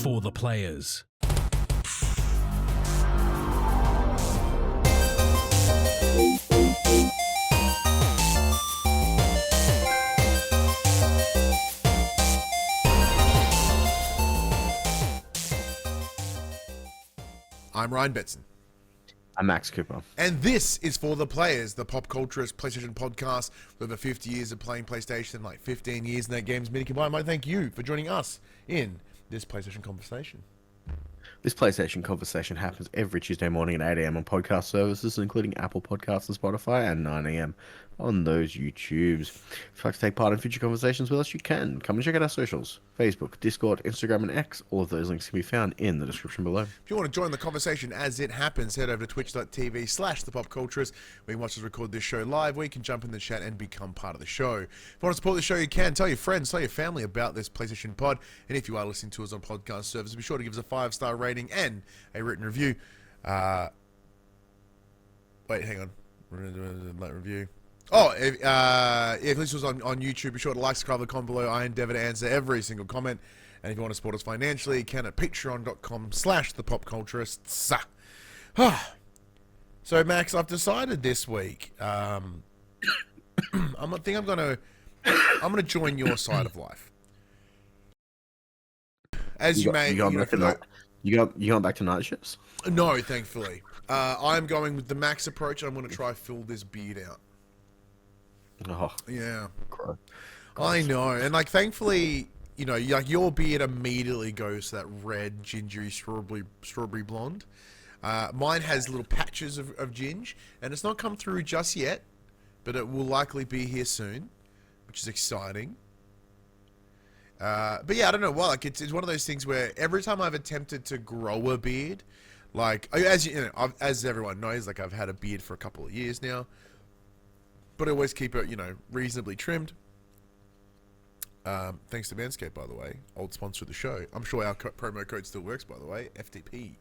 For the players. I'm Ryan Betson. I'm Max Cooper. And this is For the Players, the pop culturist PlayStation podcast with over 50 years of playing PlayStation, like 15 years in that game's mini combined. I thank you for joining us in this PlayStation conversation. This PlayStation conversation happens every Tuesday morning at 8 a.m. on podcast services, including Apple Podcasts and Spotify, and 9 a.m. on those YouTubes. If you'd like to take part in future conversations with us, you can. Come and check out our socials: Facebook, Discord, Instagram, and X. All of those links can be found in the description below. If you want to join the conversation as it happens, head over to twitch.tv/thepopculturist, where you can watch us record this show live, where you can jump in the chat and become part of the show. If you want to support the show, you can. Tell your friends, tell your family about this PlayStation pod. And if you are listening to us on podcast services, be sure to give us a 5-star rating and a written review. Wait, hang on. We're going to do a review. Oh, if this was on YouTube, be sure to like, subscribe, the comment below. I endeavor to answer every single comment. And if you want to support us financially, you can at patreon.com/thepopculturists. So, Max, I've decided this week, I think I'm gonna join your side of life. As you going back to night shifts? No, thankfully. I'm going with the Max approach. I'm going to try fill this beard out. Oh, yeah. Gross. I know, and like, thankfully, you know, like your beard immediately goes to that red, gingery, strawberry blonde. Mine has little patches of ginge, and it's not come through just yet, but it will likely be here soon, which is exciting. But yeah, I don't know why. Like, it's one of those things where every time I've attempted to grow a beard, like, as you know, as everyone knows, like, I've had a beard for a couple of years now, but I always keep it, you know, reasonably trimmed. Thanks to Manscaped, by the way, old sponsor of the show. I'm sure our promo code still works, by the way, FTP.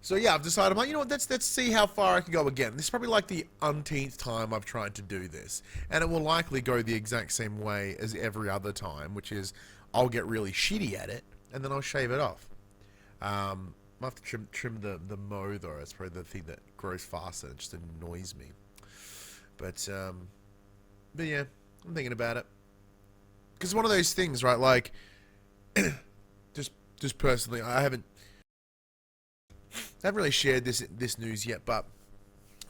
So yeah, I've decided, I'm like, you know what, let's see how far I can go again. This is probably like the umpteenth time I've tried to do this, and it will likely go the exact same way as every other time, which is I'll get really shitty at it, and then I'll shave it off. I'll have to trim the mow, though. It's probably the thing that grows faster. It just annoys me. But yeah, I'm thinking about it. Because it's one of those things, right? Like, just personally, I haven't really shared this news yet. But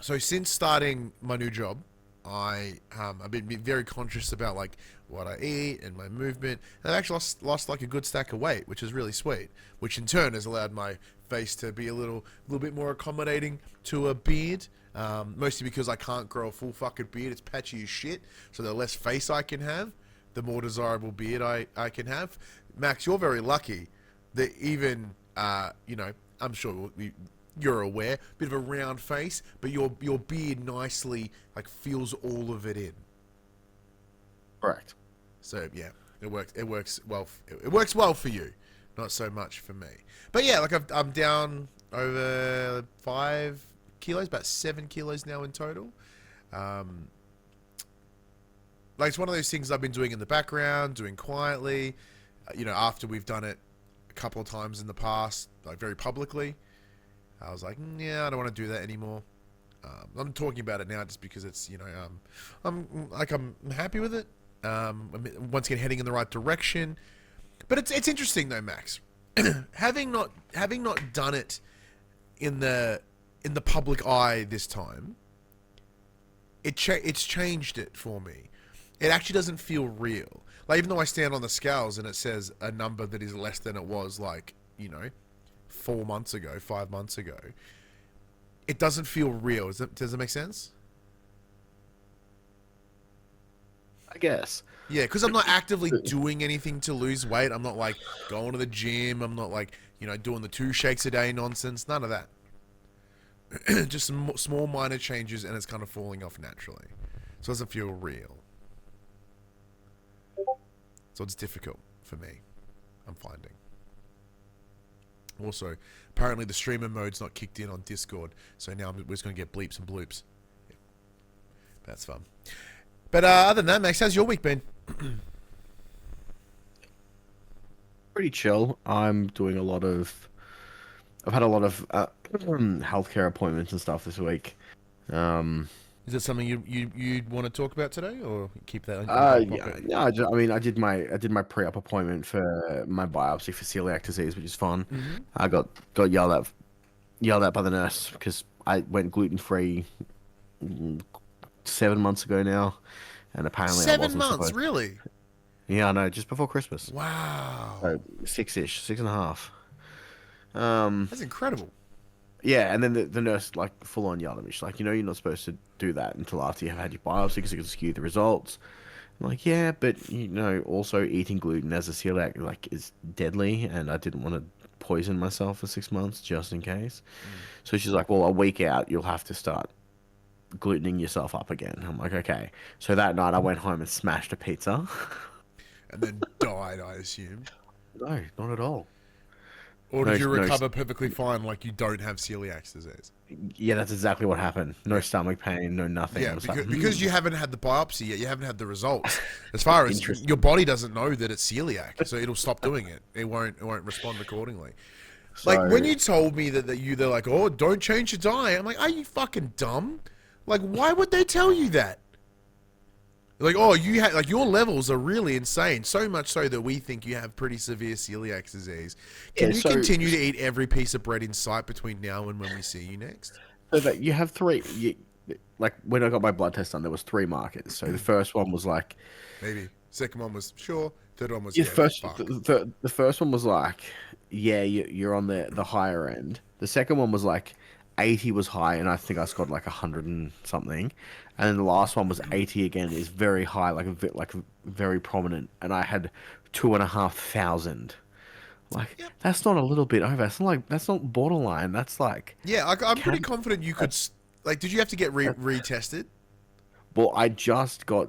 so since starting my new job, I've been very conscious about like what I eat and my movement. And I've actually lost like a good stack of weight, which is really sweet. Which in turn has allowed my face to be a little bit more accommodating to a beard. Mostly because I can't grow a full fucking beard. It's patchy as shit. So the less face I can have, the more desirable beard I can have. Max, you're very lucky that even, you know, I'm sure you're aware, bit of a round face, but your beard nicely, like, feels all of it in. Correct. So, yeah, it works well. It works well for you, not so much for me. But yeah, like, I'm down over 5 kilos, about 7 kilos now in total. Like, it's one of those things I've been doing in the background, doing quietly, you know, after we've done it a couple of times in the past, like, very publicly. I was like, yeah, I don't want to do that anymore. I'm talking about it now just because it's, you know, I'm happy with it. I'm once again heading in the right direction. But it's interesting though, Max. having not done it in the public eye this time, it's changed it for me. It actually doesn't feel real. Like, even though I stand on the scales and it says a number that is less than it was, like, you know, 4 months ago, 5 months ago, it doesn't feel real. Does that make sense? I guess. Yeah, because I'm not actively doing anything to lose weight. I'm not, like, going to the gym. I'm not, like, you know, doing the 2 shakes a day nonsense. None of that. Just some small minor changes, and it's kind of falling off naturally. So it doesn't feel real. So it's difficult for me, I'm finding. Also, apparently the streamer mode's not kicked in on Discord, so now we're just going to get bleeps and bloops. Yeah. That's fun. But other than that, Max, how's your week been? pretty chill. I've had a lot of healthcare appointments and stuff this week. Um, Is it something you'd want to talk about today, or keep that in your back yeah, pocket? yeah. I mean, I did my pre-op appointment for my biopsy for celiac disease, which is fun. Mm-hmm. I got yelled at by the nurse because I went gluten free 7 months ago now, and apparently I Seven wasn't months, supposed. really? Yeah, I know, just before Christmas. Wow, So six-ish, 6.5. Um, that's incredible. yeah, and then the nurse like full on yelled at me. She's like, you're not supposed to do that until after you have had your biopsy because it can skew the results. I'm like, yeah, but also eating gluten as a celiac like is deadly, and I didn't want to poison myself for 6 months just in case. Mm. So she's like, well, a week out, you'll have to start glutening yourself up again. I'm like, okay. So that night, I went home and smashed a pizza. And then died, I assume. No, not at all. Or No, did you no. recover perfectly fine, like you don't have celiac disease? Yeah, that's exactly what happened. No Yeah. stomach pain, no nothing. I Yeah, was like, because you haven't had the biopsy yet, you haven't had the results. As far as your interesting. body doesn't know that it's celiac, so it'll stop doing it. It won't respond accordingly. Like when So you told me that they're like, oh, don't change your diet. I'm like, are you fucking dumb? Like, why would they tell you that? Like, oh, you have like your levels are really insane. So much so that we think you have pretty severe celiac disease. Can yeah, you so continue to eat every piece of bread in sight between now and when we see you next? so that you have three. Like when I got my blood test done, there was three markers. So the first one was like, Maybe. Second one was sure. Third one was yeah, yeah, fuck. the first one was like, yeah, you're on the higher end. The second one was like 80 was high, and I think I scored like 100 and something. And then the last one was 80 again, is very high, like very prominent. And I had 2,500. Like Yep. that's not a little bit over. That's not borderline. That's like Yeah, I'm pretty can confident you could. that's Like, did you have to get that, retested? well, I just got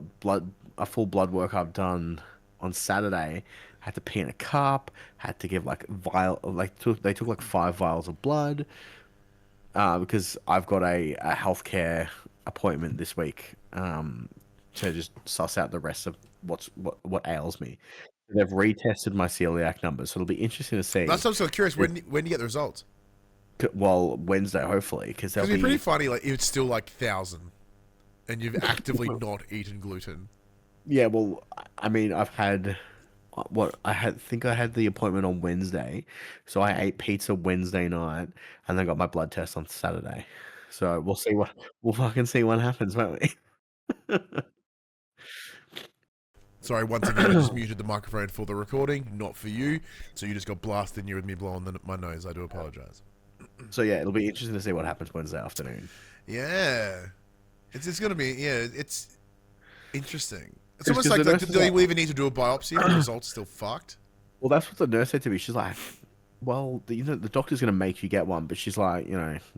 a full blood workup done on Saturday. Had to pee in a cup. Had to give like they took like 5 vials of blood. Because I've got a healthcare appointment this week. To just suss out the rest of what ails me. They've retested my celiac numbers, so it'll be interesting to That's see. why I'm so curious. If, When do you get the results? well, Wednesday hopefully, because Because they'll it'd be pretty be. funny. Like, it's still like 1,000, and you've actively not eaten gluten. Yeah, well, I mean, I've had what I had. Think I had the appointment on Wednesday, so I ate pizza Wednesday night, and then got my blood test on Saturday. So we'll fucking see what happens, won't we? Sorry, once again, I just muted the microphone for the recording, not for you. So you just got blasted in you with me blowing my nose. I do apologize. So yeah, it'll be interesting to see what happens Wednesday afternoon. Yeah, it's gonna be it's interesting. It's almost Because the like nurse do is like, we even need to do a biopsy if the results are still fucked? well, that's what the nurse said to me. She's like, well, the doctor's gonna make you get one, but she's like,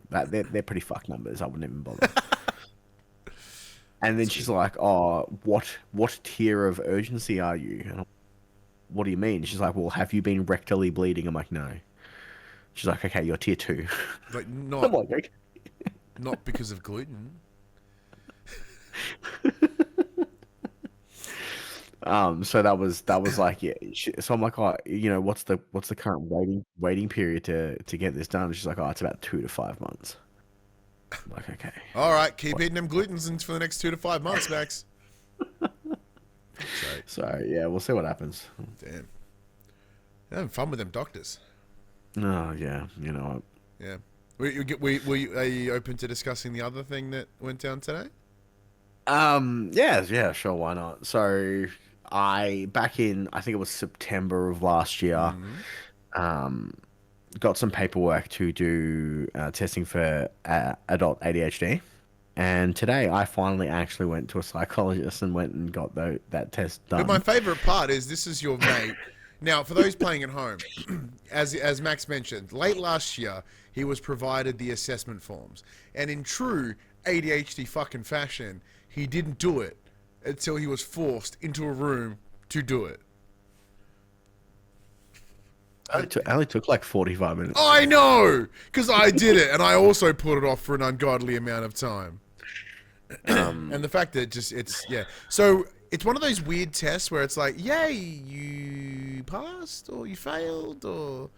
that they're pretty fucked numbers. I wouldn't even bother. And then That's she's good. like, oh, what tier of urgency are you? And I'm, what do you mean? She's like, well, have you been rectally bleeding? I'm like, no. She's like, okay, you're tier two. Like I'm not like, okay. not because of gluten. So that was like, yeah. So I'm like, oh, what's the current waiting period to get this done? And she's like, oh, it's about 2 to 5 months. I'm like, okay. All right, keep What? eating them glutens for the next 2 to 5 months, Max. Fuck's sake. So yeah, we'll see what happens. Damn. You're having fun with them doctors. Oh yeah, Yeah. Are you open to discussing the other thing that went down today? yeah, sure, why not? So back in, I think it was September of last year, Mm-hmm. um, got some paperwork to do testing for adult ADHD. And today I finally actually went to a psychologist and went and got that test But my done. favourite part is this is your mate. Now, for those playing at home, as Max mentioned, late last year he was provided the assessment forms, and in true ADHD fucking fashion, he didn't do it until he was forced into a room to do it. It only took like 45 minutes. I know, because I did it, and I also put it off for an ungodly amount of time. Um, And the fact that it's yeah. So it's one of those weird tests where it's like, yay, you you passed or you failed or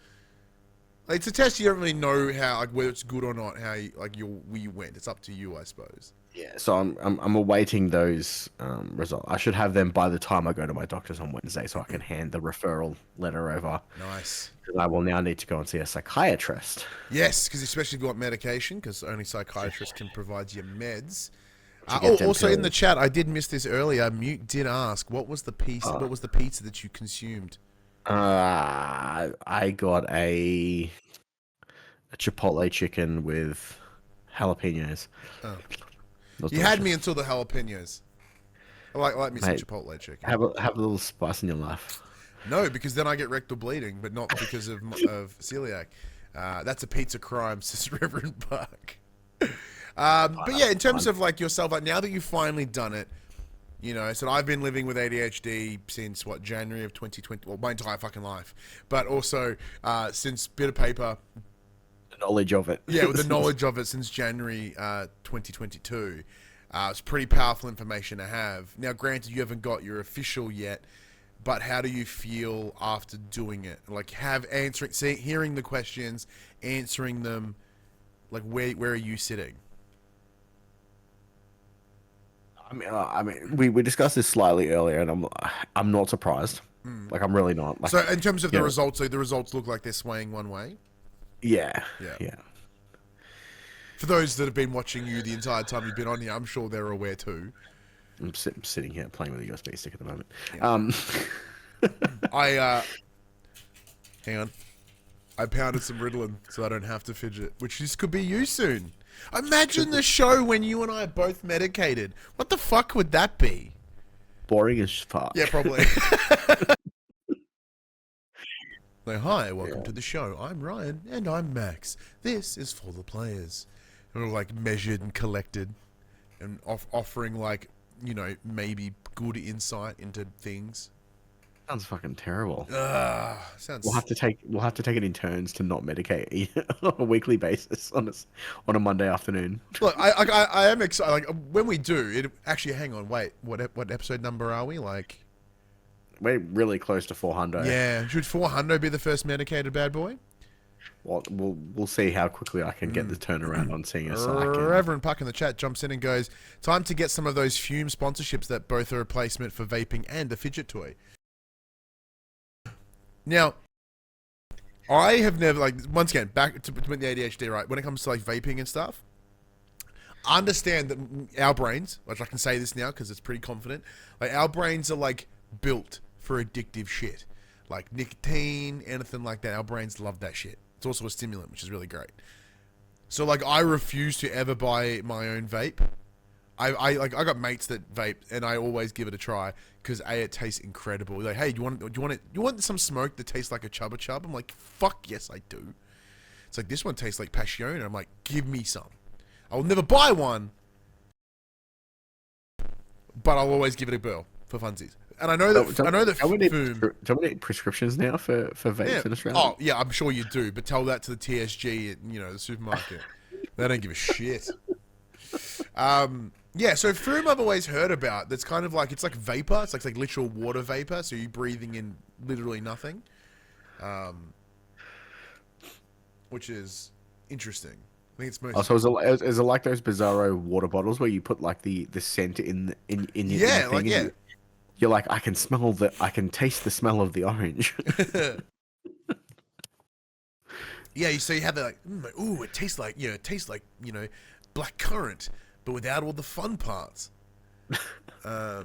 like, it's a test you don't really know how like whether it's good or not. How you, like you went. It's up to you, I suppose. Yeah, so I'm awaiting those results. I should have them by the time I go to my doctor's on Wednesday, so I can hand the referral letter over. Nice. Because I will now need to go and see a psychiatrist. Yes, because especially if you want medication, because only psychiatrists can provide you meds. Also In the chat, I did miss this earlier. Mute did ask, what was the pizza? What was the pizza that you consumed? I got a Chipotle chicken with jalapenos. Oh. You had me until the jalapenos. I like me Mate, some Chipotle chicken. Have a little spice in your life. No, because then I get rectal bleeding, but not because of celiac. That's a pizza crime, says Reverend Buck. But yeah, in terms of like yourself, like now that you've finally done it, you know, so I've been living with ADHD since what, January of 2020, well, my entire fucking life, but also since bit of paper. The knowledge of it. Yeah, with the knowledge of it since January 2022. It's pretty powerful information to have. Now, granted, you haven't got your official yet, but how do you feel after doing it? Like, hearing the questions, answering them, like, where are you sitting? I mean, we discussed this slightly earlier, and I'm not surprised. Like, I'm really not. Like, so, in terms of the results, the results look like they're swaying one way? Yeah. For those that have been watching you the entire time you've been on here, I'm sure they're aware too. I'm sitting here playing with a USB stick at the moment. Yeah. Hang on. I pounded some Ritalin so I don't have to fidget, which this could be you soon. Imagine the show when you and I are both medicated. What the fuck would that be? Boring as fuck. Yeah, probably. Like, hi, welcome to the show. I'm Ryan, and I'm Max. This is for the players. And we're like measured and collected, and offering like, you know, maybe good insight into things. Sounds fucking terrible. Sounds. We'll have to take it in turns to not medicate on a weekly basis on a Monday afternoon. Look, I am excited. Like when we do it. Actually, hang on, wait. What episode number are we? Like, we're really close to 400. Yeah, should 400 be the first medicated bad boy? Well, we'll see how quickly I can get the turnaround on seeing a psych. Reverend Puck in the chat jumps in and goes, "Time to get some of those Fume sponsorships that both are a replacement for vaping and a fidget toy." Now, I have never, like, once again, back to the ADHD, right? When it comes to, like, vaping and stuff, I understand that our brains, which I can say this now because it's pretty confident, like, our brains are, like, built for addictive shit. Like, nicotine, anything like that. Our brains love that shit. It's also a stimulant, which is really great. So, like, I refuse to ever buy my own vape. I got mates that vape, and I always give it a try because it tastes incredible. Like, hey, do you want some smoke that tastes like a Chubba Chub? I'm like, fuck yes, I do. It's like, this one tastes like Passion. I'm like, give me some. I will never buy one, but I'll always give it a whirl for funsies. And I know that don't we need prescriptions now for vapes in Australia? Oh yeah, I'm sure you do. But tell that to the TSG at, you know, the supermarket. They don't give a shit. Yeah, so Fume I've always heard about. That's kind of like, it's like vapor. It's like literal water vapor. So you're breathing in literally nothing, which is interesting. I think it's most. Oh, so is it like those bizarro water bottles where you put like the scent in your thing? Yeah. You're like, I can taste the smell of the orange. Yeah, so you have that like, ooh, it tastes like, you know, black currant, but without all the fun parts. Hey,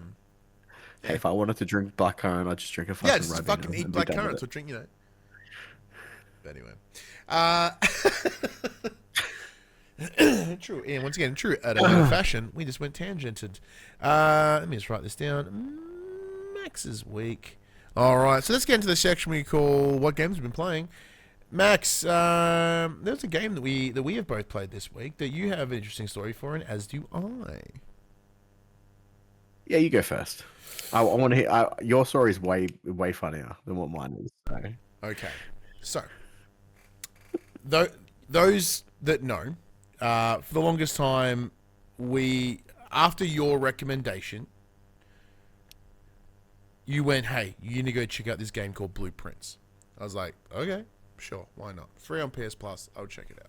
if I wanted to drink black currant, I'd just drink a fucking just fucking eat black currants or drink, you know. But anyway. True. And once again, true at a fashion, we just went tangented. Let me just write this down. Max's week. All right, so let's get into the section we call what games we've been playing. Max, there's a game that we have both played this week that you have an interesting story for, and as do I. Yeah, you go first. I want to hear your story is way funnier than what mine is. So. Okay, so those that know, for the longest time, after your recommendation, you went, hey, you need to go check out this game called Blueprints. I was like, okay, sure, why not? Free on PS Plus, I'll check it out.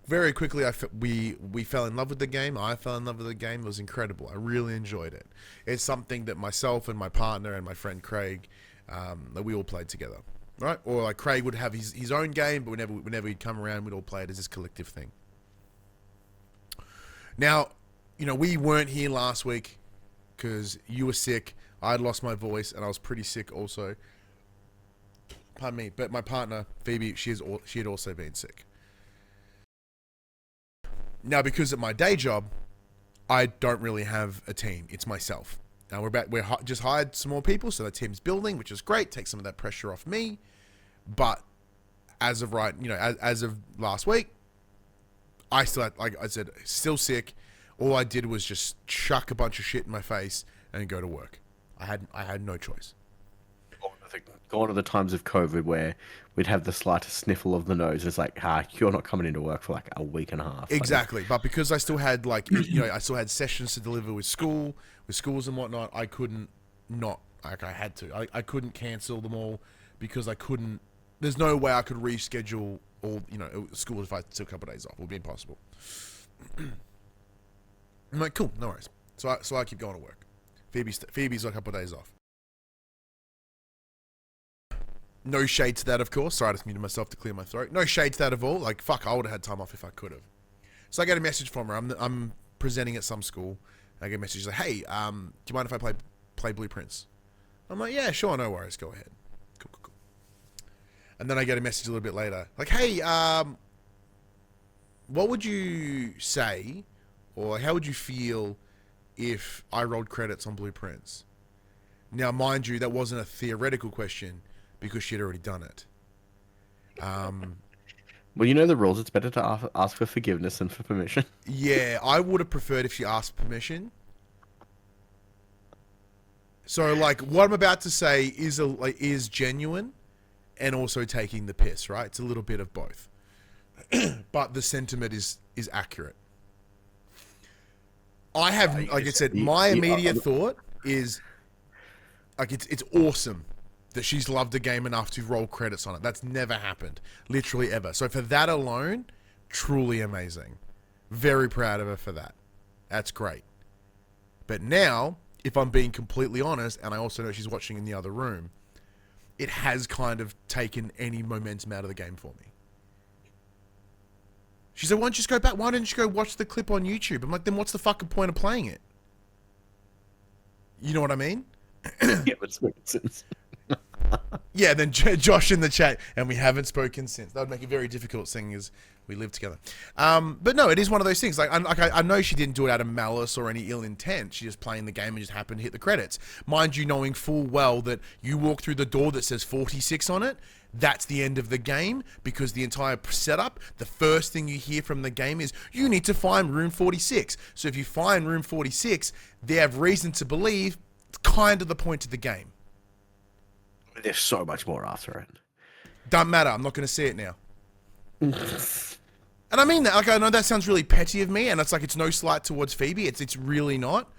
Very quickly, we fell in love with the game. I fell in love with the game. It was incredible. I really enjoyed it. It's something that myself and my partner and my friend Craig, that we all played together, right? Or like Craig would have his own game, but whenever he'd come around, we'd all play it as this collective thing. Now, you know, we weren't here last week because you were sick. I'd lost my voice, and I was pretty sick also. Pardon me, but my partner Phoebe, she had also been sick. Now, because at my day job, I don't really have a team. It's myself. Now we're just hired some more people, so the team's building, which is great. Takes some of that pressure off me. But as of as of last week, I still had, like I said, still sick. All I did was just chuck a bunch of shit in my face and go to work. I had no choice. Gone are the times of COVID where we'd have the slightest sniffle of the nose. It's like, you're not coming into work for like a week and a half. Exactly. But because I still had I still had sessions to deliver with schools and whatnot, I couldn't not, like I had to. I couldn't cancel them all because I couldn't, there's no way I could reschedule all, school if I took a couple of days off. It would be impossible. I'm like, cool, no worries. So I keep going to work. Phoebe's got a couple of days off. No shade to that, of course. Sorry, I just muted myself to clear my throat. No shade to that at all. Like, fuck, I would have had time off if I could have. So I get a message from her. I'm presenting at some school. I get a message like, hey, do you mind if I play Blueprints? I'm like, yeah, sure, no worries. Go ahead. Cool. And then I get a message a little bit later. Like, hey, what would you say, or how would you feel if I rolled credits on Blueprints? Now, mind you, that wasn't a theoretical question, because she'd already done it. Well, you know the rules. It's better to ask for forgiveness than for permission. Yeah, I would have preferred if she asked permission. So, like, what I'm about to say is genuine and also taking the piss, right? It's a little bit of both. But the sentiment is accurate. I have, like I said, my immediate thought is, like, it's awesome that she's loved the game enough to roll credits on it. That's never happened. Literally ever. So for that alone, truly amazing. Very proud of her for that. That's great. But now, if I'm being completely honest, and I also know she's watching in the other room, it has kind of taken any momentum out of the game for me. She said, why don't you just go back? Why don't you go watch the clip on YouTube? I'm like, then what's the fucking point of playing it? You know what I mean? Yeah, but it's making sense. Yeah, then Josh in the chat, and we haven't spoken since. That would make it very difficult, seeing as we live together. But no, it is one of those things. Like, I know she didn't do it out of malice or any ill intent. She just playing the game and just happened to hit the credits. Mind you, knowing full well that you walk through the door that says 46 on it, that's the end of the game, because the entire setup, the first thing you hear from the game is, you need to find room 46. So if you find room 46, they have reason to believe it's kind of the point of the game. There's so much more after it. Doesn't matter. I'm not going to see it now. And I mean that. Like, I know that sounds really petty of me, and it's like, it's no slight towards Phoebe. It's really not.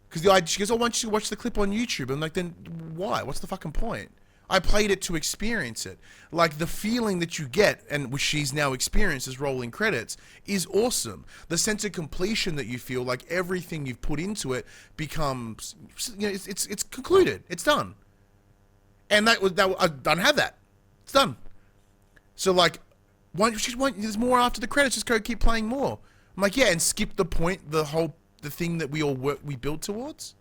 Because she goes, oh, why don't you watch the clip on YouTube? I'm like, then why? What's the fucking point? I played it to experience it. Like, the feeling that you get, and which she's now experienced as rolling credits, is awesome. The sense of completion that you feel, like everything you've put into it becomes, it's concluded. It's done. And I don't have that. It's done. So, like, there's more after the credits. Just go keep playing more. I'm like, yeah, and skip the point, the thing that we build towards.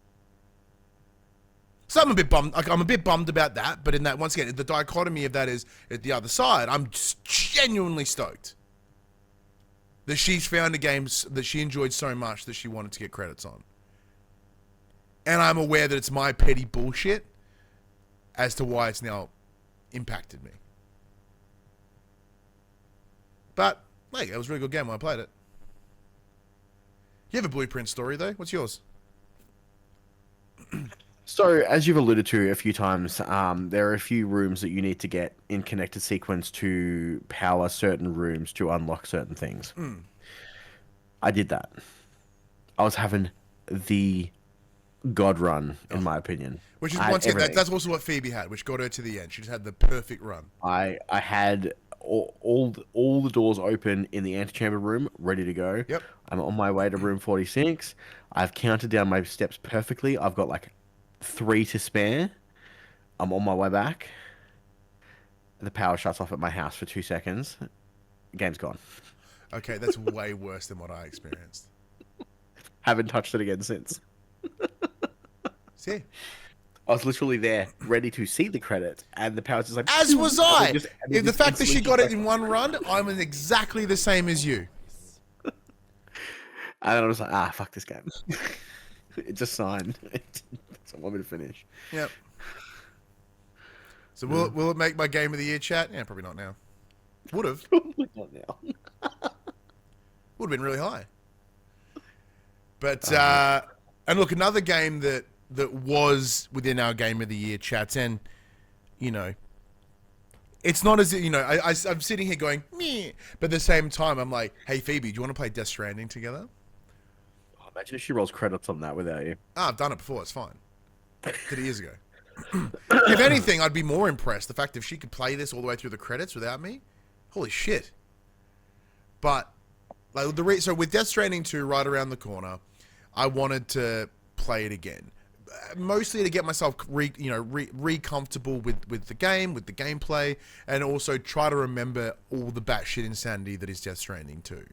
So I'm a bit bummed. Like, I'm a bit bummed about that. But in that, once again, the dichotomy of that is at the other side. I'm just genuinely stoked that she's found a game that she enjoyed so much that she wanted to get credits on. And I'm aware that it's my petty bullshit as to why it's now impacted me. But, like, it was a really good game when I played it. You have a Blueprint story, though? What's yours? So, as you've alluded to a few times, there are a few rooms that you need to get in connected sequence to power certain rooms to unlock certain things. I did that. I was having the God run, in my opinion. Which is I had once again, everything. that's also what Phoebe had, which got her to the end. She just had the perfect run. I had all the doors open in the antechamber room, ready to go. Yep. I'm on my way to room 46. I've counted down my steps perfectly. I've got like 3 to spare. I'm on my way back. The power shuts off at my house for 2 seconds. Game's gone. Okay, that's way worse than what I experienced. Haven't touched it again since. See? I was literally there, ready to see the credit, and the power's just like... As was I! And The fact that she got it in one run, I'm exactly the same as you. And then I was like, fuck this game. It just signed. It doesn't want me to finish. Yep. So will it make my game of the year, chat? Yeah, probably not now. Would have. Not now. Would have been really high. But and look, another game that was within our game of the year chats, and you know, it's not as if, you know, I'm sitting here going meh, but at the same time I'm like, hey Phoebe, do you want to play Death Stranding together? Oh, imagine if she rolls credits on that without you. I've done it before. It's fine. Did it years ago. If anything, I'd be more impressed. The fact if she could play this all the way through the credits without me, holy shit. But like so with Death Stranding 2 right around the corner, I wanted to play it again, mostly to get myself re-comfortable with the game, with the gameplay, and also try to remember all the batshit insanity that is Death Stranding 2.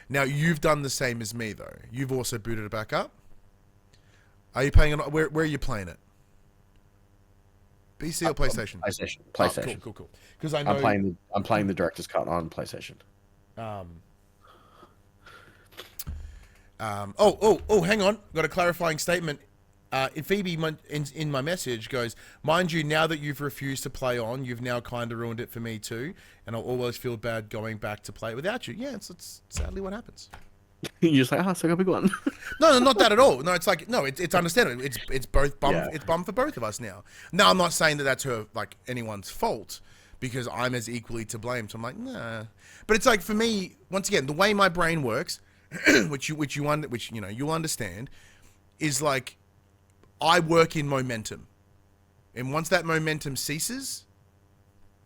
Now you've done the same as me though. You've also booted it back up. Are you playing it? Where are you playing it? PC or PlayStation? PlayStation. Oh, cool. Because I know I'm playing the director's cut on PlayStation. Hang on. Got a clarifying statement. Phoebe in my message goes, mind you, now that you've refused to play on, you've now kind of ruined it for me too, and I'll always feel bad going back to play it without you. Yeah, it's sadly what happens. You're just like, so I got a big one. No, not that at all. No, it's like, no, it's understandable. It's both bum. Yeah. It's bum for both of us now. Now, I'm not saying that that's anyone's fault, because I'm as equally to blame. So I'm like, nah. But it's like, for me, once again, the way my brain works, which you'll understand, is like, I work in momentum, and once that momentum ceases,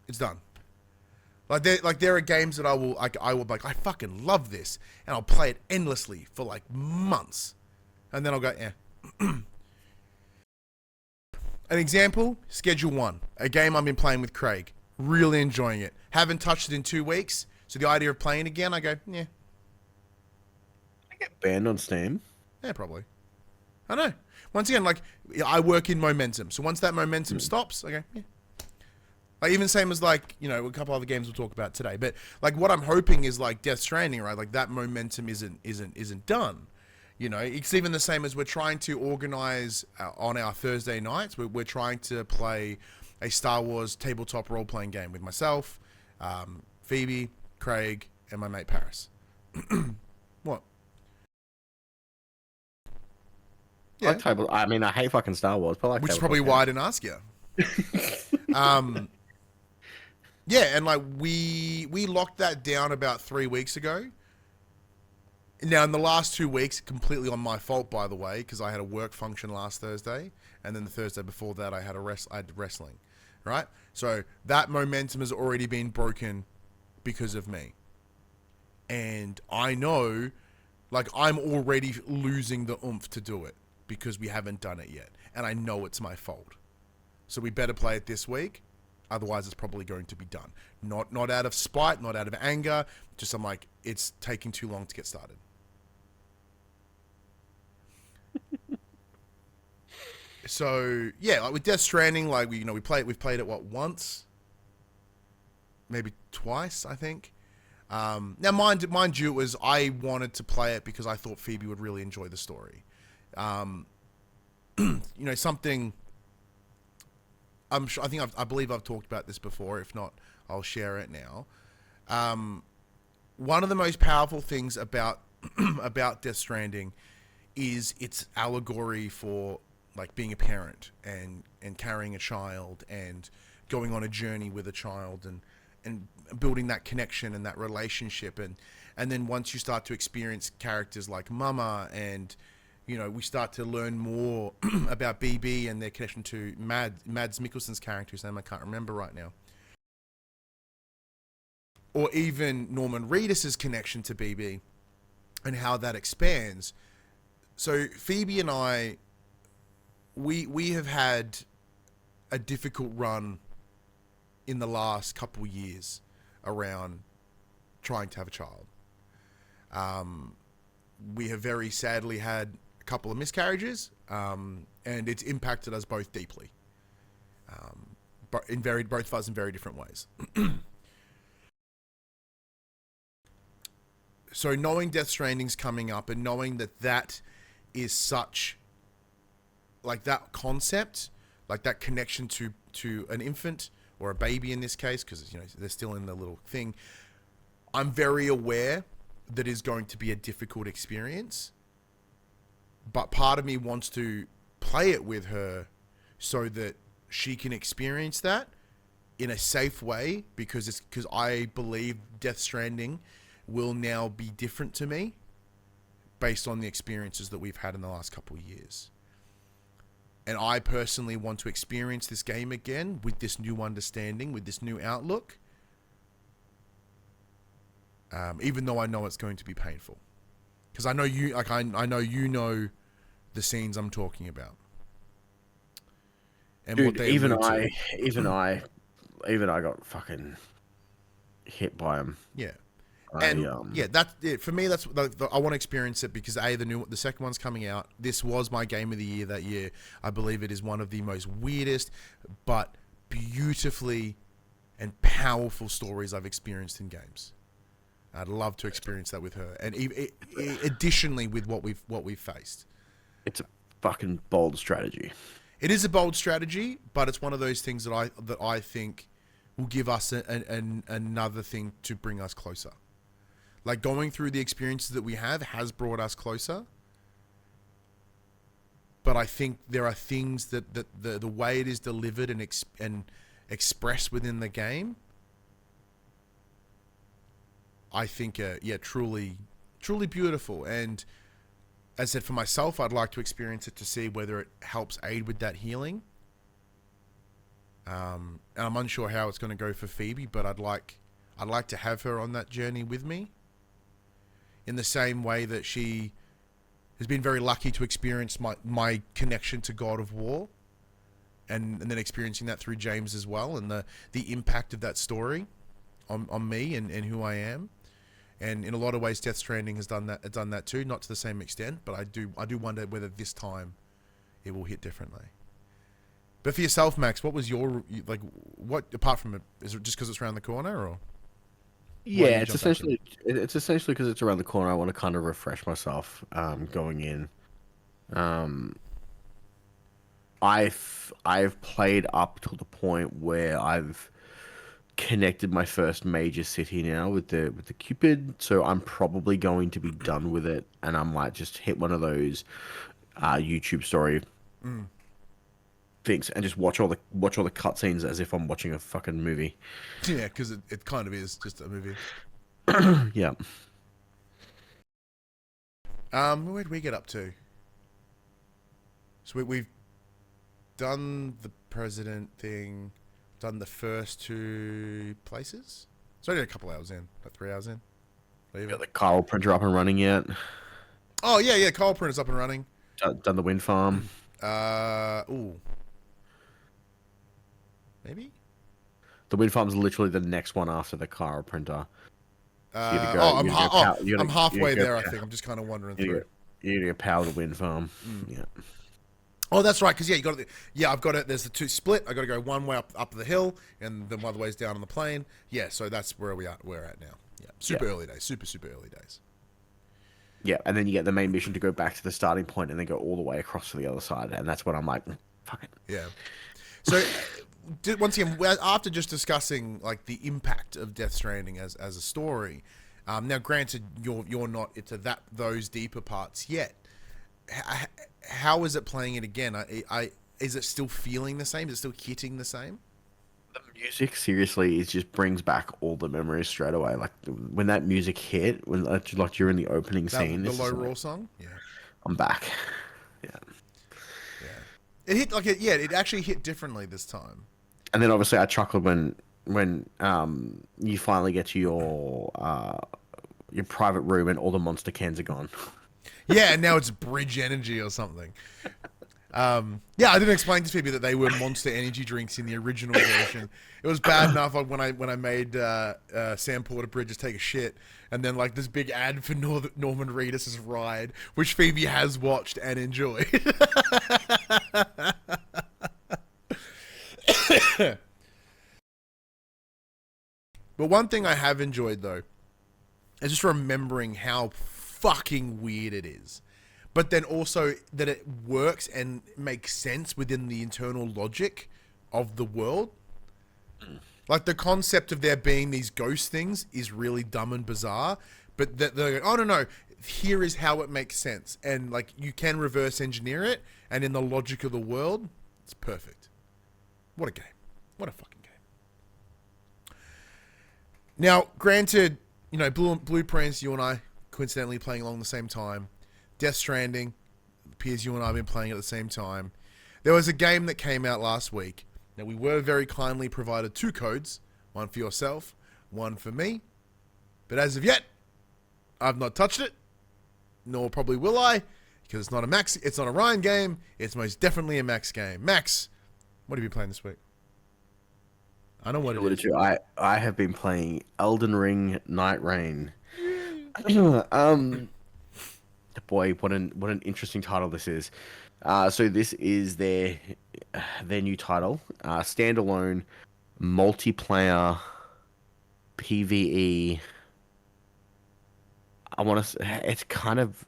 it's done. There are games that I will be like, I fucking love this, and I'll play it endlessly for like months, and then I'll go, yeah. An example, Schedule 1, a game I've been playing with Craig, really enjoying it. Haven't touched it in 2 weeks, so the idea of playing again, I go, yeah. I get banned on Steam. Yeah, probably. I know. Once again, like, I work in momentum, so once that momentum stops, I go, yeah. Like, even same as, like, you know, a couple other games we'll talk about today. But like, what I'm hoping is like Death Stranding, right? Like, that momentum isn't done. You know, it's even the same as we're trying to organize on our Thursday nights. We're trying to play a Star Wars tabletop role playing game with myself, Phoebe, Craig, and my mate Paris. What? Yeah. I mean, I hate fucking Star Wars, but like, which is probably why I didn't ask you. Yeah, and like we locked that down about 3 weeks ago. Now, in the last 2 weeks, completely on my fault, by the way, because I had a work function last Thursday, and then the Thursday before that, I had wrestling, right? So that momentum has already been broken because of me, and I know, like, I'm already losing the oomph to do it because we haven't done it yet, and I know it's my fault. So we better play it this week. Otherwise, it's probably going to be done. Not out of spite, not out of anger. Just I'm like, it's taking too long to get started. So yeah, like with Death Stranding, like we've played it once, maybe twice, I think. Now, mind you, it was I wanted to play it because I thought Phoebe would really enjoy the story. Something. I'm sure. I believe I've talked about this before. If not, I'll share it now. One of the most powerful things about about Death Stranding is its allegory for like being a parent and carrying a child and going on a journey with a child and building that connection and that relationship and then once you start to experience characters like Mama and we start to learn more about BB and their connection to Mads Mikkelsen's character, whose name I can't remember right now. Or even Norman Reedus's connection to BB and how that expands. So Phoebe and I, we have had a difficult run in the last couple years around trying to have a child. We have very sadly had a couple of miscarriages, and it's impacted us both deeply, but both of us in very different ways. So knowing Death Stranding's coming up and knowing that is such, like, that concept, like that connection to an infant or a baby in this case, because they're still in the little thing, I'm very aware that is going to be a difficult experience, but part of me wants to play it with her so that she can experience that in a safe way, because I believe Death Stranding will now be different to me based on the experiences that we've had in the last couple of years. And I personally want to experience this game again with this new understanding, with this new outlook, even though I know it's going to be painful, because I know you, like, I know you know the scenes I'm talking about, and dude, what they even to. I got fucking hit by him. Yeah. That's it for me. That's I want to experience it because the second one's coming out. This was my game of the year that year. I believe it is one of the most weirdest but beautifully and powerful stories I've experienced in games. I'd love to experience that with her, and additionally with what we've faced. It's a fucking bold strategy. It is a bold strategy, but it's one of those things that I think will give us another thing to bring us closer. Like, going through the experiences that we have has brought us closer. But I think there are things that the way it is delivered and expressed within the game, I think, truly beautiful. And as I said, for myself, I'd like to experience it to see whether it helps aid with that healing. And I'm unsure how it's going to go for Phoebe, but I'd like to have her on that journey with me. In the same way that she has been very lucky to experience my connection to God of War, and then experiencing that through James as well, and the impact of that story on me and who I am. And in a lot of ways, Death Stranding has done that too, not to the same extent, but I do wonder whether this time it will hit differently. But for yourself, Max, what was your, like, what, apart from it, is it just because it's around the corner, or? Yeah, it's essentially because it's around the corner. I want to kind of refresh myself going in. I've played up to the point where I've connected my first major city now with the Cupid, so I'm probably going to be done with it, and I might just hit one of those YouTube story things and just watch all the cutscenes as if I'm watching a fucking movie. Yeah, because it kind of is just a movie. Yeah. Where'd we get up to? So we've done the president thing, done the first two places. So only a couple hours in, like 3 hours in. Got the Carl printer up and running yet? Oh yeah, Carl printer's up and running. Done the wind farm. Maybe. The wind farm's literally the next one after the Carl printer. I'm halfway there. I think I'm just kind of wandering through. You need to power the wind farm. Yeah. Oh, that's right. Because you got it. Yeah, I've got it. There's the two split. I got to go one way up the hill, and then one other way's down on the plain. Yeah, so that's where we're at now. Yeah, super early days. Super early days. Yeah, and then you get the main mission to go back to the starting point and then go all the way across to the other side, and that's when I'm like, fuck it. Yeah. So, once again, after just discussing like the impact of Death Stranding as a story, now granted you're not into those deeper parts yet. How is it playing it again? Is it still feeling the same? Is it still hitting the same? The music, seriously, it just brings back all the memories straight away. Like when that music hit, when like you're in the opening scene, the low roar song. Yeah. I'm back. Yeah. Yeah. It hit like it. Yeah, it actually hit differently this time. And then obviously I chuckled when you finally get to your private room and all the monster cans are gone. Yeah, and now it's Bridge Energy or something. Yeah, I didn't explain to people that they were Monster Energy drinks in the original version. It was bad enough like, when I made Sam Porter Bridges take a shit, and then like this big ad for Norman Reedus' ride, which Phoebe has watched and enjoyed. But one thing I have enjoyed though is just remembering how fucking weird it is. But then also that it works and makes sense within the internal logic of the world. Like the concept of there being these ghost things is really dumb and bizarre, but that they're like, oh no, here is how it makes sense, and like you can reverse engineer it, and in the logic of the world, it's perfect. What a game! What a fucking game! Now, granted, you know, Blueprints, you and I coincidentally playing along the same time. Death Stranding, appears you and I have been playing at the same time. There was a game that came out last week. Now, we were very kindly provided 2 codes, one for yourself, one for me. But as of yet, I've not touched it, nor probably will I, because it's not a Ryan game, it's most definitely a Max game. Max, what have you been playing this week? I know what it is. I have been playing Elden Ring Nightreign. Boy, what an interesting title this is. So this is their new title, standalone multiplayer PvE. I want to. It's kind of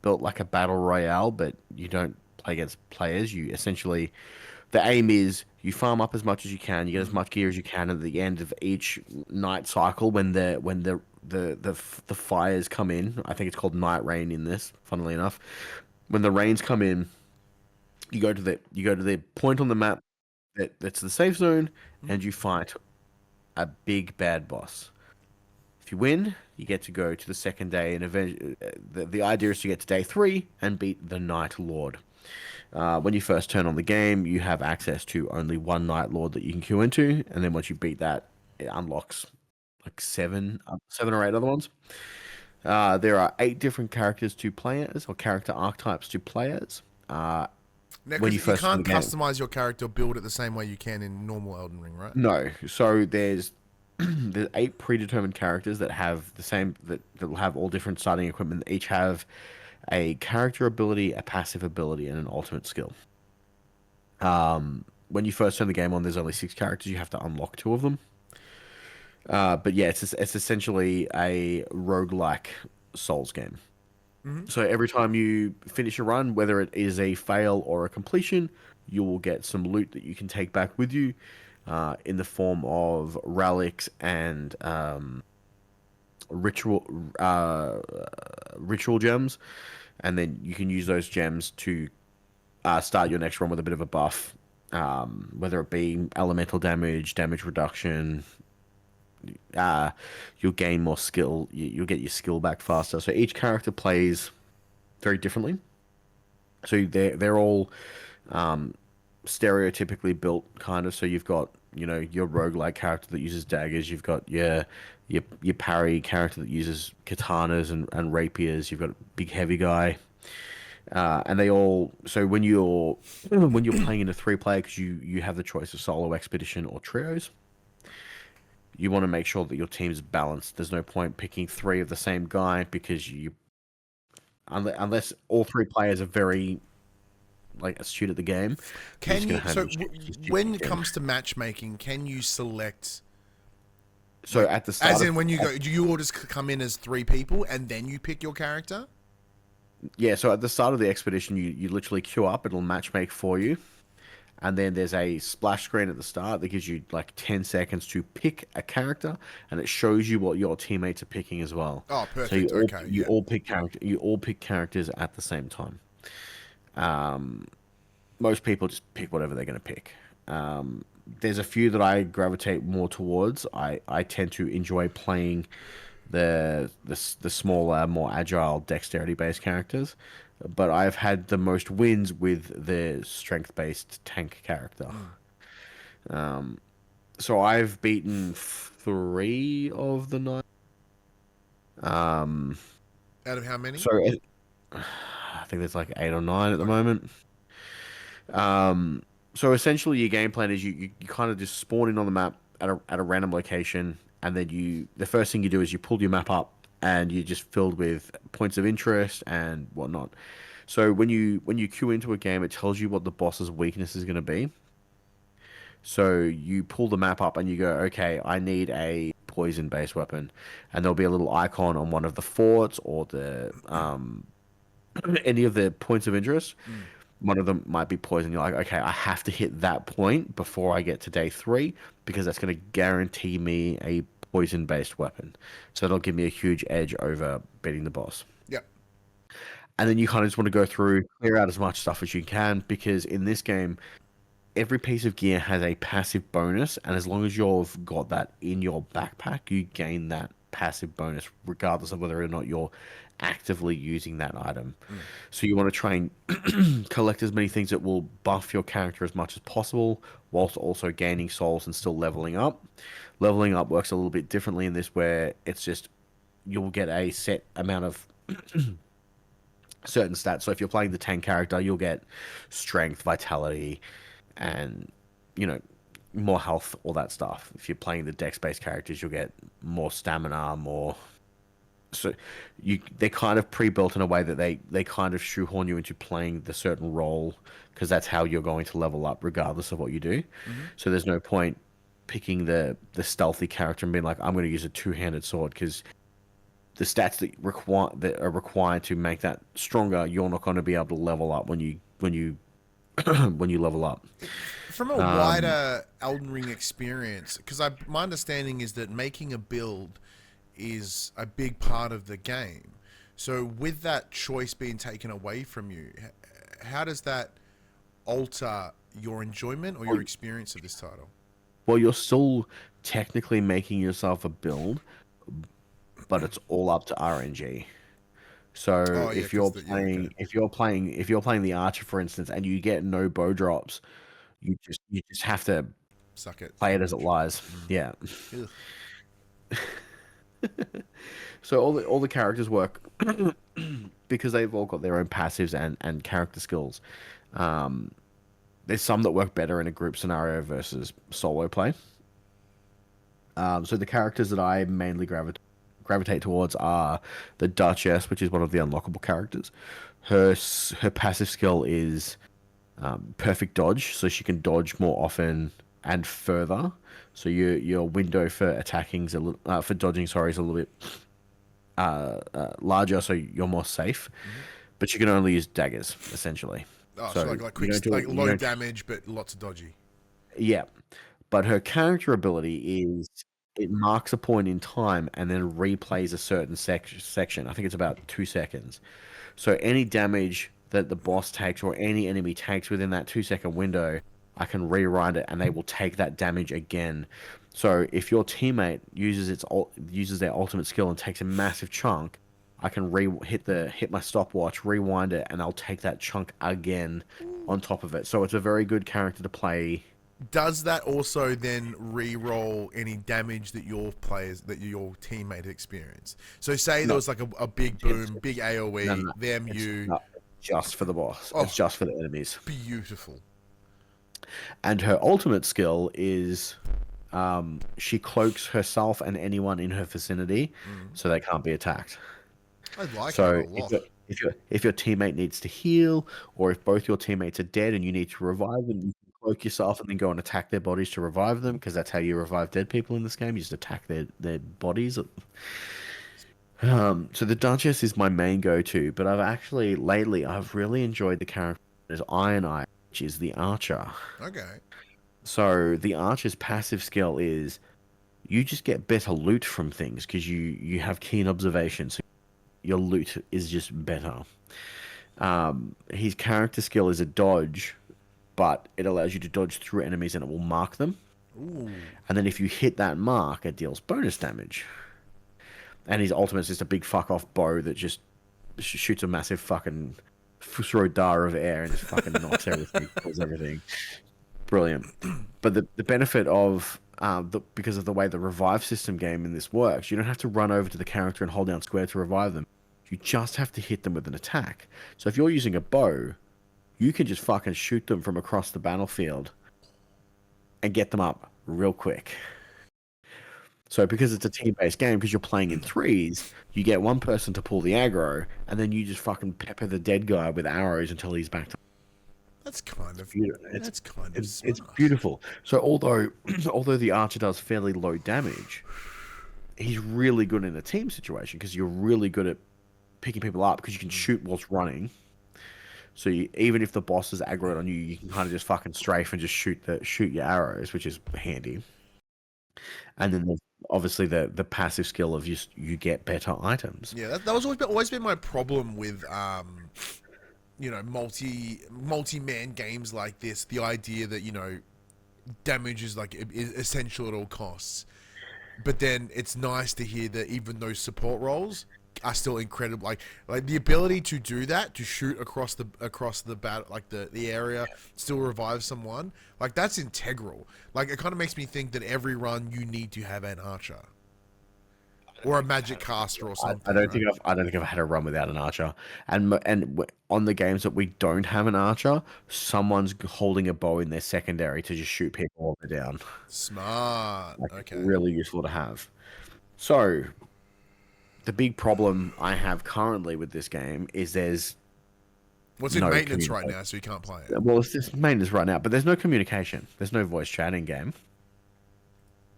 built like a battle royale, but you don't play against players. You essentially, the aim is you farm up as much as you can, you get as much gear as you can at the end of each night cycle when the fires come in. I think it's called Night Rain in this, funnily enough. When the rains come in, you go to the point on the map that's the safe zone, and you fight a big bad boss. If you win, you get to go to the second day, and the idea is to get to day 3 and beat the Night Lord. When you first turn on the game, you have access to only one Night Lord that you can queue into, and then once you beat that, it unlocks like seven or eight other ones. There are 8 different characters to play as, or character archetypes to play as. Now, When you you first can't the game. customize your character or build it the same way you can in normal Elden Ring, right? No, so there's 8 predetermined characters that have that will have all different starting equipment. They each have a character ability, a passive ability, and an ultimate skill. When you first turn the game on, there's only 6 characters. You have to unlock 2 of them. But yeah, it's essentially a roguelike Souls game. So every time you finish a run, whether it is a fail or a completion, you will get some loot that you can take back with you in the form of relics and ritual ritual gems, and then you can use those gems to start your next run with a bit of a buff, whether it be elemental damage, damage reduction. You'll gain more skill. You'll get your skill back faster. So each character plays very differently. So they're all stereotypically built, kind of. So you've got your roguelike character that uses daggers. You've got your parry character that uses katanas and rapiers. You've got a big heavy guy. And they all when you're playing in a 3-player, because you have the choice of solo, expedition, or trios. You want to make sure that your team's balanced. There's no point picking 3 of the same guy, because unless all 3 players are very astute at the game. Can you? So when it comes to matchmaking, can you select? So at the start, as in when you go, do you all just come in as 3 people and then you pick your character? Yeah. So at the start of the expedition, you literally queue up. It'll matchmake for you. And then there's a splash screen at the start that gives you 10 seconds to pick a character, and it shows you what your teammates are picking as well. Oh, perfect. So you all pick characters at the same time. Most people just pick whatever they're going to pick. There's a few that I gravitate more towards. I tend to enjoy playing the smaller, more agile, dexterity based characters. but I've had the most wins with the strength-based tank character. Mm. So I've beaten three of the nine. Um, Out of how many? so I think there's like eight or nine at the Okay. moment. Um, so essentially, your game plan is you kind of just spawn in on the map at a random location, and then the first thing you do is you pull your map up, and you're just filled with points of interest and whatnot. So when you queue into a game, it tells you what the boss's weakness is going to be. So you pull the map up and you go, okay, I need a poison-based weapon, and there'll be a little icon on one of the forts or the any of the points of interest. Mm. One of them might be poison. You're like, okay, I have to hit that point before I get to day three because that's going to guarantee me a poison-based weapon. So it'll give me a huge edge over beating the boss. Yep. And then you kind of just want to go through, clear out as much stuff as you can because in this game, every piece of gear has a passive bonus, and as long as you've got that in your backpack, you gain that passive bonus regardless of whether or not you're actively using that item. Mm. So you want to try and collect as many things that will buff your character as much as possible, whilst also gaining souls and still leveling up. Leveling up works a little bit differently in this, where it's just you'll get a set amount of certain stats. So if you're playing the tank character, you'll get strength, vitality, and you know more health, all that stuff. If you're playing the dex-based characters, you'll get more stamina, more. So they're kind of pre-built in a way that they kind of shoehorn you into playing the certain role because that's how you're going to level up regardless of what you do. Mm-hmm. So there's no point picking the stealthy character and being like, I'm going to use a two-handed sword because the stats that are required to make that stronger, you're not going to be able to level up when you when you level up. From a wider Elden Ring experience, because my understanding is that making a build is a big part of the game. So with that choice being taken away from you, how does that alter your enjoyment or your experience of this title? Well, you're still technically making yourself a build, but it's all up to RNG. So Oh yeah, if because you're the yeah okay, playing the archer, for instance, and you get no bow drops, you just have to suck it. play it as it lies. Mm. Yeah. Ugh. So all the characters work because they've all got their own passives and character skills. Um, there's some that work better in a group scenario versus solo play. So the characters that I mainly gravitate towards are the Duchess, which is one of the unlockable characters. Her passive skill is perfect dodge, so she can dodge more often and further. So your window for attacking is for dodging, sorry, is a little bit larger, so you're more safe. Mm-hmm. But you can only use daggers essentially. Oh, so So like you quick, don't do like it. You low don't. damage but lots of dodgy. Yeah, but her character ability is it marks a point in time and then replays a certain section. I think it's about 2 seconds. So any damage that the boss takes or any enemy takes within that 2 second window, I can rewind it and they will take that damage again. So if your teammate uses their ultimate skill and takes a massive chunk, I can hit my stopwatch, rewind it, and I'll take that chunk again on top of it. So it's a very good character to play. Does that also then re-roll any damage that your teammate experienced? So say there No, was like a big it's boom, big no, AOE, no, them it's you. not just for the boss. It's Oh, just for the enemies. beautiful. And her ultimate skill is she cloaks herself and anyone in her vicinity Mm. so they can't be attacked. I like that a So lot. if your teammate needs to heal, or if both your teammates are dead and you need to revive them, you can cloak yourself and then go and attack their bodies to revive them, because that's how you revive dead people in this game. You just attack their bodies. So the Duchess is my main go-to, but I've really enjoyed the character as Iron Eye, which is the archer. Okay. So the archer's passive skill is you just get better loot from things because you have keen observation, so your loot is just better. His character skill is a dodge, but it allows you to dodge through enemies and it will mark them. Ooh. And then if you hit that mark, it deals bonus damage. And his ultimate is just a big fuck off bow that just shoots a massive fucking through Dar of air and just fucking knocks everything, kills everything. Brilliant. But the benefit of because of the way the revive system game in this works, you don't have to run over to the character and hold down square to revive them. You just have to hit them with an attack. So if you're using a bow, you can just fucking shoot them from across the battlefield and get them up real quick. So because it's a team-based game, because you're playing in threes, you get one person to pull the aggro, and then you just fucking pepper the dead guy with arrows until he's back to. That's kind of It's beautiful. So although the archer does fairly low damage, he's really good in a team situation because you're really good at picking people up because you can shoot whilst running. So even if the boss is aggroed on you, you can kind of just fucking strafe and just shoot your arrows, which is handy. And then there's obviously the passive skill of you get better items. Yeah, that was always been my problem with multi-man games like this. The idea that damage is is essential at all costs. But then it's nice to hear that even those support roles are still incredible. Like the ability to do that, to shoot across the bat, like the area, still revive someone. Like that's integral. Like it kind of makes me think that every run you need to have an archer or a magic caster or something. I don't think I've had a run without an archer. And on the games that we don't have an archer, someone's holding a bow in their secondary to just shoot people while they're down. Smart. Okay. Really useful to have. So the big problem I have currently with this game is there's in maintenance right now, so you can't play it. Well, it's just maintenance right now, but there's no communication. There's no voice chat in game.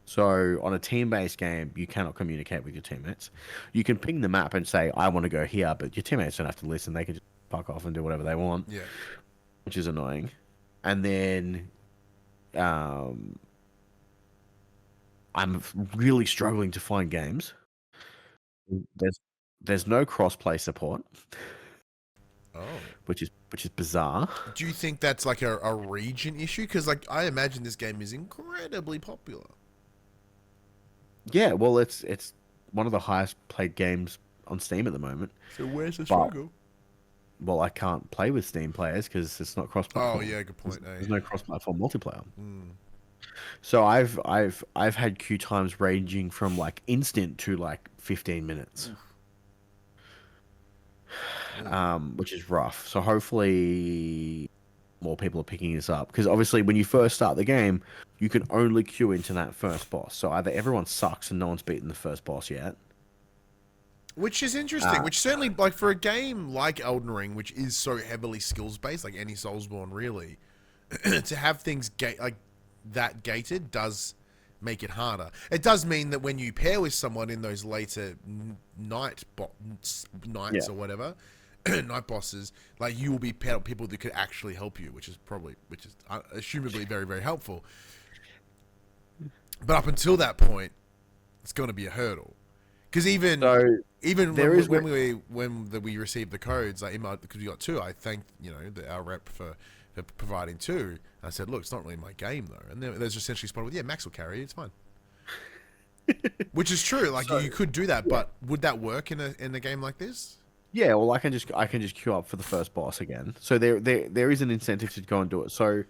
So on a team-based game, you cannot communicate with your teammates. You can ping the map and say, I want to go here, but your teammates don't have to listen. They can just fuck off and do whatever they want. Yeah. Which is annoying. And then I'm really struggling to find games. There's no cross-play support. Oh. Which is bizarre. Do you think that's like a region issue? Because I imagine this game is incredibly popular. Yeah, well, it's one of the highest played games on Steam at the moment. So where's the struggle? Well, I can't play with Steam players because it's not cross-platform. Oh yeah, good point. There's no cross-platform multiplayer. So I've had queue times ranging from like instant to like 15 minutes. Which is rough. So hopefully more people are picking this up, because obviously when you first start the game, you can only queue into that first boss. So either everyone sucks and no one's beaten the first boss yet, which is interesting. Which certainly, like for a game like Elden Ring, which is so heavily skills based, like any Soulsborne really, to have things gated does make it harder. It does mean that when you pair with someone in those later nights or whatever, night bosses, like you will be paired up people that could actually help you, which is assumably very, very helpful. But up until that point, it's going to be a hurdle. Because even when we received the codes, like because we got 2, I thanked our rep for providing 2. I said, look, it's not really my game though, and there's essentially spotted with, Max will carry it, it's fine. Which is true. Like you could do that, but would that work in a game like this? Yeah, well, I can just queue up for the first boss again. So there is an incentive to go and do it. So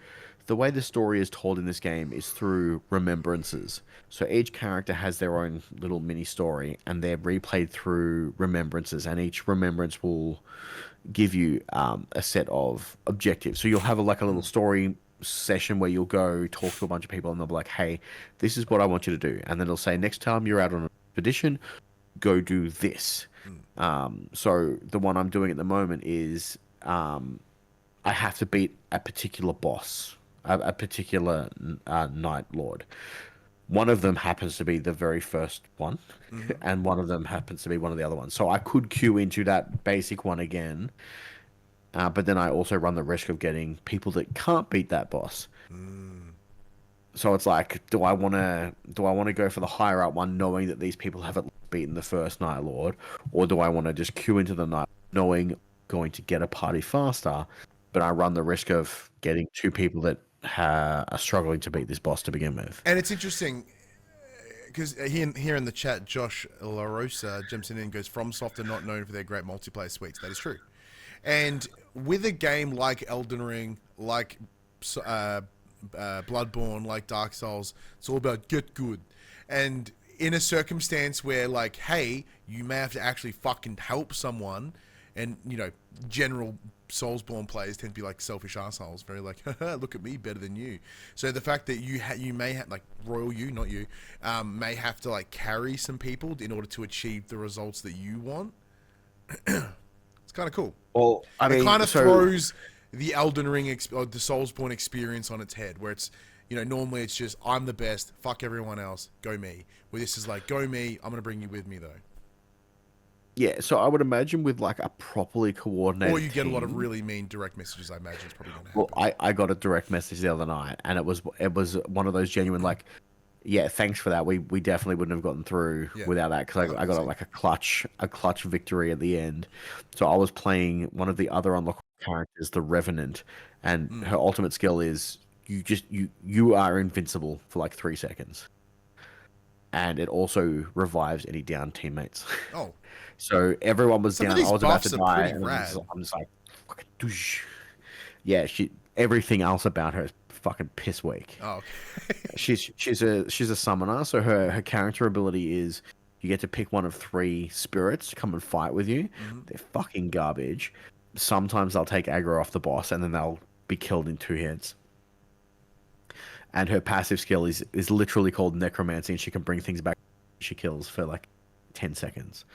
the way the story is told in this game is through remembrances. So each character has their own little mini story, and they're replayed through remembrances, and each remembrance will give you a set of objectives. So you'll have a little story session where you'll go talk to a bunch of people, and they'll be like, hey, this is what I want you to do. And then it'll say, next time you're out on an expedition, go do this. So the one I'm doing at the moment is I have to beat a particular boss, a particular Night Lord. One of them happens to be the very first one, and one of them happens to be one of the other ones. So I could queue into that basic one again, but then I also run the risk of getting people that can't beat that boss. So it's like, do I want to go for the higher up one, knowing that these people haven't beaten the first Night Lord, or do I want to just queue into the Night, knowing I'm going to get a party faster, but I run the risk of getting 2 people that are struggling to beat this boss to begin with? And it's interesting because here in the chat, Josh La Rosa jumps in and goes, FromSoft are not known for their great multiplayer suites. That is true. And with a game like Elden Ring, like Bloodborne, like Dark Souls, it's all about get good. And in a circumstance where, like, hey, you may have to actually fucking help someone, and, you know, general Soulsborne players tend to be like selfish assholes, very like, haha, look at me, better than you. So the fact that you may have, like, royal you, not you, may have to, like, carry some people in order to achieve the results that you want, it's kind of cool. Well, I mean, It kind of so throws the Elden Ring or the Soulsborne experience on its head, where it's, you know, normally it's just I'm the best, fuck everyone else, go me. Where this is like, go me, I'm gonna bring you with me though. yeah, so I would imagine with like a properly coordinated Or you get a lot of team. really mean direct messages. I imagine it's probably gonna Well, happen. I got a direct message the other night, and it was one of those genuine like, yeah, thanks for that. We definitely wouldn't have gotten through Yeah, without that because I got easy. like a clutch victory at the end. So I was playing one of the other unlockable characters, the Revenant, and Mm. her ultimate skill is you are invincible for like 3 seconds, and it also revives any down teammates. Oh, So everyone was some of down. I these was about to buffs are die, pretty and rad. I'm just like, fucking doosh. Yeah, everything else about her is fucking piss weak. Oh, okay. She's a summoner, so her character ability is you get to pick one of three spirits to come and fight with you. Mhm. They're fucking garbage. Sometimes they'll take aggro off the boss, and then they'll be killed in 2 hits. And her passive skill is literally called necromancy, and she can bring things back. She kills for like 10 seconds.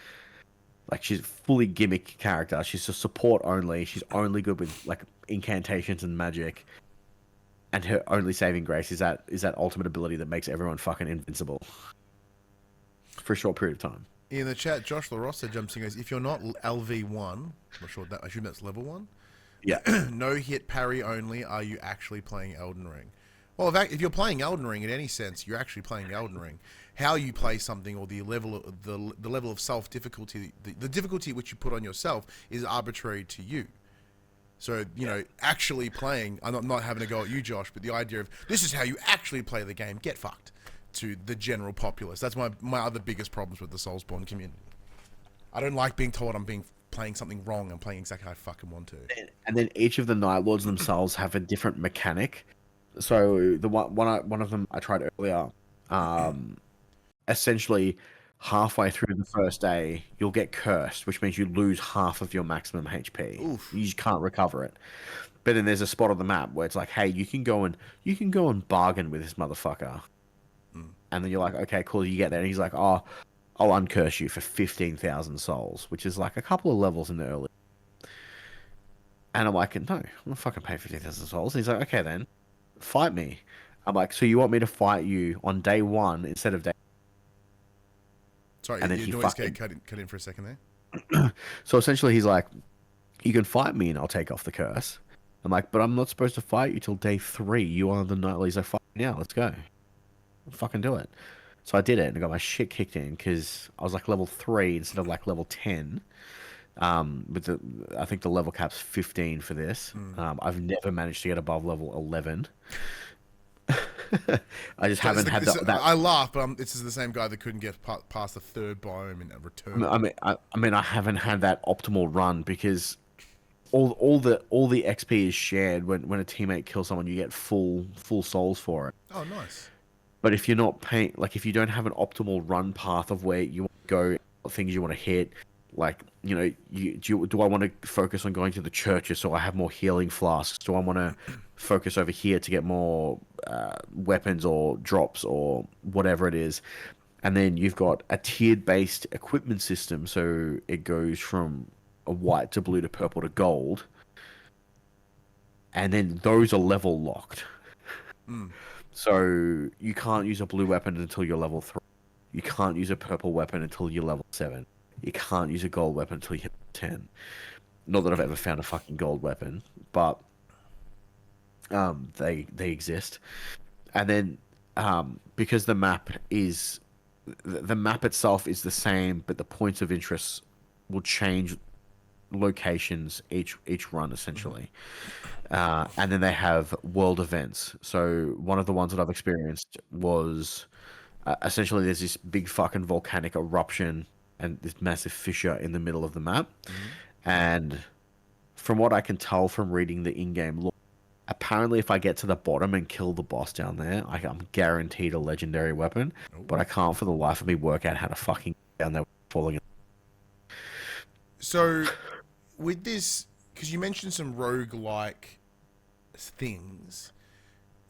Like she's a fully gimmick character. She's a support only. She's only good with like incantations and magic. And her only saving grace is that ultimate ability that makes everyone fucking invincible for a short period of time. In the chat, Josh LaRossa jumps in and goes, if you're not LV1, not sure that, I assume that's level 1, Yeah. no hit parry only, are you actually playing Elden Ring? Well, if you're playing Elden Ring in any sense, you're actually playing Elden Ring. How you play something, or the level of the level of self difficulty, the difficulty which you put on yourself is arbitrary to you. So, you know, actually playing, I'm not having a go at you, Josh, but the idea of this is how you actually play the game, get fucked, to the general populace. That's my other biggest problems with the Soulsborne community. I don't like being told I'm playing something wrong and playing exactly how I fucking want to. And then each of the Night Lords themselves have a different mechanic. So the one of them I tried earlier, essentially halfway through the first day, you'll get cursed, which means you lose half of your maximum HP. Oof. You just can't recover it. But then there's a spot on the map where it's like, hey, you can go and bargain with this motherfucker. And then you're like, okay, cool, you get there. And he's like, oh, I'll uncurse you for 15,000 souls, which is like a couple of levels in the early. And I'm like, no, I'm not fucking paying 15,000 souls. And he's like, okay, then, fight me. I'm like, so you want me to fight you on day one instead of day. Sorry, And then your he noise fucking. cut in for a second there. So essentially, he's like, you can fight me and I'll take off the curse. I'm like, but I'm not supposed to fight you till day 3. You are the night. He's like, fuck yeah, let's go. Fucking do it. So I did it and I got my shit kicked in because I was like level 3 instead of like level 10. With I think the level cap's 15 for this. I've never managed to get above level 11. I just So haven't had that. I laugh, but this is the same guy that couldn't get past the third biome in Return. I haven't had that optimal run because all the XP is shared when a teammate kills someone. You get full souls for it. Oh, nice. But if you're not paying, like if you don't have an optimal run path of where you want to go, things you want to hit, like do I want to focus on going to the churches so I have more healing flasks? Do I want to focus over here to get more weapons or drops or whatever it is? And then you've got a tiered based equipment system, so it goes from a white to blue to purple to gold, and then those are level locked. So you can't use a blue weapon until you're level 3. You can't use a purple weapon until you're level 7. You can't use a gold weapon until you hit 10. Not that I've ever found a fucking gold weapon, but they exist. And then because the map itself is the same, but the points of interest will change locations each run essentially. And then they have world events. So one of the ones that I've experienced was essentially there's this big fucking volcanic eruption and this massive fissure in the middle of the map, and from what I can tell from reading the in-game lore, apparently if I get to the bottom and kill the boss down there, I'm guaranteed a legendary weapon. Oh. But I can't for the life of me work out how to fucking get down there without falling. So, with this, because you mentioned some roguelike things,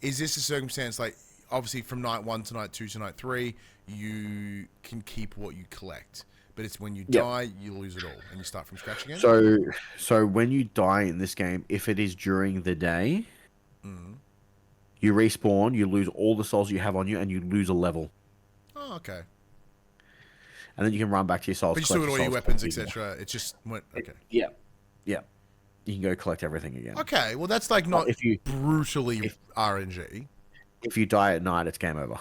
is this a circumstance like, obviously from night 1 to night 2 to night 3, you can keep what you collect, but it's when you die, you lose it all, and you start from scratch again? So when you die in this game, if it is during the day, you respawn, you lose all the souls you have on you, and you lose a level. Oh, okay. And then you can run back to your souls. But you still got all your weapons, etc. It just went, okay. Yeah. You can go collect everything again. Okay, well that's like not brutally RNG. If you die at night, it's game over.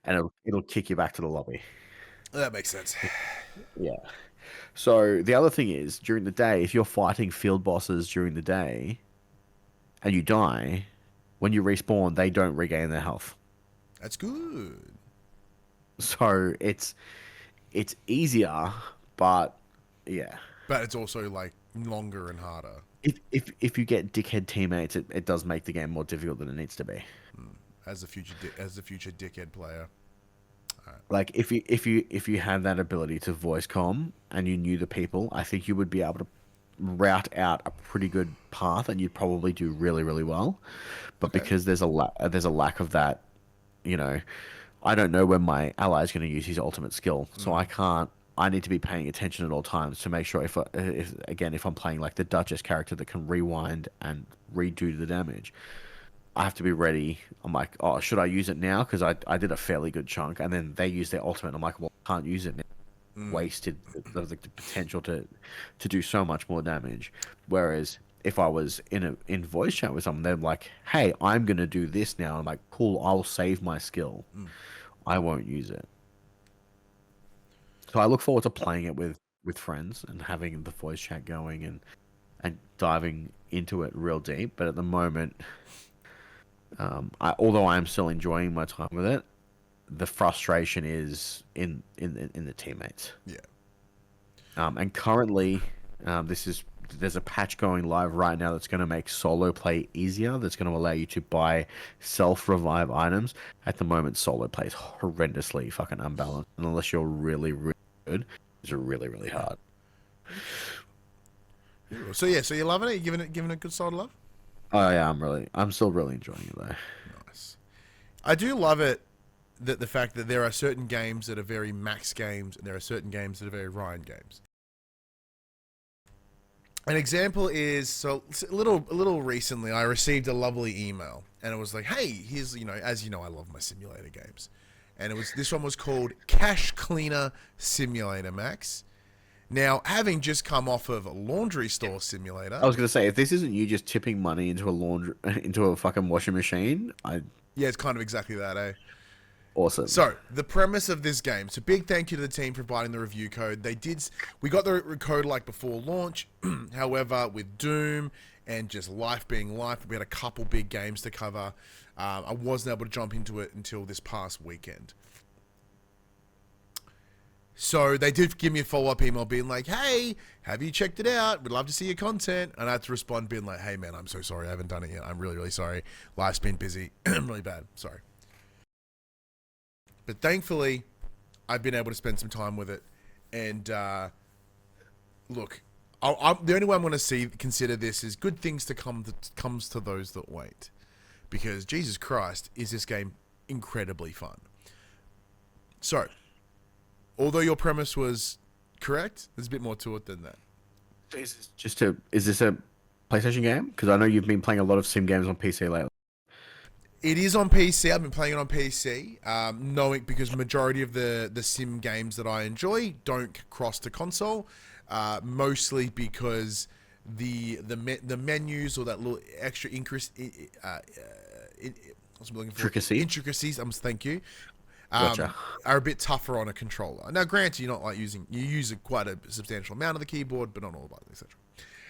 And it'll kick you back to the lobby. That makes sense. Yeah. So the other thing is, during the day, if you're fighting field bosses during the day and you die, when you respawn, they don't regain their health. That's good. So it's easier, but yeah. But it's also like longer and harder. If you get dickhead teammates, it does make the game more difficult than it needs to be. As the future dickhead player. Like if you had that ability to voice comm and you knew the people, I think you would be able to route out a pretty good path, and you'd probably do really, really well. But because there's a lack of that, you know, I don't know when my ally is going to use his ultimate skill, so I can't. I need to be paying attention at all times to make sure if I'm playing like the Duchess character that can rewind and redo the damage, I have to be ready. I'm like, oh, should I use it now? Because I did a fairly good chunk, and then they use their ultimate. And I'm like, well, I can't use it now. Wasted the potential to do so much more damage. Whereas if I was in voice chat with someone, they're like, hey, I'm gonna do this now. I'm like, cool, I'll save my skill. I won't use it. So I look forward to playing it with friends and having the voice chat going and diving into it real deep. But at the moment, although I am still enjoying my time with it, the frustration is in the teammates. Yeah. And currently, there's a patch going live right now that's going to make solo play easier. That's going to allow you to buy self-revive items. At the moment, solo play is horrendously fucking unbalanced. And unless you're really, really good, it's really, really hard. So yeah, so you're loving it? You're giving it a good solid love? Oh yeah, I'm still really enjoying it though. Nice. I do love it, that the fact that there are certain games that are very Max games, and there are certain games that are very Ryan games. An example is, so a little recently, I received a lovely email, and it was like, hey, here's, as you know, I love my simulator games, and this one was called Cash Cleaner Simulator Max. Now, having just come off of a laundry store simulator, I was gonna say, if this isn't you just tipping money into a fucking washing machine, yeah, it's kind of exactly that, eh? Awesome. So, the premise of this game. So, big thank you to the team for providing the review code. We got the code like before launch. However, with Doom and just life being life, we had a couple big games to cover. I wasn't able to jump into it until this past weekend. So, they did give me a follow-up email being like, hey, have you checked it out? We'd love to see your content. And I had to respond being like, hey, man, I'm so sorry. I haven't done it yet. I'm really, really sorry. Life's been busy. Really bad. Sorry. But thankfully, I've been able to spend some time with it. And look, the only way I'm going to consider this is good things to comes to those that wait. Because, Jesus Christ, is this game incredibly fun. So, although your premise was correct, there's a bit more to it than that. Is this a PlayStation game? Because I know you've been playing a lot of sim games on PC lately. It is on PC. I've been playing it on PC, knowing because majority of the sim games that I enjoy don't cross to console, mostly because the menus or that little extra intricacies. Thank you. Gotcha. Are a bit tougher on a controller. Now, granted, you're not like you use quite a substantial amount of the keyboard, but not all of it, etc.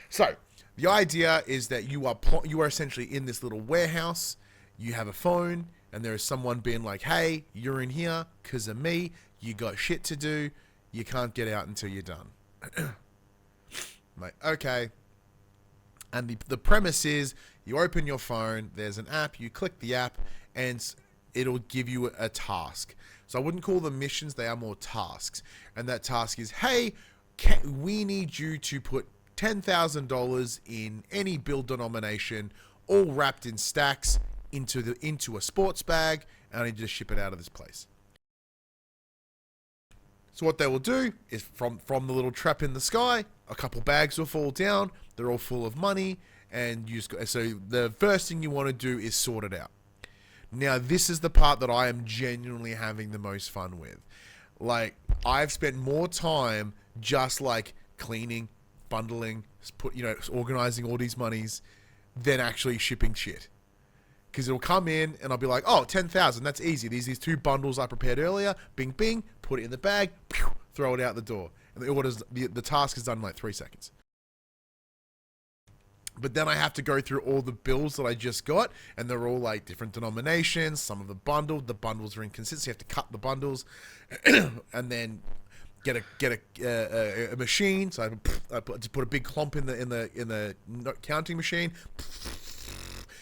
So the idea is that you are essentially in this little warehouse. You have a phone, and there is someone being like, hey, you're in here because of me. You got shit to do. You can't get out until you're done. I'm like, okay. And the premise is you open your phone, there's an app, you click the app, and it'll give you a task. So I wouldn't call them missions, they are more tasks. And that task is, hey, we need you to put $10,000 in any build denomination, all wrapped in stacks, into a sports bag, and I need you to ship it out of this place. So what they will do is from the little trap in the sky, a couple bags will fall down. They're all full of money, and so the first thing you want to do is sort it out. Now, this is the part that I am genuinely having the most fun with. Like, I've spent more time just like cleaning, bundling, organizing all these monies than actually shipping shit. Because it'll come in and I'll be like, oh, 10,000, that's easy. These two bundles I prepared earlier, bing, bing, put it in the bag, throw it out the door. And the task is done in like 3 seconds. But then I have to go through all the bills that I just got, and they're all like different denominations. Some of them bundled. The bundles are inconsistent. So you have to cut the bundles, and then get a machine. So I put a big clump in the counting machine.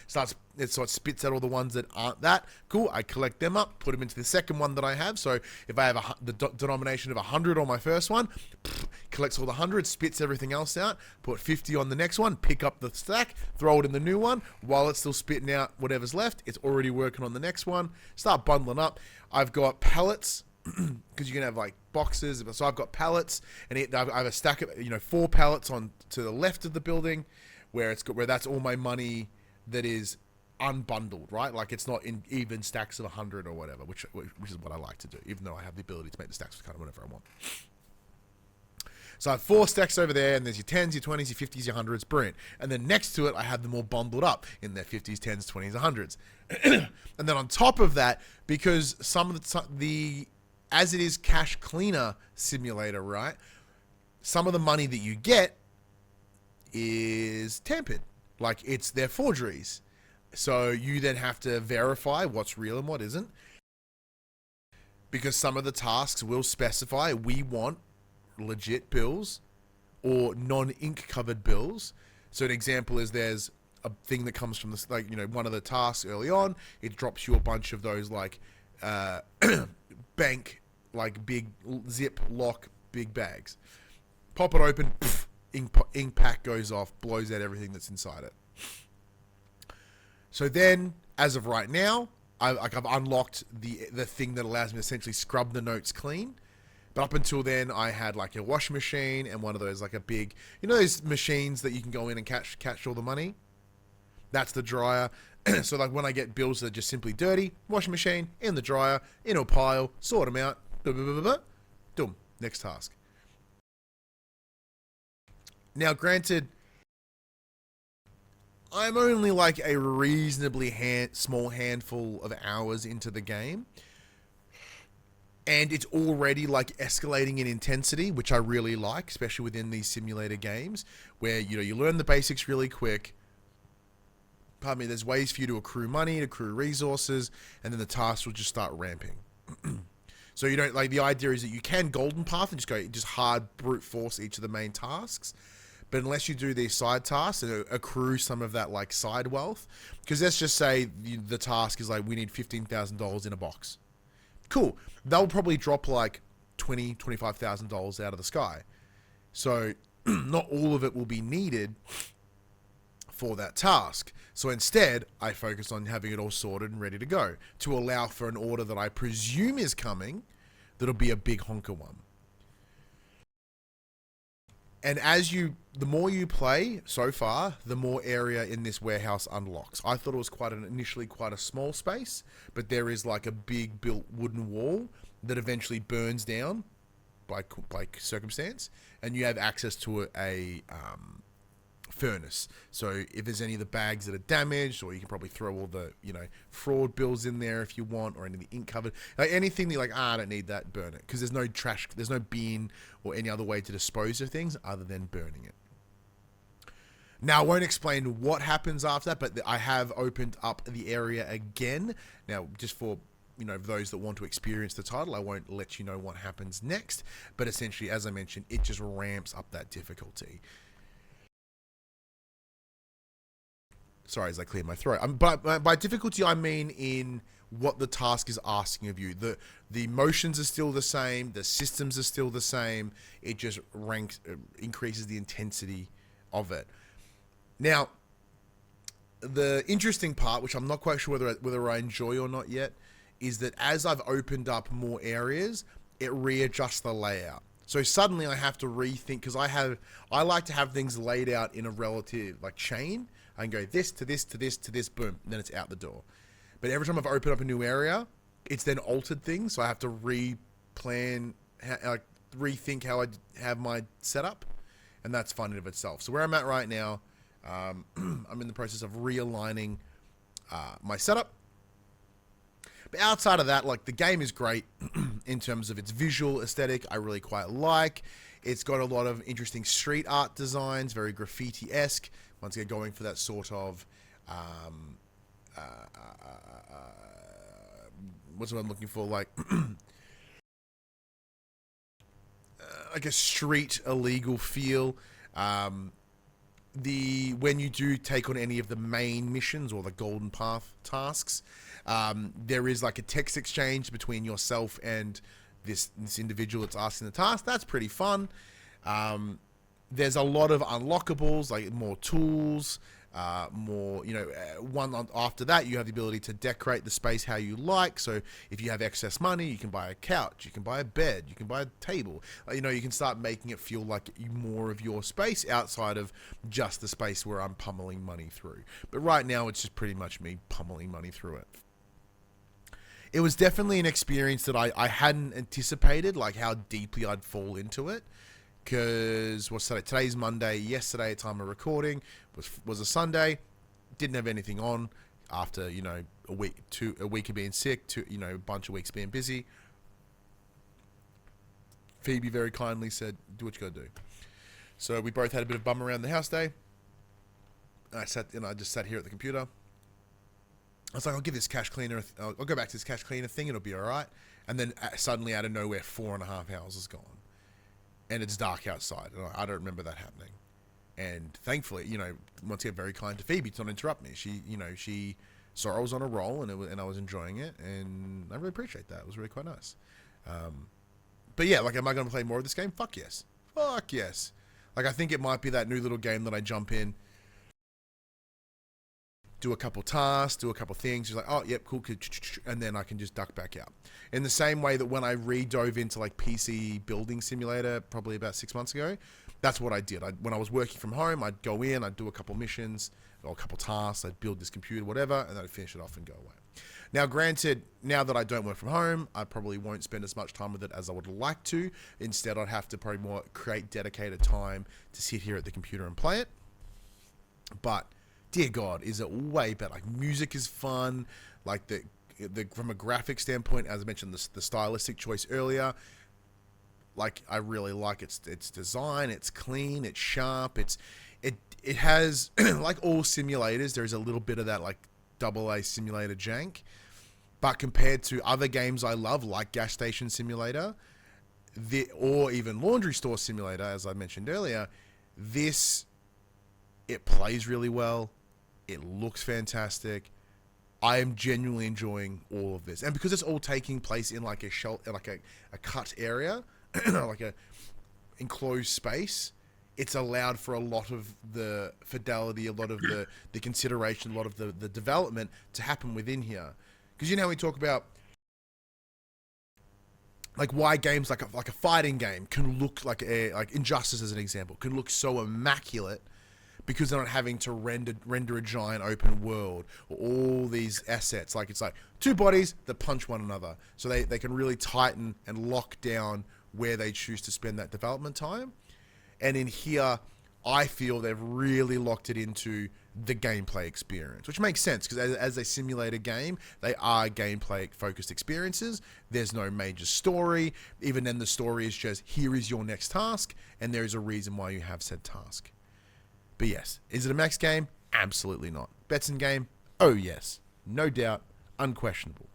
So it spits out all the ones that aren't that. Cool, I collect them up, put them into the second one that I have. So if I have the denomination of 100 on my first one, collects all the 100, spits everything else out, put 50 on the next one, pick up the stack, throw it in the new one. While it's still spitting out whatever's left, it's already working on the next one. Start bundling up. I've got pallets, because you can have like boxes. So I've got pallets, and I have a stack of 4 pallets on to the left of the building, where that's all my money that is unbundled, right? Like it's not in even stacks of 100 or whatever, which is what I like to do, even though I have the ability to make the stacks kind of whatever I want. So I have 4 stacks over there, and there's your 10s, your 20s, your 50s, your 100s, brilliant. And then next to it, I have them all bundled up in their 50s, 10s, 20s, 100s. And then on top of that, because some of the as it is cash cleaner simulator, right? Some of the money that you get is tampered. Like, they're forgeries. So you then have to verify what's real and what isn't. Because some of the tasks will specify we want legit bills or non-ink covered bills. So an example is there's a thing that comes from one of the tasks early on. It drops you a bunch of those bank, like big zip lock, big bags. Pop it open, pff, ink pack goes off, blows out everything that's inside it. So then, as of right now, I've unlocked the thing that allows me to essentially scrub the notes clean. But up until then, I had like a washing machine and one of those like a big, those machines that you can go in and catch all the money. That's the dryer. So like when I get bills that are just simply dirty, washing machine, in the dryer, in a pile, sort them out, boom, next task. Now, granted, I'm only like a reasonably small handful of hours into the game, and it's already like escalating in intensity, which I really like, especially within these simulator games, where you learn the basics really quick. Pardon me, there's ways for you to accrue money, to accrue resources, and then the tasks will just start ramping. So you don't the idea is that you can golden path and just hard brute force each of the main tasks. But unless you do these side tasks and accrue some of that like side wealth, because let's just say the task is like we need $15,000 in a box. Cool. They'll probably drop like $25,000 out of the sky. So not all of it will be needed for that task. So instead, I focus on having it all sorted and ready to go to allow for an order that I presume is coming that'll be a big honker one. And the more you play so far, the more area in this warehouse unlocks. I thought it was initially quite a small space, but there is like a big built wooden wall that eventually burns down by circumstance, and you have access to a furnace. So if there's any of the bags that are damaged, or you can probably throw all the fraud bills in there if you want, or any of the ink covered, like anything that you're like, I don't need that, burn it, because there's no trash, there's no bin or any other way to dispose of things other than burning it. Now I won't explain what happens after that, but I have opened up the area again. Now just for those that want to experience the title, I won't let you know what happens next, but essentially, as I mentioned, it just ramps up that difficulty. Sorry, as I clear my throat. But by difficulty, I mean in what the task is asking of you. The motions are still the same. The systems are still the same. It just increases the intensity of it. Now, the interesting part, which I'm not quite sure whether I enjoy or not yet, is that as I've opened up more areas, it readjusts the layout. So suddenly I have to rethink, because I like to have things laid out in a relative like chain. I can go this to this to this to this, boom, and then it's out the door. But every time I've opened up a new area, it's then altered things, so I have to replan, rethink how I have my setup, and that's fun in of itself. So where I'm at right now, I'm in the process of realigning my setup. But outside of that, like, the game is great in terms of its visual aesthetic. I really quite like. It's got a lot of interesting street art designs, very graffiti-esque. Once again, going for that sort of what's what I'm looking for, like like a street illegal feel. When you do take on any of the main missions or the Golden Path tasks, there is like a text exchange between yourself and this individual that's asking the task. That's pretty fun. There's a lot of unlockables, like more tools, more, one after that, you have the ability to decorate the space how you like. So if you have excess money, you can buy a couch, you can buy a bed, you can buy a table. You can start making it feel like more of your space outside of just the space where I'm pummeling money through. But right now, it's just pretty much me pummeling money through it. It was definitely an experience that I hadn't anticipated, like how deeply I'd fall into it. Because what's today? Today's Monday. Yesterday, at time of recording, was a Sunday. Didn't have anything on after a week of being sick, a bunch of weeks being busy. Phoebe very kindly said, "Do what you gotta do." So we both had a bit of bum around the house day. I just sat here at the computer. I was like, I'll give this cache cleaner. I'll go back to this cache cleaner thing. It'll be all right. And then suddenly, out of nowhere, 4.5 hours is gone. And it's dark outside, and I don't remember that happening. And thankfully, once again, very kind to Phoebe to not interrupt me. She saw I was on a roll, and I was enjoying it, and I really appreciate that. It was really quite nice. But yeah, like, am I going to play more of this game? Fuck yes. Fuck yes. Like, I think it might be that new little game that I jump in, do a couple tasks, do a couple things, just like, oh, yep, cool, and then I can just duck back out. In the same way that when I re-dove into, like, PC Building Simulator probably about 6 months ago, that's what I did. When I was working from home, I'd go in, I'd do a couple missions, or a couple tasks, I'd build this computer, whatever, and then I'd finish it off and go away. Now, granted, now that I don't work from home, I probably won't spend as much time with it as I would like to. Instead, I'd have to probably more create dedicated time to sit here at the computer and play it. But dear God, is it way better? Like, music is fun. Like, the from a graphic standpoint, as I mentioned, the stylistic choice earlier. Like, I really like its design. It's clean. It's sharp. It has like all simulators. There is a little bit of that like AA simulator jank, but compared to other games I love, like Gas Station Simulator, or even Laundry Store Simulator, as I mentioned earlier, it plays really well. It looks fantastic. I am genuinely enjoying all of this. And because it's all taking place in like a cut area, like a enclosed space, it's allowed for a lot of the fidelity, a lot of the consideration, a lot of the development to happen within here. Because how we talk about like why games like a fighting game can look like Injustice as an example, can look so immaculate, because they're not having to render a giant open world or all these assets. Like, it's like two bodies that punch one another. So they can really tighten and lock down where they choose to spend that development time. And in here, I feel they've really locked it into the gameplay experience, which makes sense because as a simulator game, they are gameplay-focused experiences. There's no major story. Even then, the story is just, here is your next task, and there is a reason why you have said task. But yes, is it a max game? Absolutely not. Bets in game? Oh yes. No doubt. Unquestionable.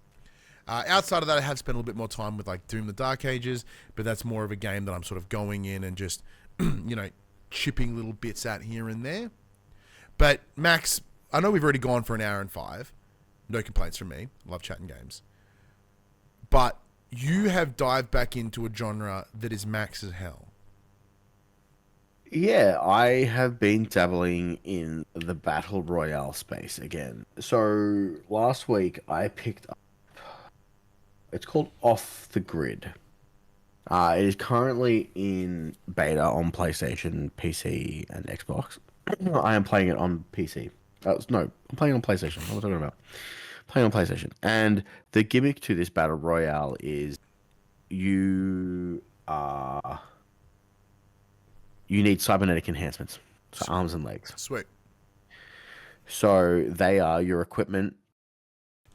Outside of that, I have spent a little bit more time with like Doom the Dark Ages, but that's more of a game that I'm sort of going in and just, chipping little bits at here and there. But max, I know we've already gone for an hour and 5. No complaints from me. Love chatting games. But you have dived back into a genre that is max as hell. Yeah, I have been dabbling in the battle royale space again. So last week I picked up. It's called Off the Grid. It is currently in beta on PlayStation, PC, and Xbox. I am playing it on PC. No, I'm playing on PlayStation. What am I talking about? Playing on PlayStation. And the gimmick to this battle royale is you you need cybernetic enhancements, so arms and legs. Sweet. So they are your equipment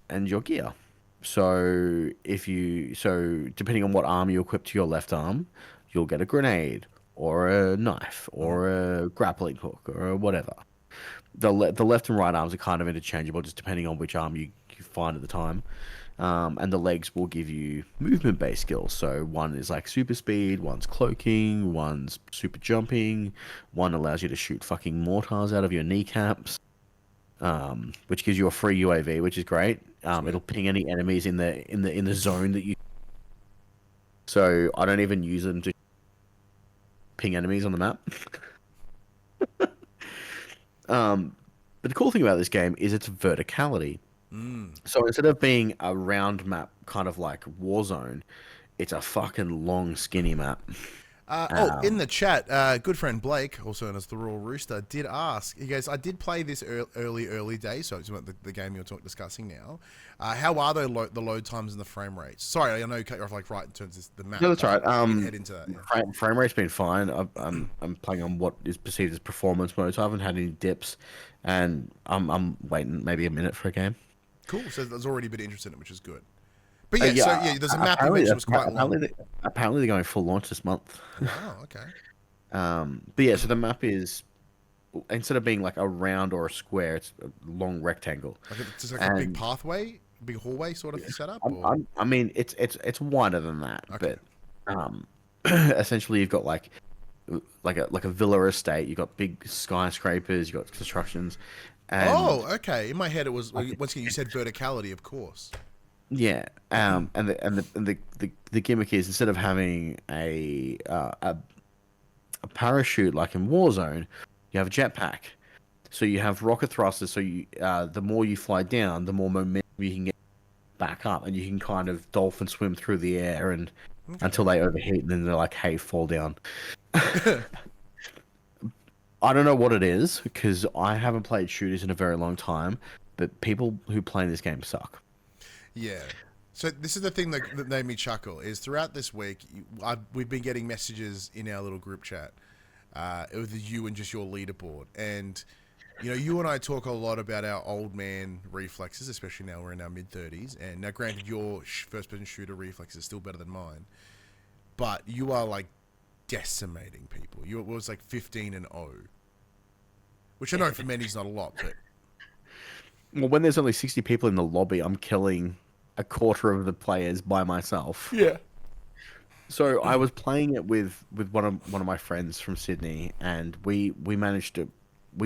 and your gear. So depending on what arm you equip to your left arm, you'll get a grenade or a knife or a grappling hook or whatever. The left and right arms are kind of interchangeable, just depending on which arm you find at the time. And the legs will give you movement-based skills. So one is like super speed, one's cloaking, one's super jumping, one allows you to shoot fucking mortars out of your kneecaps, which gives you a free UAV, which is great. It'll ping any enemies in the zone that you. So I don't even use them to ping enemies on the map. But the cool thing about this game is its verticality. So instead of being a round map, kind of like Warzone, it's a fucking long, skinny map. In the chat, good friend Blake, also known as the Royal Rooster, did ask. He goes, "I did play this early days, so it's about the game you're discussing now. How are the load times and the frame rates?" Sorry, I know you cut you off right in terms of the map. No, that's right. Head into that. Yeah. Frame rate's been fine. I'm playing on what is perceived as performance mode, so I haven't had any dips, and I'm waiting maybe a minute for a game. Cool. So there's already a bit of interest in it, which is good. But there's a map you mentioned was quite long. Apparently they're going full launch this month. Oh, okay. But yeah, so the map is, instead of being like a round or a square, it's a long rectangle. It's like a big pathway, big hallway sort of setup. I mean, it's wider than that, Okay. but essentially you've got like a villa estate. You've got big skyscrapers. You've got constructions. And okay. In my head, it was once again you said verticality, of course. Yeah, and the gimmick is, instead of having a parachute like in Warzone, you have a jetpack. So you have rocket thrusters. So the more you fly down, the more momentum you can get back up, and you can kind of dolphin swim through the air and until they overheat, and then they're like, "Hey, fall down." I don't know what it is, because I haven't played shooters in a very long time, but people who play this game suck. Yeah. So this is the thing that made me chuckle, is throughout this week, we've been getting messages in our little group chat with you and just your leaderboard. And, you and I talk a lot about our old man reflexes, especially now we're in our mid-30s. And now, granted, your first-person shooter reflexes are still better than mine. But you are, like, decimating people. It was like 15-0. Which I know for many is not a lot, but... Well, when there's only 60 people in the lobby, I'm killing a quarter of the players by myself. Yeah. So I was playing it with one of my friends from Sydney, and we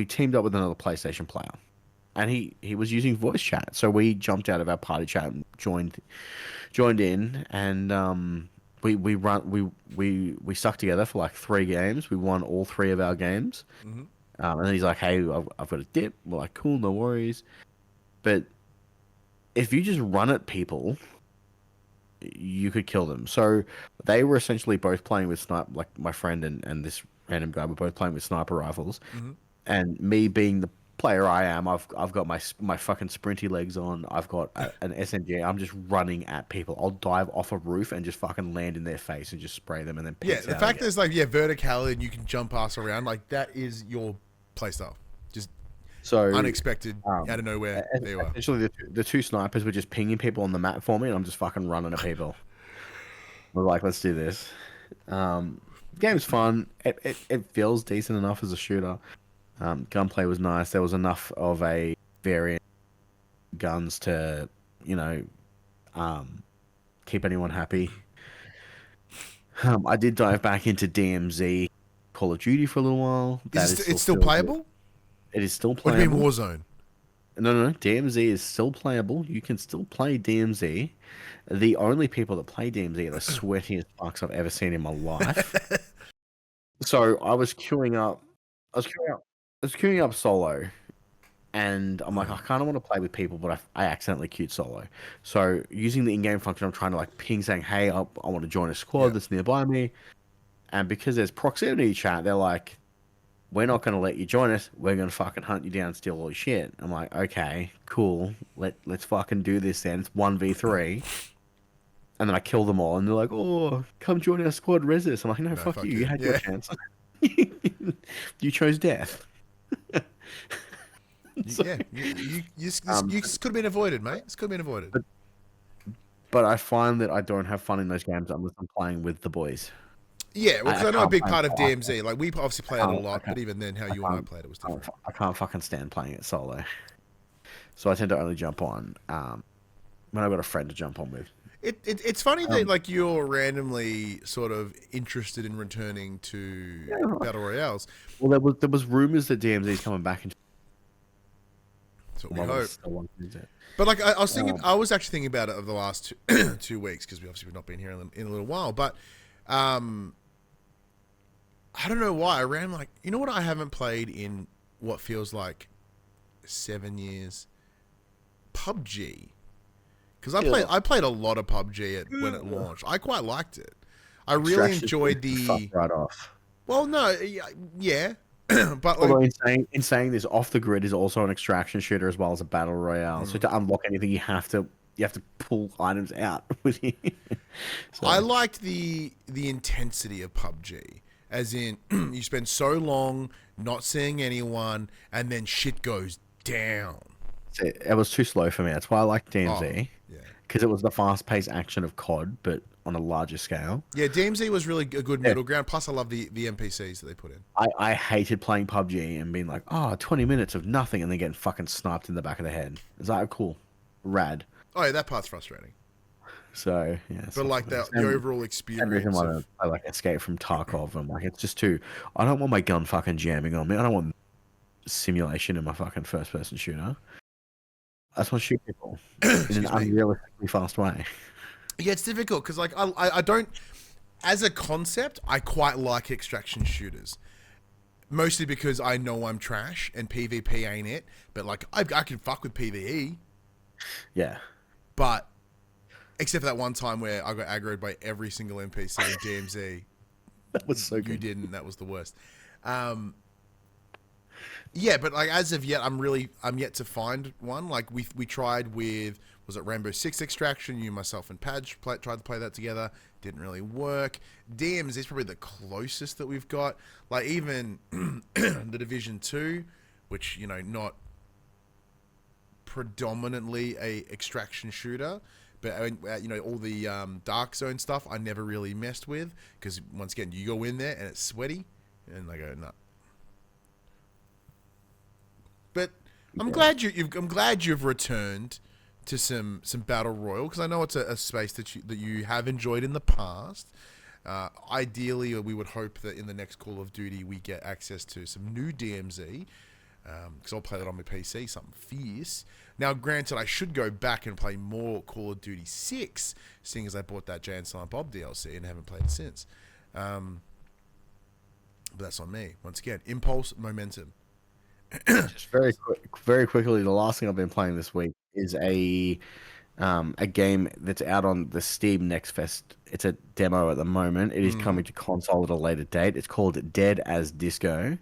teamed up with another PlayStation player, and he was using voice chat. So we jumped out of our party chat and joined in, and we stuck together for like 3 games. We won all 3 of our games. Mm-hmm. And then he's like, "Hey, I've got a dip." We're like, "Cool, no worries." But if you just run at people, you could kill them. So they were essentially both playing with like my friend and this random guy were both playing with sniper rifles. Mm-hmm. And me being the player I am, I've got my fucking sprinty legs on. I've got an SMG. I'm just running at people. I'll dive off a roof and just fucking land in their face and just spray them and then the fact there's like verticality and you can jump ass around, like that is your playstyle. Just unexpected out of nowhere. There you are. Essentially, the 2 snipers were just pinging people on the map for me, and I'm just fucking running at people. We're like, let's do this. Game's fun. It feels decent enough as a shooter. Gunplay was nice. There was enough of a variant guns to, keep anyone happy. I did dive back into DMZ Call of Duty for a little while. It's still playable? It is still What do you mean playable. Warzone? No. DMZ is still playable. You can still play DMZ. The only people that play DMZ are the sweatiest fucks I've ever seen in my life. So I was queuing up. I was queuing up. I was queuing up solo, and I'm like, I kind of want to play with people, but I accidentally queued solo. So using the in-game function, I'm trying to like ping saying, "Hey, I want to join a squad that's nearby me." And because there's proximity chat, they're like, "We're not going to let you join us. We're going to fucking hunt you down, steal all your shit." I'm like, "Okay, cool. Let's fucking do this then. It's 1v3." And then I kill them all, and they're like, "Oh, come join our squad, Resis." I'm like, "No, No, fuck fuck you. You you. had your Yeah. chance. You chose death." So, Yeah. You um, this could have been avoided, mate. This could have been avoided. but I find that I don't have fun in those games unless I'm playing with the boys. Yeah, well, because I I know a can't big play. part of DMZ, like we obviously play it a I lot, but can't. even then, how I you and I can't. played it was different. I can't fucking stand playing it solo. So I tend to only jump on when I've got a friend to jump on with. It's funny that Um, like you're randomly sort of interested in returning to yeah, battle royales. well, there was rumors that DMZ is coming back into That's what we while I was hope. still wanting it. But like I was thinking, Um, I was actually thinking about it over the last 2 weeks because we obviously have not been here in a little while. But um, I don't know why I ran like you know what I haven't played in what feels like 7 years. PUBG. Because I played a lot of PUBG when it launched. I quite liked it. I really Extraction enjoyed fuck the. right off. Well, no, yeah, but like, Although in saying this, Off the Grid is also an extraction shooter as well as a battle royale. So to unlock anything, you have to pull items out with you. I So liked the intensity of PUBG, as in you spend so long not seeing anyone, and then shit goes down. it was too slow for me. That's why I like Oh, DMZ yeah. because it was the fast-paced action of COD, but on a larger scale. Yeah, DMZ was really a good Yeah. middle ground. Plus, I love the NPCs that they put in. I hated playing PUBG and being like, oh, 20 minutes of nothing and then getting fucking sniped in the back of the head. It's like, cool. Rad. Oh, yeah, that part's frustrating. So, yeah. It's But like the overall same reason experience why of I like Escape from Tarkov. I'm like, it's just too. I don't want my gun fucking jamming on me. I don't want simulation in my fucking first person shooter. I just want to shoot people in an excuse me. unrealistically fast way. Yeah, it's difficult because like I don't as a concept I quite like extraction shooters. Mostly because I know I'm trash and PvP ain't it. But like I can fuck with PvE. Yeah. But except for that one time where I got aggroed by every single NPC in DMZ. That was so You good. didn't. That was the worst. Yeah, but like as of yet, I'm yet to find one. Like we tried with was it Rainbow Six Extraction? You, myself, and Padge tried to play that together. Didn't really work. DMZ is probably the closest that we've got. Like even the Division 2, which you know not predominantly a extraction shooter, but you know all the Dark Zone stuff I never really messed with because once again you go in there and it's sweaty, and I go no. But I'm glad I'm glad you've returned to some battle royal because I know it's a space that you have enjoyed in the past. Ideally, we would hope that in the next Call of Duty we get access to some new DMZ because I'll play that on my PC, something fierce. Now, granted, I should go back and play more Call of Duty 6, seeing as I bought that Jay and Silent Bob DLC and haven't played it since. But that's on me. Once again, impulse, momentum. Just very quickly, the last thing I've been playing this week is a game that's out on the Steam Next Fest. It's a demo at the moment. It is coming to console at a later date. It's called Dead as Disco,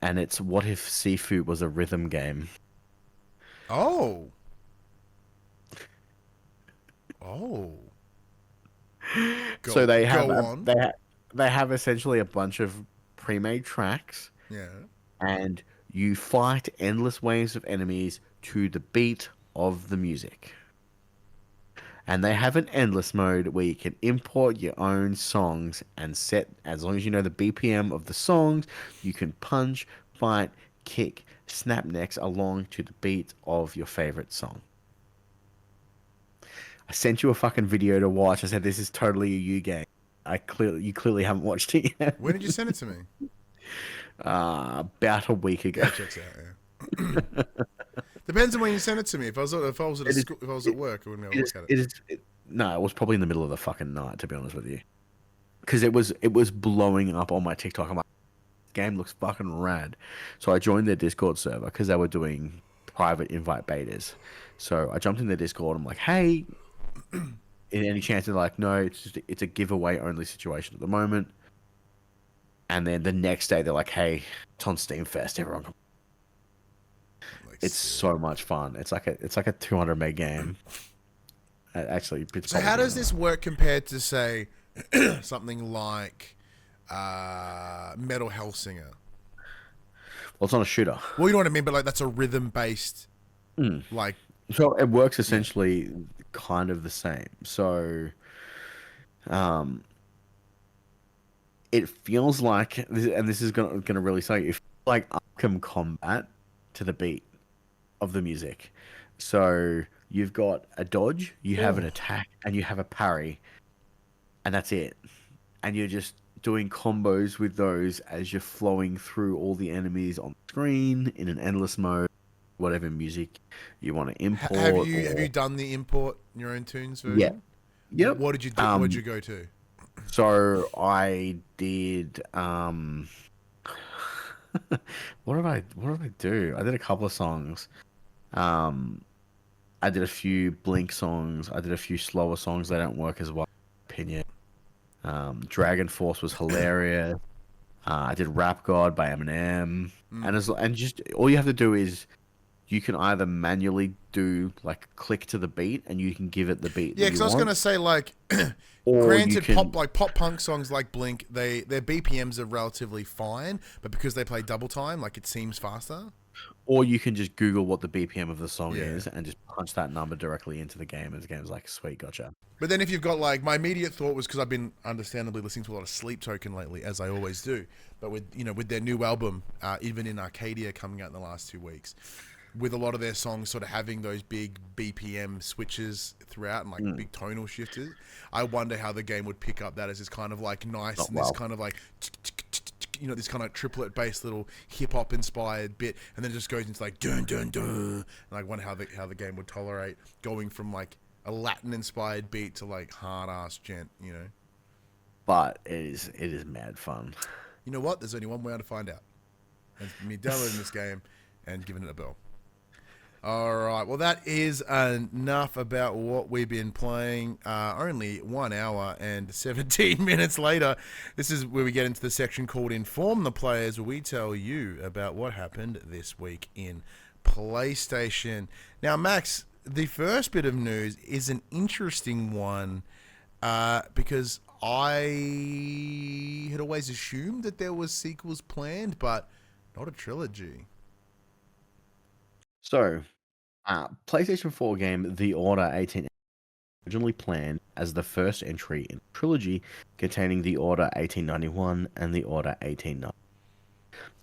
and it's what if Sifu was a rhythm game. Oh. Oh. So they have go on. they have essentially a bunch of pre-made tracks, Yeah. and you fight endless waves of enemies to the beat of the music. And they have an endless mode where you can import your own songs and set, as long as you know the BPM of the songs, you can punch, fight, kick, snap necks along to the beat of your favorite song. I sent you a fucking video to watch. I said this is totally a you game. You clearly haven't watched it yet. When did you send it to me? About a week ago. Yeah, checks out. Yeah. Depends on when you send it to me. If I was at a It is, school, if I was at it, work, I wouldn't be it able is, to look at it. it is, it, no, it was probably in the middle of the fucking night, to be honest with you. Because it was blowing up on my TikTok. I'm like, game looks fucking rad. So I joined their Discord server because they were doing private invite betas. So I jumped in their Discord. I'm like, hey, in any chance? They're like, no, it's a giveaway only situation at the moment. And then the next day they're like, hey, it's on Steam Fest. Everyone, Like, it's so much fun. It's like a 200 meg game. Actually, it's so how does this work compared to say something like Metal Hellsinger? Well, it's not a shooter. Well, you know what I mean, but like that's a rhythm based like So it works yeah. essentially kind of the same. So, um, it feels like, and this is gonna really say, it feels like Arkham Combat to the beat of the music. So you've got a dodge, you have an Oh. attack, and you have a parry, and that's it. And you're just doing combos with those as you're flowing through all the enemies on screen in an endless mode, whatever music you want to Have import you or done the import your own tunes yeah, version? yep. What did you do? What did you go to? So I did what did I do? I did a couple of songs. Um I did a few Blink songs. I did a few slower songs. They don't work as well, in my opinion. Dragon Force was hilarious. I did Rap God by Eminem, and just all you have to do is you can either manually do like click to the beat, and you can give it the beat Yeah, that because you I was want, gonna say like, or you granted, can pop punk songs like Blink, their BPMs are relatively fine, but because they play double time, like it seems faster. or you can just Google what the BPM of the song Yeah. is and just punch that number directly into the game, and the game's like, sweet, gotcha. But then if you've got like my immediate thought was because I've been understandably listening to a lot of Sleep Token lately, as I always do. But with their new album, even in Arcadia coming out in the last 2 weeks, with a lot of their songs sort of having those big BPM switches throughout and like big tonal shifters, I wonder how the game would pick up that as this kind of like nice Not and this well. kind of like this kind of triplet based little hip hop inspired bit, and then it just goes into like dun dun dun. And I wonder how the game would tolerate going from like a Latin inspired beat to like hard ass gent. But it is mad fun. You know what? There's only one way to find out. And it's me downloading this game and giving it a bell. All right. Well, that is enough about what we've been playing. Only 1 hour and 17 minutes later. This is where we get into the section called Inform the Players, where we tell you about what happened this week in PlayStation. Now, Max, the first bit of news is an interesting one because I had always assumed that there was sequels planned, but not a trilogy. So, PlayStation 4 game The Order 18 originally planned as the first entry in a trilogy containing The Order 1891 and The Order 1890.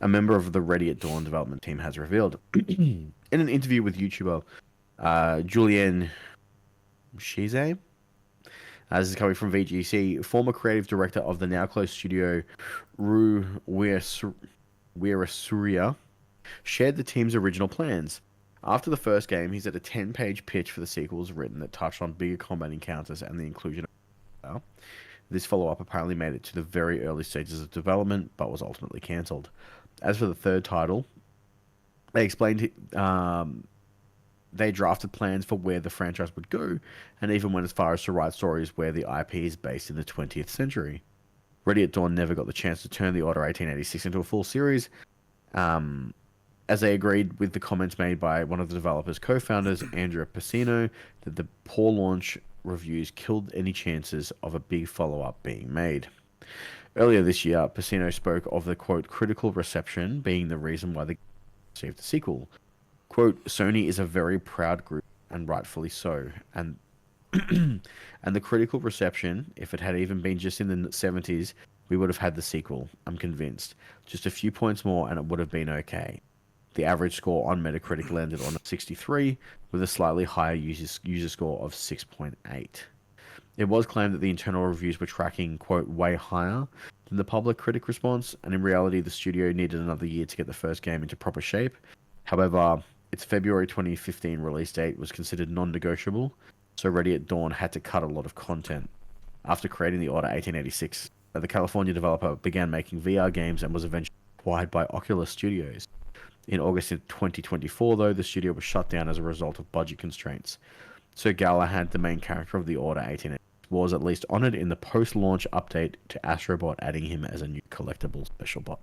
A member of the Ready at Dawn development team has revealed in an interview with YouTuber Julien Chize, this is coming from VGC, former creative director of the now closed studio Rumours, shared the team's original plans. After the first game, he said a 10-page pitch for the sequel was written that touched on bigger combat encounters and the inclusion of. This follow-up apparently made it to the very early stages of development, but was ultimately cancelled. As for the third title, they explained they drafted plans for where the franchise would go, and even went as far as to write stories where the IP is based in the 20th century. Ready at Dawn never got the chance to turn the Order 1886 into a full series, as they agreed with the comments made by one of the developers' co-founders, Andrea Pacino, that the poor launch reviews killed any chances of a big follow-up being made. Earlier this year, Pacino spoke of the, quote, critical reception being the reason why they received the sequel. Quote, Sony is a very proud group, and rightfully so, and and the critical reception, if it had even been just in the 70s, we would have had the sequel, I'm convinced. Just a few points more and it would have been okay. The average score on Metacritic landed on a 63, with a slightly higher user score of 6.8. It was claimed that the internal reviews were tracking, quote, way higher than the public critic response, and in reality, the studio needed another year to get the first game into proper shape. However, its February 2015 release date was considered non-negotiable, so Ready at Dawn had to cut a lot of content. After creating the Order 1886, the California developer began making VR games and was eventually acquired by Oculus Studios. In August of 2024, though, the studio was shut down as a result of budget constraints. Sir Galahad, the main character of the Order 1886, was at least honored in the post-launch update to Astrobot, adding him as a new collectible special bot.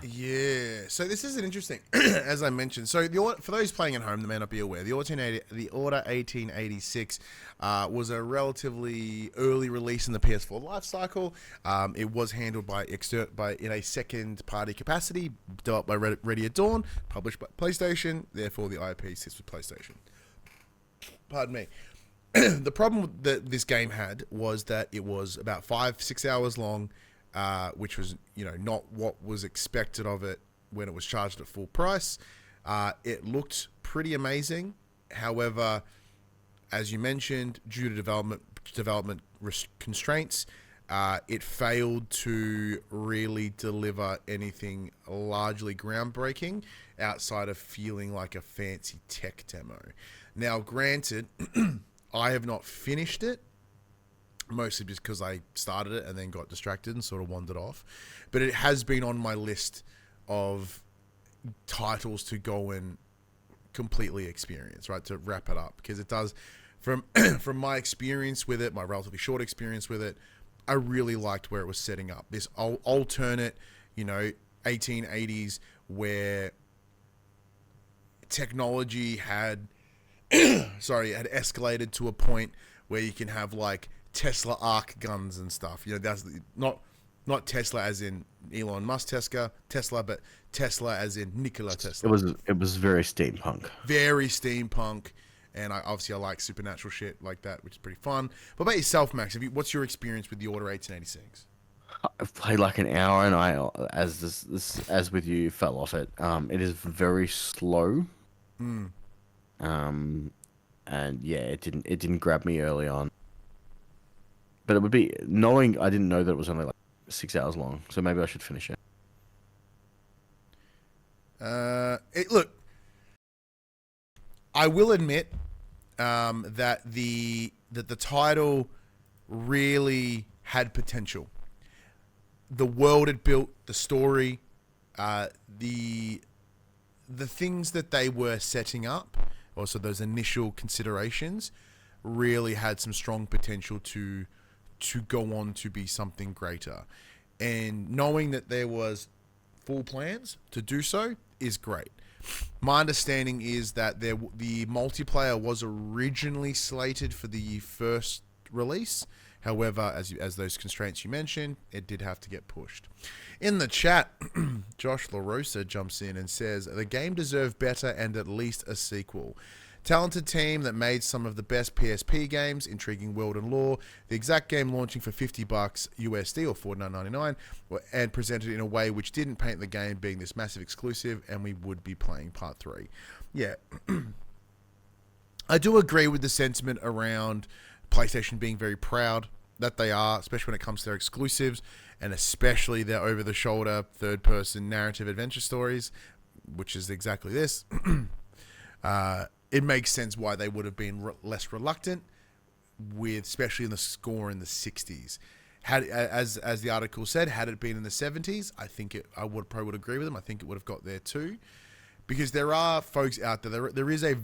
Yeah, so this is an interesting, as I mentioned. So for those playing at home that may not be aware, the Order 1886 was a relatively early release in the PS4 life cycle. It was handled in a second-party capacity, developed by Ready at Dawn, published by PlayStation. Therefore, the IP sits with PlayStation. Pardon me. The problem that this game had was that it was about 5-6 hours long. Which was, not what was expected of it when it was charged at full price. It looked pretty amazing. However, as you mentioned, due to development constraints, it failed to really deliver anything largely groundbreaking outside of feeling like a fancy tech demo. Now, granted, I have not finished it, mostly just because I started it and then got distracted and sort of wandered off. But it has been on my list of titles to go and completely experience, right, to wrap it up. Because it does, from my experience with it, my relatively short experience with it, I really liked where it was setting up. This alternate, 1880s where technology had escalated to a point where you can have, like, Tesla arc guns and stuff. That's not Tesla as in Elon Musk Tesla, but Tesla as in Nikola Tesla. It was very steampunk. Very steampunk, and I like supernatural shit like that, which is pretty fun. But about yourself, Max, what's your experience with the Order 1886? I've played like an hour, and I, as with you, fell off it. It is very slow. And yeah, it didn't grab me early on. But it would be, knowing I didn't know that it was only like 6 hours long, so maybe I should finish it. Look, I will admit that the title really had potential. The world it built, the story, the things that they were setting up, also those initial considerations, really had some strong potential to go on to be something greater. And knowing that there was full plans to do so is great. My understanding is that the multiplayer was originally slated for the first release. However, as those constraints you mentioned, it did have to get pushed. In the chat, Josh LaRosa jumps in and says, the game deserved better and at least a sequel. Talented team that made some of the best PSP games, intriguing world and lore. The exact game launching for $50 USD or $49.99, and presented in a way which didn't paint the game being this massive exclusive, and we would be playing part 3. Yeah, I do agree with the sentiment around PlayStation being very proud that they are, especially when it comes to their exclusives, and especially their over-the-shoulder third-person narrative adventure stories, which is exactly this. It makes sense why they would have been less reluctant, especially in the score in the 60s. As the article said, had it been in the 70s, I probably would agree with them. I think it would have got there too, because there are folks out there. There is a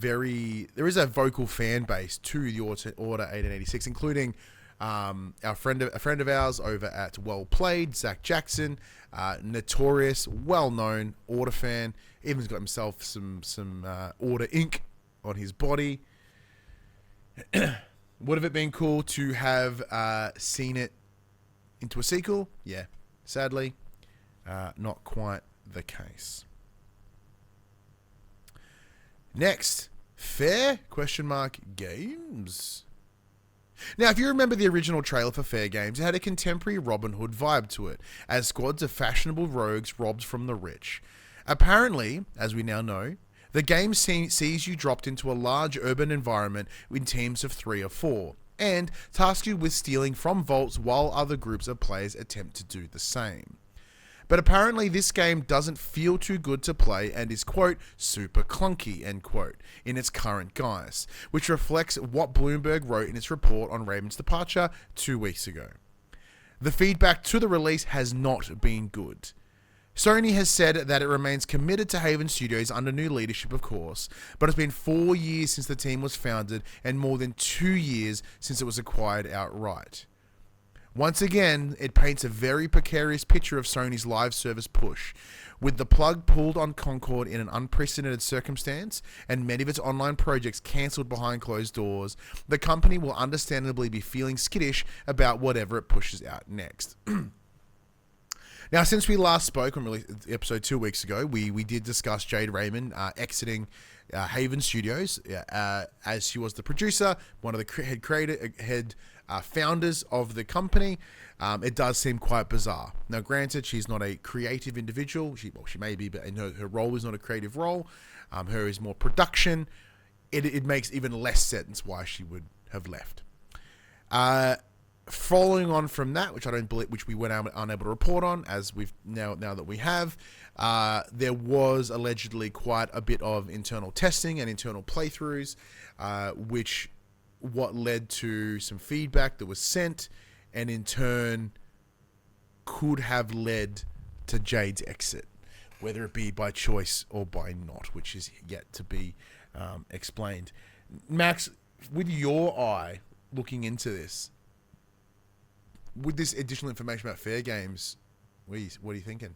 vocal fan base to the Order 1886, including a friend of ours over at Well Played, Zach Jackson, notorious, well-known Order fan. Even's got himself some Order ink on his body. Would have it been cool to have seen it into a sequel? Yeah, sadly, not quite the case. Next, Fair ? Games. Now, if you remember the original trailer for Fair Games, it had a contemporary Robin Hood vibe to it, as squads of fashionable rogues robbed from the rich. Apparently, as we now know, the game sees you dropped into a large urban environment in teams of 3 or 4, and tasks you with stealing from vaults while other groups of players attempt to do the same. But apparently this game doesn't feel too good to play and is, quote, super clunky, end quote, in its current guise, which reflects what Bloomberg wrote in its report on Raymond's departure 2 weeks ago. The feedback to the release has not been good. Sony has said that it remains committed to Haven Studios under new leadership, of course, but it's been 4 years since the team was founded and more than 2 years since it was acquired outright. Once again, it paints a very precarious picture of Sony's live service push. With the plug pulled on Concord in an unprecedented circumstance and many of its online projects cancelled behind closed doors, the company will understandably be feeling skittish about whatever it pushes out next. Now, since we last spoke on episode 2 weeks ago, we did discuss Jade Raymond exiting Haven Studios as she was the producer, one of the head founders of the company. It does seem quite bizarre. Now, granted, she's not a creative individual. She may be, but her role is not a creative role. Her is more production. It makes even less sense why she would have left. Following on from that, which we weren't unable to report on, as we've now that we have, there was allegedly quite a bit of internal testing and internal playthroughs, what led to some feedback that was sent, and in turn could have led to Jade's exit, whether it be by choice or by not, which is yet to be explained. Max, with your eye looking into this, with this additional information about FairGames, what are you thinking?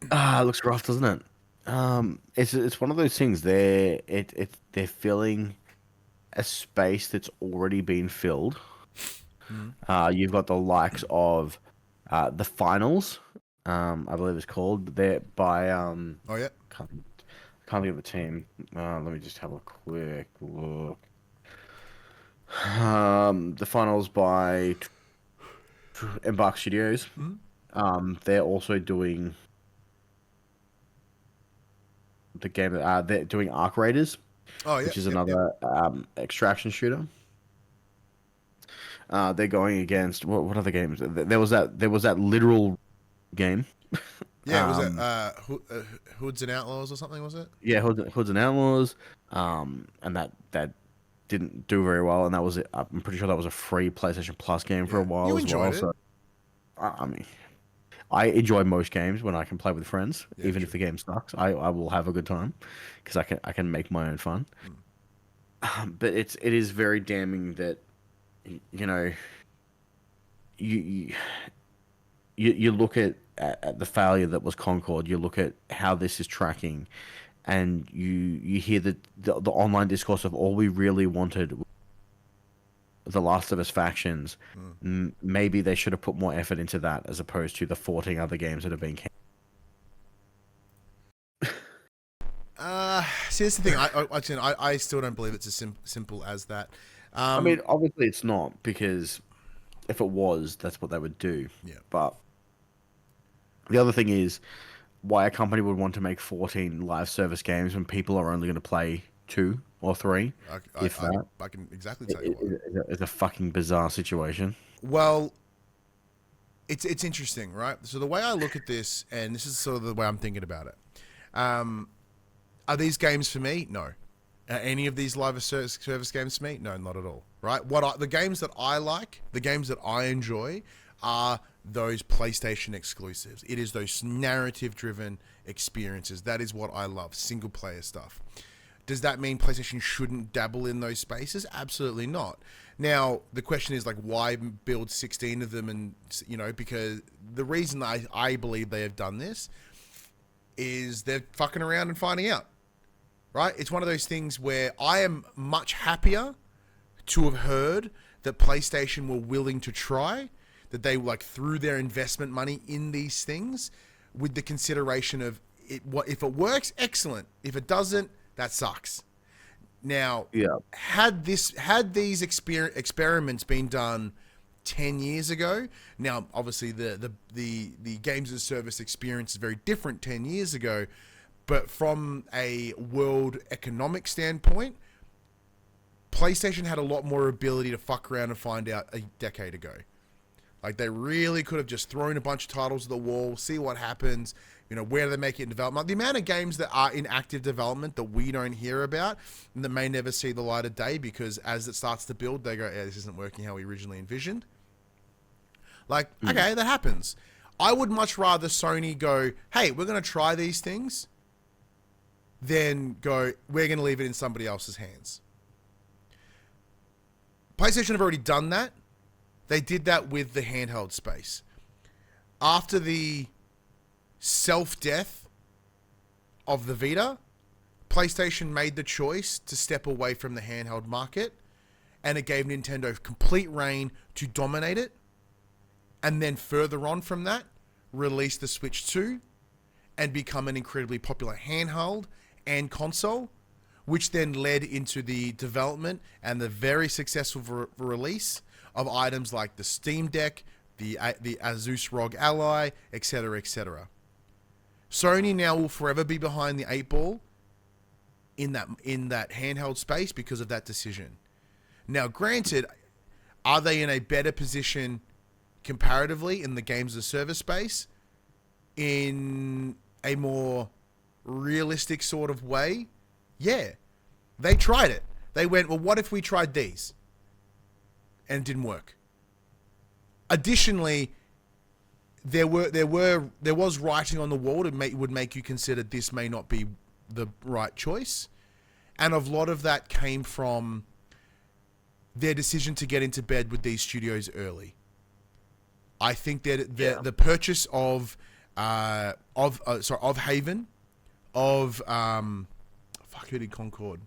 It looks rough, doesn't it? It's one of those things. They're filling a space that's already been filled. You've got the likes of the finals, I believe it's called. They're by oh yeah, can't think of the team. Let me just have a quick look. The finals by Embark Studios. They're also doing the game. They're doing Arc Raiders, which is another extraction shooter. They're going against what other games? There was that literal game. Yeah, was it Hoods and Outlaws or something? Was it? Yeah, Hoods and Outlaws. And that didn't do very well, and that was it. I'm pretty sure that was a free PlayStation Plus game for a while. You as enjoyed well. it. So, I mean, I enjoy most games when I can play with friends, even if the game sucks. I will have a good time because I can make my own fun. But it is very damning that you look at the failure that was Concord. You look at how this is tracking, and you hear the online discourse of all we really wanted the Last of Us factions. Maybe they should have put more effort into that as opposed to the 14 other games that have been canceled. See, that's the thing. I still don't believe it's as simple as that. I mean, obviously it's not, because if it was, that's what they would do. Yeah. But the other thing is why a company would want to make 14 live service games when people are only going to play 2 or 3. I can exactly tell you why. It's a fucking bizarre situation. Well, it's interesting, right? So the way I look at this, and this is sort of the way I'm thinking about it. Are these games for me? No. Are any of these live service games for me? No, not at all. Right? The games that I like, the games that I enjoy, are those PlayStation exclusives. It is those narrative-driven experiences. That is what I love, single-player stuff. Does that mean PlayStation shouldn't dabble in those spaces? Absolutely not. Now, the question is, like, why build 16 of them? And, because the reason I believe they have done this is they're fucking around and finding out. Right? It's one of those things where I am much happier to have heard that PlayStation were willing to try, that they threw their investment money in these things with the consideration of if it works, excellent. If it doesn't, that sucks. Now, had these experiments been done 10 years ago, now obviously the games as a service experience is very different 10 years ago, but from a world economic standpoint, PlayStation had a lot more ability to fuck around and find out a decade ago. Like, they really could have just thrown a bunch of titles at the wall, see what happens, where do they make it in development. The amount of games that are in active development that we don't hear about and that may never see the light of day because as it starts to build, they go, yeah, this isn't working how we originally envisioned. Like, okay, that happens. I would much rather Sony go, hey, we're going to try these things, than go, we're going to leave it in somebody else's hands. PlayStation have already done that. They did that with the handheld space. After the self-death of the Vita, PlayStation made the choice to step away from the handheld market, and it gave Nintendo complete reign to dominate it. And then further on from that, release the Switch 2 and become an incredibly popular handheld and console, which then led into the development and the very successful release of items like the Steam Deck, the Asus ROG Ally, etc., etc. Sony now will forever be behind the 8 ball in that handheld space because of that decision. Now, granted, are they in a better position comparatively in the games as a service space in a more realistic sort of way? Yeah. They tried it. They went, well, what if we tried these? And it didn't work. Additionally, there was writing on the wall that would make you consider this may not be the right choice. And a lot of that came from their decision to get into bed with these studios early. I think that the purchase of Haven, who did Concord?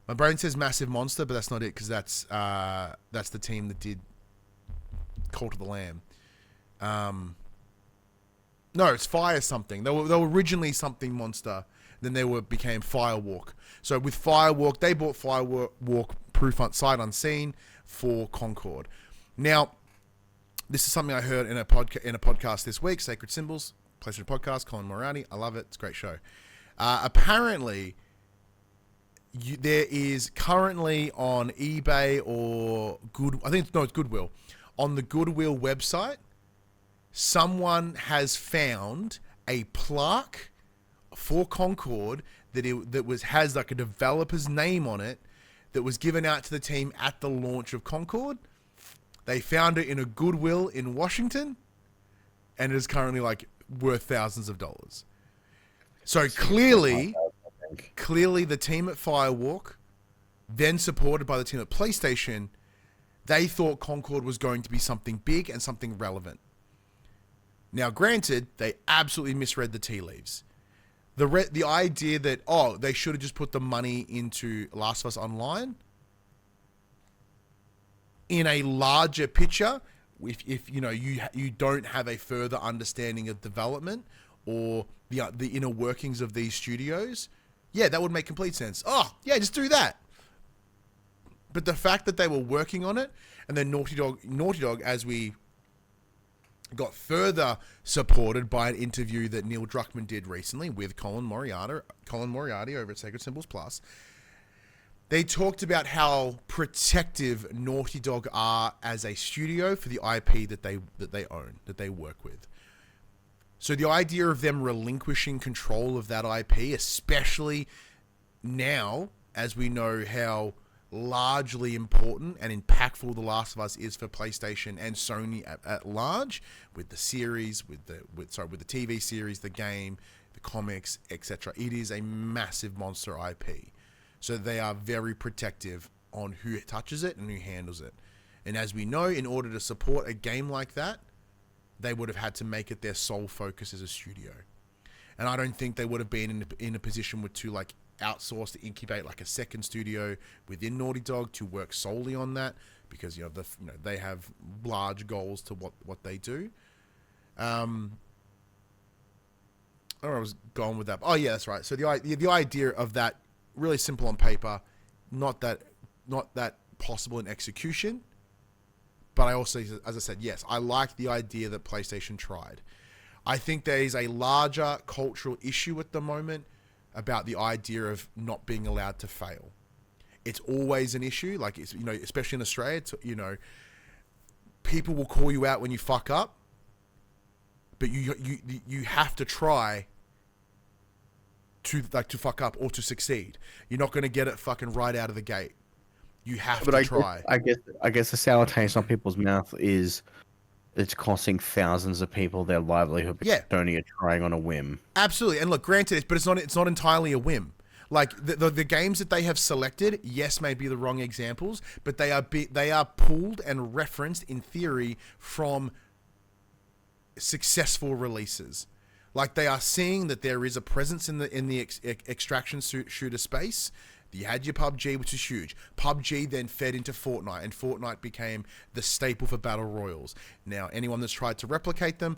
My brain says Massive Monster, but that's not it because that's the team that did Cult of the Lamb. No, it's Fire something. They were originally something Monster, then they became Firewalk. So with Firewalk, they bought Firewalk Proof Sight Unseen for Concord. Now, this is something I heard in a podcast this week, Sacred Symbols, PlayStation Podcast, Colin Moriarty. I love it. It's a great show. Apparently, there is currently on eBay or it's Goodwill. On the Goodwill website, someone has found a plaque for Concord that has like a developer's name on it that was given out to the team at the launch of Concord. They found it in a Goodwill in Washington, and it is currently like worth thousands of dollars. So clearly the team at Firewalk, then supported by the team at PlayStation, they thought Concord was going to be something big and something relevant. Now, granted, they absolutely misread the tea leaves. The idea that, they should have just put the money into Last of Us Online, in a larger picture, if you don't have a further understanding of development or the inner workings of these studios, yeah, that would make complete sense. Oh, yeah, just do that. But the fact that they were working on it, and then Naughty Dog, as we got further supported by an interview that Neil Druckmann did recently with Colin Moriarty over at Sacred Symbols Plus, they talked about how protective Naughty Dog are as a studio for the IP that they own, that they work with. So the idea of them relinquishing control of that IP, especially now, as we know how largely important and impactful The Last of Us is for PlayStation and Sony at large, with the series, with the TV series, the game, the comics, etc. It is a massive monster IP. So they are very protective on who touches it and who handles it. And as we know, in order to support a game like that, they would have had to make it their sole focus as a studio. And I don't think they would have been in a position to like outsource to incubate like a second studio within Naughty Dog to work solely on that, because they have large goals to what they do. I don't know where I was going with that. Oh yeah, that's right. So the idea of that, really simple on paper, not that possible in execution. But I also, as I said, yes, I like the idea that PlayStation tried. I think there is a larger cultural issue at the moment about the idea of not being allowed to fail. It's always an issue, like, especially in Australia, people will call you out when you fuck up, but you have to try to fuck up or to succeed. You're not going to get it fucking right out of the gate. You have to try. I guess the sour taste on people's mouth is it's costing thousands of people their livelihood because Sony are trying on a whim. Absolutely. And look, granted, but it's not entirely a whim. Like the games that they have selected, yes, may be the wrong examples, but they are pulled and referenced in theory from successful releases. Like they are seeing that there is a presence in the extraction shooter space. You had your PUBG, which is huge. PUBG then fed into Fortnite, and Fortnite became the staple for battle royals. Now, anyone that's tried to replicate them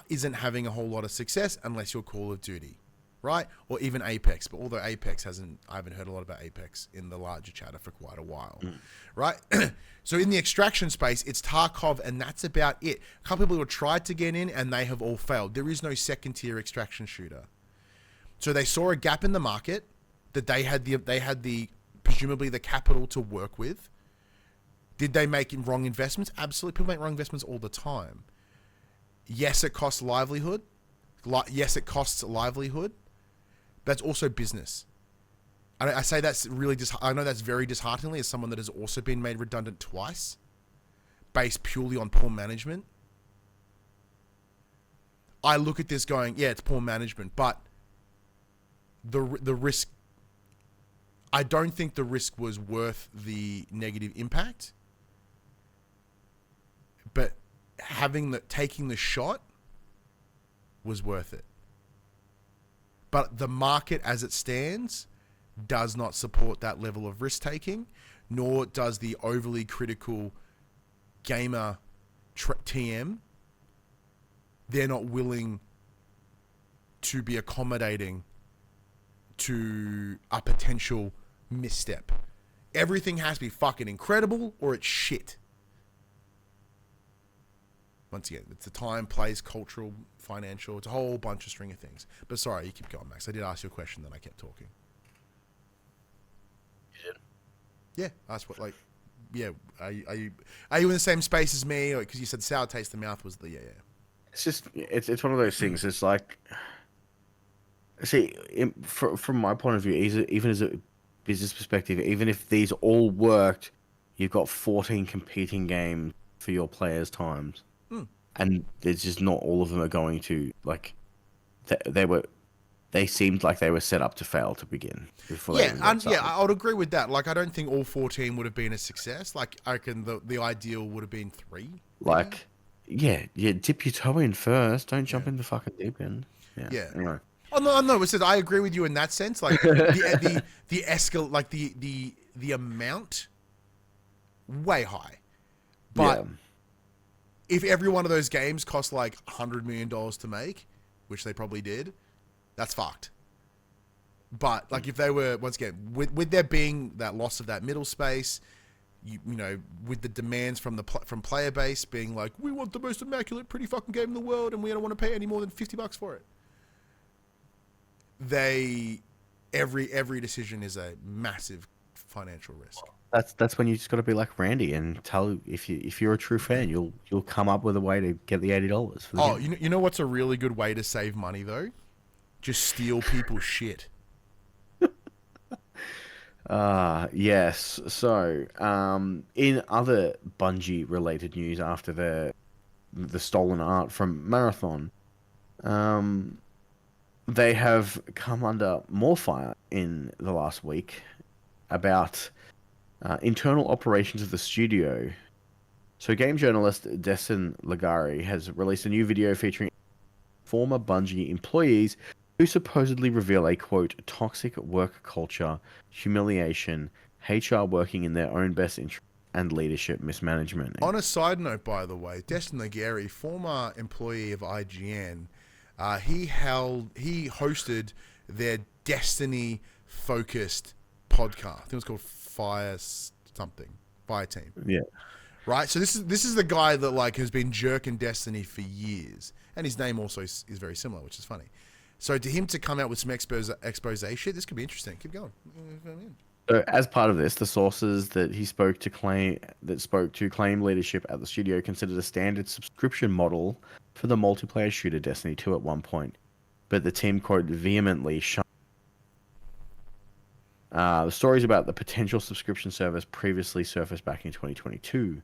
isn't having a whole lot of success unless you're Call of Duty, right? Or even Apex. But although Apex I haven't heard a lot about Apex in the larger chatter for quite a while, right? So in the extraction space, it's Tarkov, and that's about it. A couple people have tried to get in, and they have all failed. There is no second-tier extraction shooter. So they saw a gap in the market that they had the presumably the capital to work with. Did they make wrong investments? Absolutely. People make wrong investments all the time. Yes, it costs livelihood. Yes, it costs livelihood. But it's also business. I say that's really I know that's very disheartening as someone that has also been made redundant twice, based purely on poor management. I look at this going, yeah, it's poor management, but the risk. I don't think the risk was worth the negative impact, but taking the shot was worth it. But the market as it stands does not support that level of risk taking, nor does the overly critical gamer TM. They're not willing to be accommodating to a potential misstep. Everything has to be fucking incredible or it's shit. Once again, it's the time, place, cultural, financial, it's a whole bunch of string of things. But sorry, you keep going, Max. I did ask you a question, then I kept talking. You did? Yeah, that's what, like, yeah, are you in the same space as me? Because you said sour taste in the mouth was the, yeah. It's just, it's one of those things. It's like, see, from my point of view, even as a business perspective, even if these all worked, you've got 14 competing games for your players' times. And there's just not all of them are going to, like, they seemed like they were set up to fail to begin. I would agree with that. Like, I don't think all 14 would have been a success. Like, I reckon the ideal would have been 3. Like, yeah, dip your toe in first. Don't jump in the fucking deep end. Yeah. Anyway. Oh no! It says I agree with you in that sense. Like the amount, way high. But if every one of those games cost like $100 million to make, which they probably did, that's fucked. But like if they were, once again, with there being that loss of that middle space, you know, with the demands from from player base being like, we want the most immaculate, pretty fucking game in the world, and we don't want to pay any more than $50 for it. Every decision is a massive financial risk. That's when you just got to be like Randy and tell if you're a true fan, you'll come up with a way to get the $80 for the game. You know what's a really good way to save money though? Just steal people's shit. Yes. So, in other Bungie related news after the stolen art from Marathon, they have come under more fire in the last week about internal operations of the studio. So game journalist Destin Lagari has released a new video featuring former Bungie employees who supposedly reveal a, quote, toxic work culture, humiliation, HR working in their own best interest, and leadership mismanagement. On a side note, by the way, Destin Lagari, former employee of IGN, he hosted their Destiny-focused podcast. I think it was called Fire Team. Yeah. Right? So this is the guy that like has been jerking Destiny for years. And his name also is very similar, which is funny. So to him to come out with some expose shit, this could be interesting. Keep going. So, as part of this, the sources that he spoke to claim leadership at the studio considered a standard subscription model for the multiplayer shooter Destiny 2 at one point, but the team quote vehemently shunned. The stories about the potential subscription service previously surfaced back in 2022.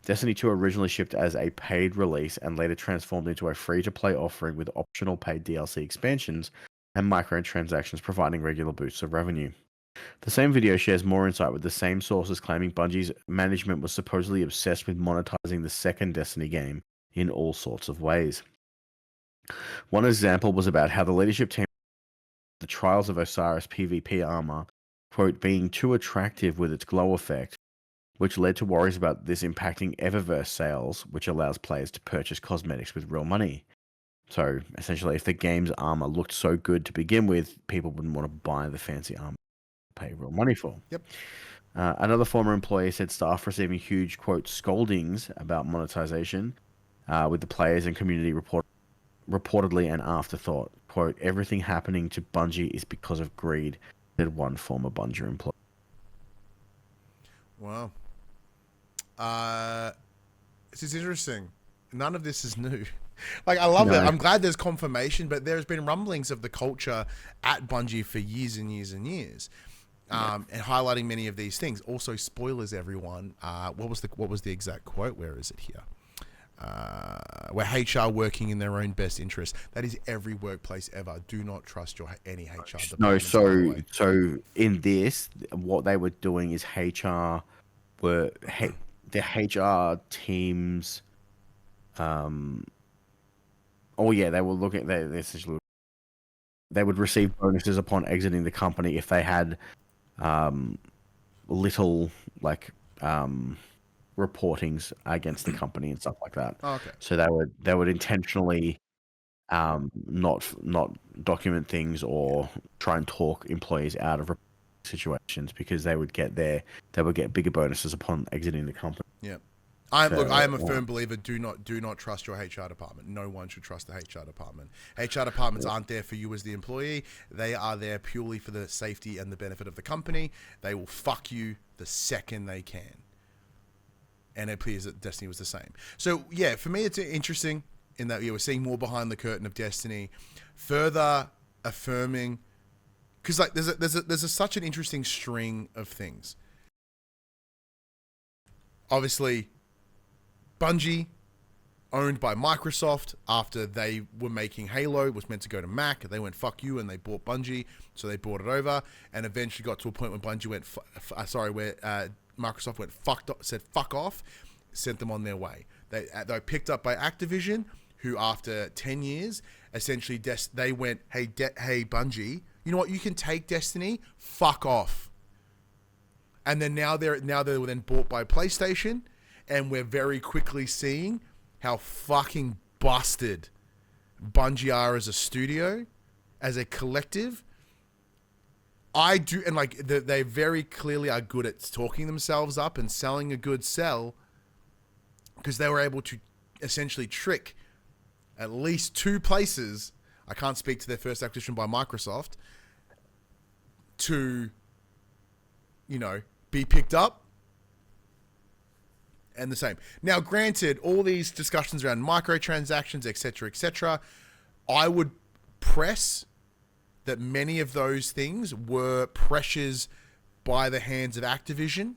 Destiny 2 originally shipped as a paid release and later transformed into a free-to-play offering with optional paid DLC expansions and microtransactions providing regular boosts of revenue. The same video shares more insight with the same sources claiming Bungie's management was supposedly obsessed with monetizing the second Destiny game in all sorts of ways. One example was about how the leadership team the Trials of Osiris PvP armor, quote, being too attractive with its glow effect, which led to worries about this impacting Eververse sales, which allows players to purchase cosmetics with real money. So, essentially, if the game's armor looked so good to begin with, people wouldn't want to buy the fancy armor pay real money for. Yep. Another former employee said staff receiving huge, quote, scoldings about monetization, with the players and community reportedly an afterthought. Quote, everything happening to Bungie is because of greed, said one former Bungie employee. Wow. This is interesting. None of this is new. Like, I love it. I'm glad there's confirmation, but there's been rumblings of the culture at Bungie for years and years and years. And highlighting many of these things. Also, spoilers, everyone. What was the exact quote? Where is it here? Where HR working in their own best interest. That is every workplace ever. Do not trust any HR department. No, so in this, what they were doing is HR were the HR teams. Oh yeah, they were looking. They would receive bonuses upon exiting the company if they had little reportings against the company and stuff like that. Oh, okay. So they would intentionally not document things or try and talk employees out of situations because they would get bigger bonuses upon exiting the company. Yeah. I am a firm believer. Do not trust your HR department. No one should trust the HR department. HR departments aren't there for you as the employee. They are there purely for the safety and the benefit of the company. They will fuck you the second they can. And it appears that Destiny was the same. So yeah, for me, it's interesting in that we're seeing more behind the curtain of Destiny, further affirming, because like there's such an interesting string of things. Obviously, Bungie, owned by Microsoft, after they were making Halo, was meant to go to Mac. They went, fuck you, and they bought Bungie, so they bought it over, and eventually got to a point when Bungie went, Microsoft went, said fuck off, sent them on their way. They were picked up by Activision, who after 10 years, essentially, they went, hey Bungie, you know what, you can take Destiny, fuck off. And then now they were then bought by PlayStation, and we're very quickly seeing how fucking busted Bungie are as a studio, as a collective. They very clearly are good at talking themselves up and selling a good sell, because they were able to essentially trick at least two places. I can't speak to their first acquisition by Microsoft to, be picked up. And the same. Now, granted, all these discussions around microtransactions, etc., I would press that many of those things were pressures by the hands of Activision,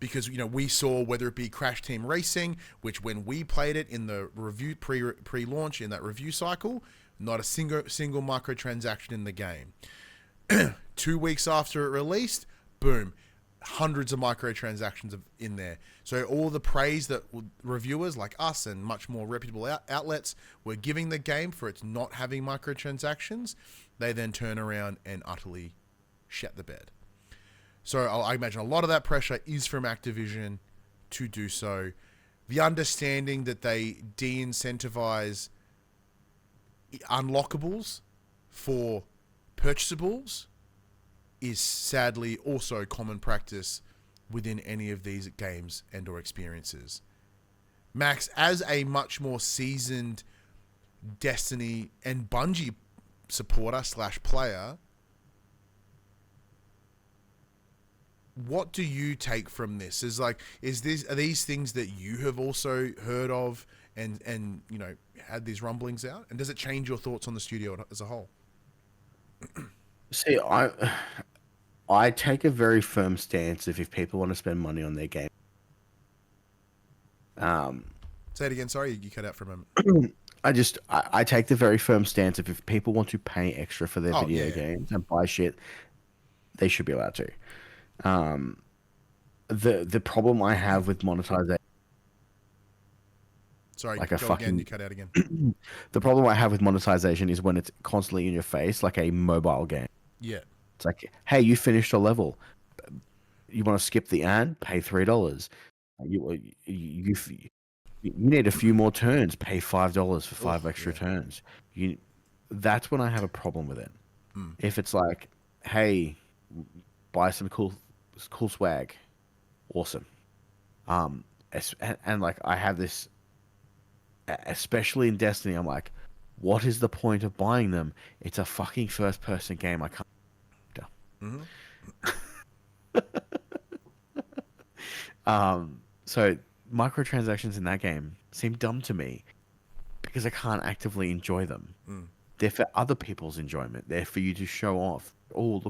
because we saw, whether it be Crash Team Racing, which when we played it in the review pre-launch in that review cycle, not a single microtransaction in the game. 2 weeks after it released, boom. Hundreds of microtransactions in there. So all the praise that reviewers like us and much more reputable outlets were giving the game for its not having microtransactions, they then turn around and utterly shit the bed. So I imagine a lot of that pressure is from Activision to do so. The understanding that they de-incentivize unlockables for purchasables is sadly also common practice within any of these games and or experiences. Max, as a much more seasoned Destiny and Bungie supporter / player, what do you take from this? Are these things that you have also heard of and you know, had these rumblings out? And does it change your thoughts on the studio as a whole? See, I take a very firm stance if people want to spend money on their game. Say it again. Sorry, you cut out for a moment. I take the very firm stance of if people want to pay extra for their Oh, video yeah. games and buy shit, they should be allowed to. The problem I have with monetization, Sorry, like go a fucking again. You cut out again. the problem I have with monetization is when it's constantly in your face, like a mobile game. Yeah. It's like, hey, you finished a level. You want to skip the ad? Pay $3. You need a few more turns. Pay $5 for five extra turns. That's when I have a problem with it. If it's like, hey, buy some cool swag, awesome. And like I have this, especially in Destiny, I'm like, what is the point of buying them? It's a fucking first person game. I can't. So microtransactions in that game seem dumb to me because I can't actively enjoy them. They're for other people's enjoyment. They're for you to show off. Oh,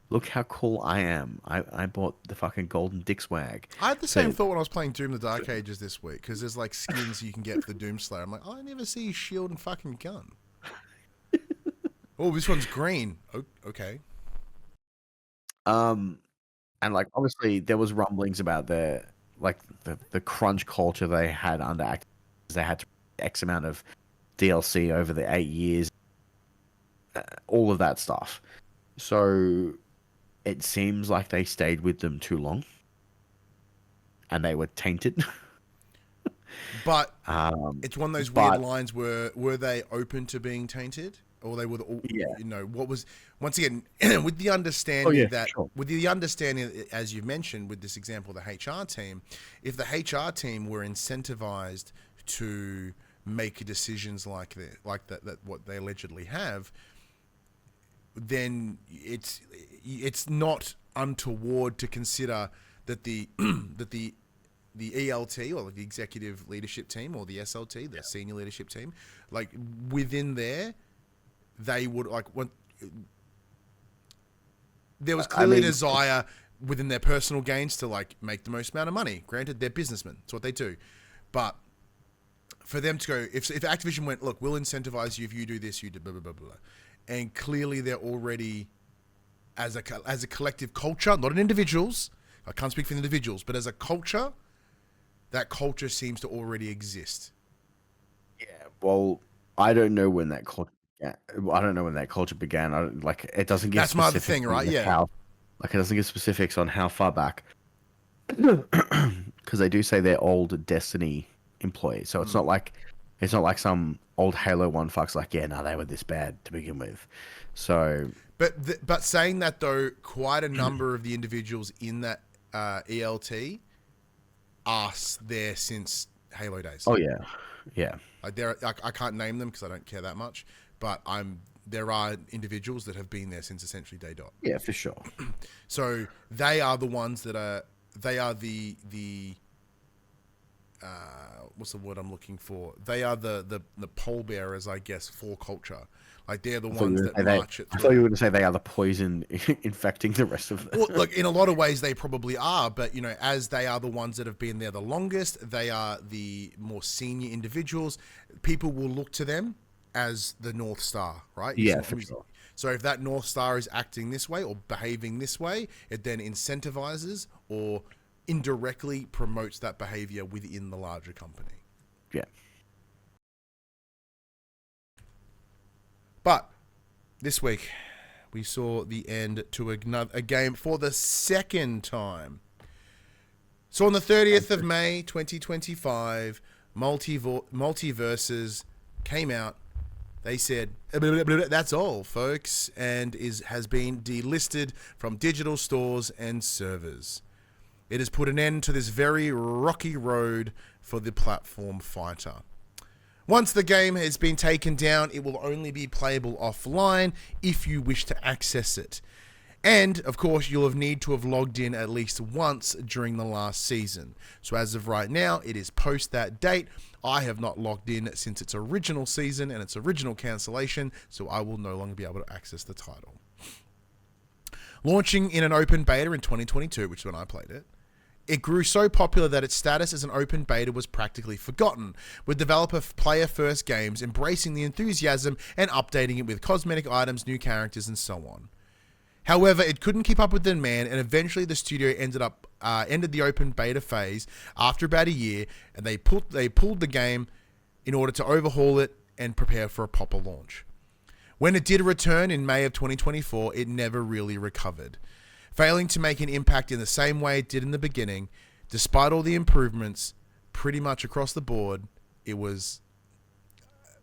look how cool I am. I bought the fucking golden dick swag. I had the same thought when I was playing Doom: The Dark Ages this week, because there's like skins you can get for the Doom Slayer. I'm like, I never see his shield and fucking gun. Oh, this one's green. Oh, okay. And like obviously there was rumblings about the crunch culture they had under Activision. They had to X amount of DLC over the 8 years, all of that stuff. So it seems like they stayed with them too long, and they were tainted. But it's one of those weird lines where were they open to being tainted, or they were all, you know, what was, once again, with the understanding with the understanding, as you mentioned with this example, the HR team, if the HR team were incentivized to make decisions like that what they allegedly have, then it's not untoward to consider that the ELT, or the executive leadership team, or the SLT, the senior leadership team, like within there, they would there was clearly a desire within their personal gains to like make the most amount of money. Granted, they're businessmen; it's what they do. But for them to go, if Activision went, look, we'll incentivize you if you do this, you do blah blah blah blah, and clearly they're already as a collective culture, not in individuals. I can't speak for individuals, but as a culture, that culture seems to already exist. Yeah, well, I don't know when that culture. Yeah, I don't know when that culture began. It doesn't give. That's my other thing, right? Yeah. It doesn't give specifics on how far back, because they do say they're old Destiny employees. So it's not like some old Halo 1 fucks like, yeah, no, they were this bad to begin with. So, but saying that though, quite a number of the individuals in that ELT are there since Halo days. Oh yeah, yeah. Like I can't name them because I don't care that much, but there are individuals that have been there since essentially day dot. Yeah, for sure. So they are the ones that are the what's the word I'm looking for? They are the pole bearers, I guess, for culture. Like they're the ones that march it through. I thought you were going to say they are the poison infecting the rest of them. Well, look, in a lot of ways they probably are, but you know, as they are the ones that have been there the longest, they are the more senior individuals. People will look to them as the North Star, right? Yeah, for sure. So if that North Star is acting this way or behaving this way, it then incentivizes or indirectly promotes that behavior within the larger company. Yeah. But this week, we saw the end to a game for the second time. So on the 30th of May, 2025, Multiversus came out. They said, that's all, folks, and has been delisted from digital stores and servers. It has put an end to this very rocky road for the platform fighter. Once the game has been taken down, it will only be playable offline if you wish to access it. And, of course, you'll have need to have logged in at least once during the last season. So as of right now, it is post that date. I have not logged in since its original season and its original cancellation, so I will no longer be able to access the title. Launching in an open beta in 2022, which is when I played it, it grew so popular that its status as an open beta was practically forgotten, with developer player-first games embracing the enthusiasm and updating it with cosmetic items, new characters, and so on. However, it couldn't keep up with the demand, and eventually the studio ended the open beta phase after about a year, and they pulled the game in order to overhaul it and prepare for a proper launch. When it did return in May of 2024, it never really recovered, failing to make an impact in the same way it did in the beginning. Despite all the improvements, pretty much across the board, it was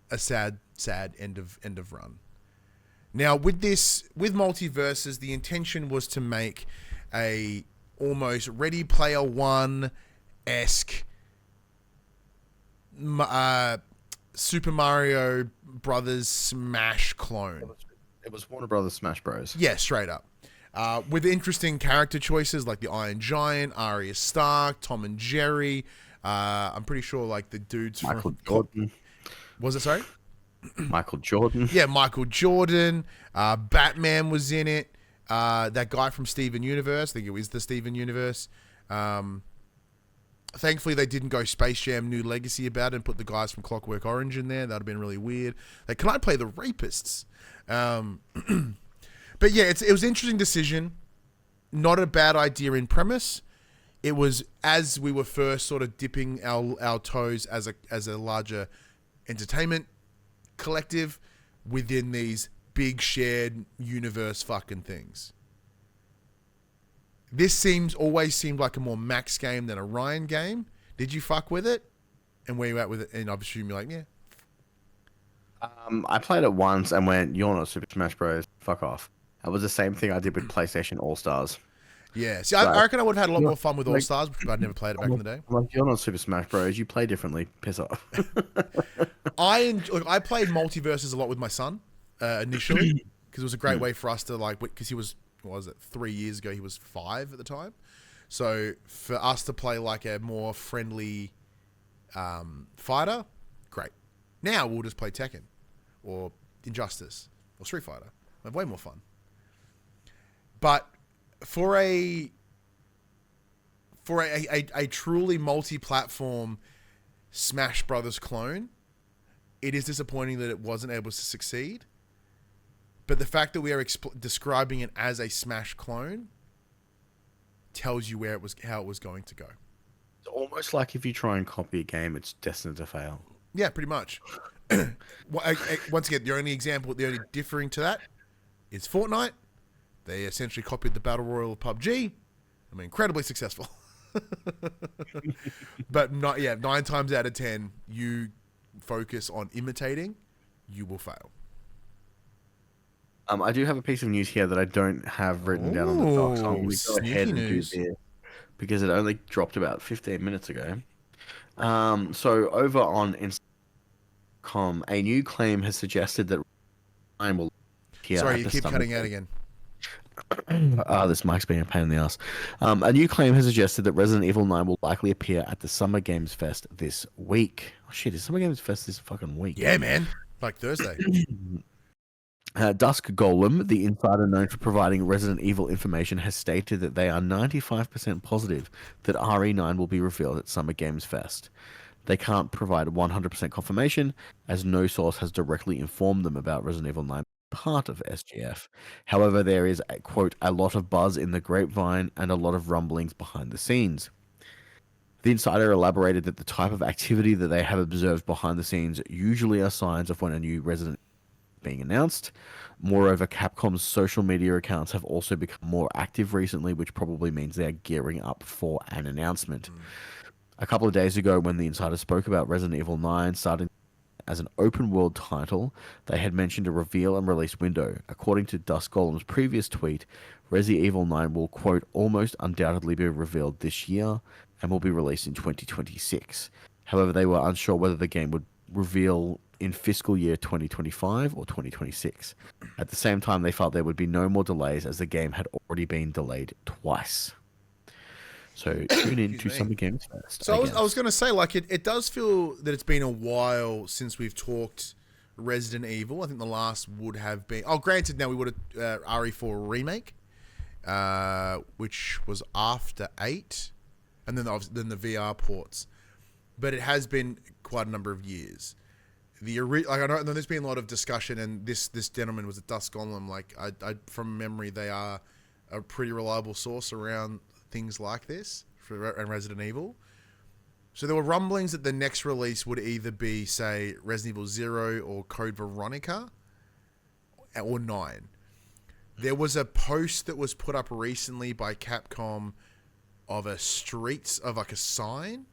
a sad end of run. Now, with Multiversus, the intention was to make a almost Ready Player One-esque Super Mario Brothers Smash clone. It was Warner Brothers Smash Bros. Yeah, straight up. With interesting character choices like the Iron Giant, Arya Stark, Tom and Jerry. I'm pretty sure like the dudes Michael from... Jordan. Was it, sorry? Michael Jordan. Yeah, Michael Jordan. Batman was in it. That guy from Steven Universe. I think it was the Steven Universe. Thankfully, they didn't go Space Jam New Legacy about it and put the guys from Clockwork Orange in there. That would have been really weird. Like, can I play the rapists? But yeah, it was an interesting decision. Not a bad idea in premise. It was as we were first sort of dipping our toes as a larger entertainment collective within these big shared universe fucking things. This always seemed like a more Max game than a Ryan game. Did you fuck with it? And where you at with it? And I assume you're like, yeah. I played it once and went, "You're not Super Smash Bros. Fuck off." That was the same thing I did with PlayStation All Stars. Yeah. See, I reckon I would have had a lot more fun with All Stars, but I'd never played it back in the day. I'm like, "You're not Super Smash Bros. You play differently. Piss off." I played Multiversus a lot with my son initially because it was a great way for us to like, because he was, what was it, 3 years ago, he was 5 at the time. So for us to play like a more friendly fighter, great. Now we'll just play Tekken or Injustice or Street Fighter. We have way more fun. But for a truly multi-platform Smash Brothers clone, it is disappointing that it wasn't able to succeed. But the fact that we are describing it as a Smash clone tells you how it was going to go. It's almost like if you try and copy a game, it's destined to fail. Yeah, pretty much. Once again, the only differing to that is Fortnite. They essentially copied the Battle Royale of PUBG. I mean, incredibly successful. But 9 times out of 10, you focus on imitating, you will fail. I do have a piece of news here that I don't have written down on the doc, so I'm going to go ahead and do this because it only dropped about 15 minutes ago. So over on Instagram, a new claim has suggested that Ryan will appear. Sorry, you keep cutting out again. This mic's being a pain in the ass. A new claim has suggested that Resident Evil 9 will likely appear at the Summer Games Fest this week. Oh shit, is Summer Games Fest this fucking week? Yeah, man. Like Thursday. Dusk Golem, the insider known for providing Resident Evil information, has stated that they are 95% positive that RE9 will be revealed at Summer Games Fest. They can't provide 100% confirmation, as no source has directly informed them about Resident Evil 9 part of SGF. However, there is, quote, a lot of buzz in the grapevine and a lot of rumblings behind the scenes. The insider elaborated that the type of activity that they have observed behind the scenes usually are signs of when a new Resident being announced. Moreover, Capcom's social media accounts have also become more active recently, which probably means they're gearing up for an announcement. A couple of days ago, when the insider spoke about Resident Evil 9 starting as an open world title, they had mentioned a reveal and release window. According to Dusk Golem's previous tweet, Resident Evil 9 will, quote, almost undoubtedly be revealed this year and will be released in 2026. However, they were unsure whether the game reveal in fiscal year 2025 or 2026. At the same time, they felt there would be no more delays as the game had already been delayed twice. So tune in to Summer Games Fest. So I was going to say, like, it does feel that it's been a while since we've talked Resident Evil. I think the last would have been... Oh, granted, now we would have RE4 Remake, which was after 8, and then the VR ports. But it has been quite a number of years. I know there's been a lot of discussion, and this gentleman was at Dusk Golem. Like, I from memory, they are a pretty reliable source around things like this for Resident Evil. So there were rumblings that the next release would either be, say, Resident Evil 0 or Code Veronica or 9. There was a post that was put up recently by Capcom of a sign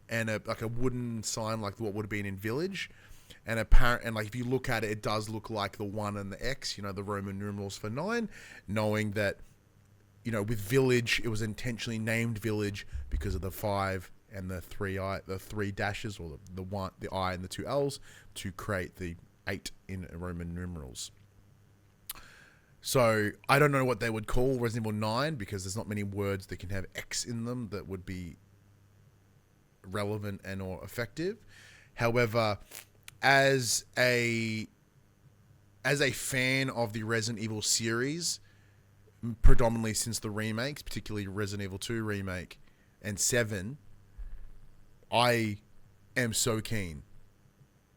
and a wooden sign like what would have been in Village. And like if you look at it, it does look like the 1 and the X, the Roman numerals for 9, knowing that, with Village, it was intentionally named Village because of the 5 and the 3 dashes, or the 1, the I and the 2 L's, to create the 8 in Roman numerals. So I don't know what they would call Resident Evil 9 because there's not many words that can have X in them that would be relevant and or effective. However, as a fan of the Resident Evil series, predominantly since the remakes, particularly Resident Evil 2 remake and 7, I am so keen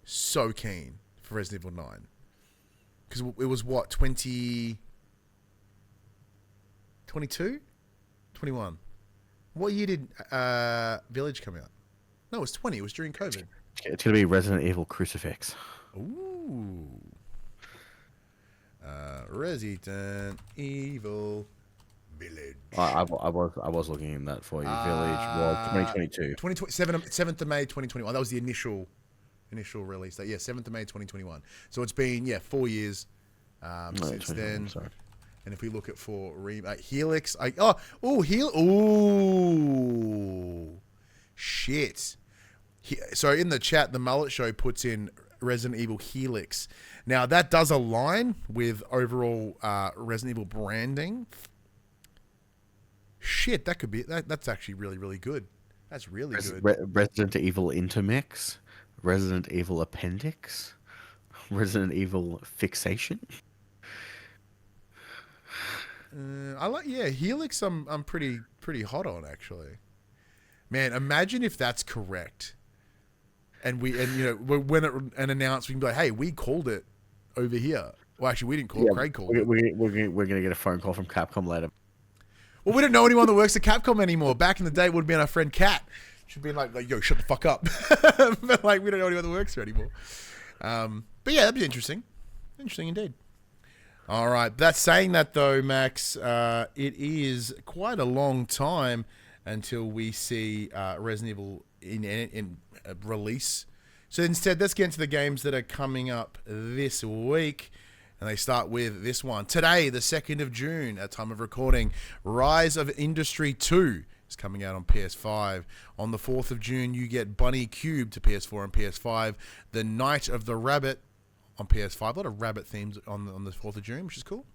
for Resident Evil 9. Because it was what, 2022? 21. What year did Village come out? No, it was 20. It was during COVID. It's going to be Resident Evil Crucifix. Ooh. Resident Evil Village. I was looking in that for you. Village was 2022. 7th of May 2021. That was the initial release date. Yeah, 7th of May 2021. So it's been 4 years since then. Sorry. And if we look at Helix, shit. So in the chat, the Mullet Show puts in Resident Evil Helix. Now that does align with overall Resident Evil branding. Shit, that could be that's actually really, really good. That's really good. Resident Evil Intermix, Resident Evil Appendix, Resident Evil Fixation. Helix. I'm pretty hot on, actually. Man, imagine if that's correct. And when it announced, we can be like, hey, we called it over here. Well, actually, we didn't call it. Craig called it. We're going to get a phone call from Capcom later. Well, we don't know anyone that works at Capcom anymore. Back in the day, it would have been our friend Kat. She'd been like, yo, shut the fuck up. But like, we don't know anyone that works there anymore. But yeah, that'd be interesting. Interesting indeed. All right. That's saying that though, Max, it is quite a long time until we see Resident Evil in release. So instead, let's get into the games that are coming up this week. And they start with this one. Today, the 2nd of June, at time of recording, Rise of Industry 2 is coming out on PS5. On the 4th of June, you get Bunny Cube to PS4 and PS5. The Night of the Rabbit on PS5. A lot of rabbit themes on the 4th of June, which is cool.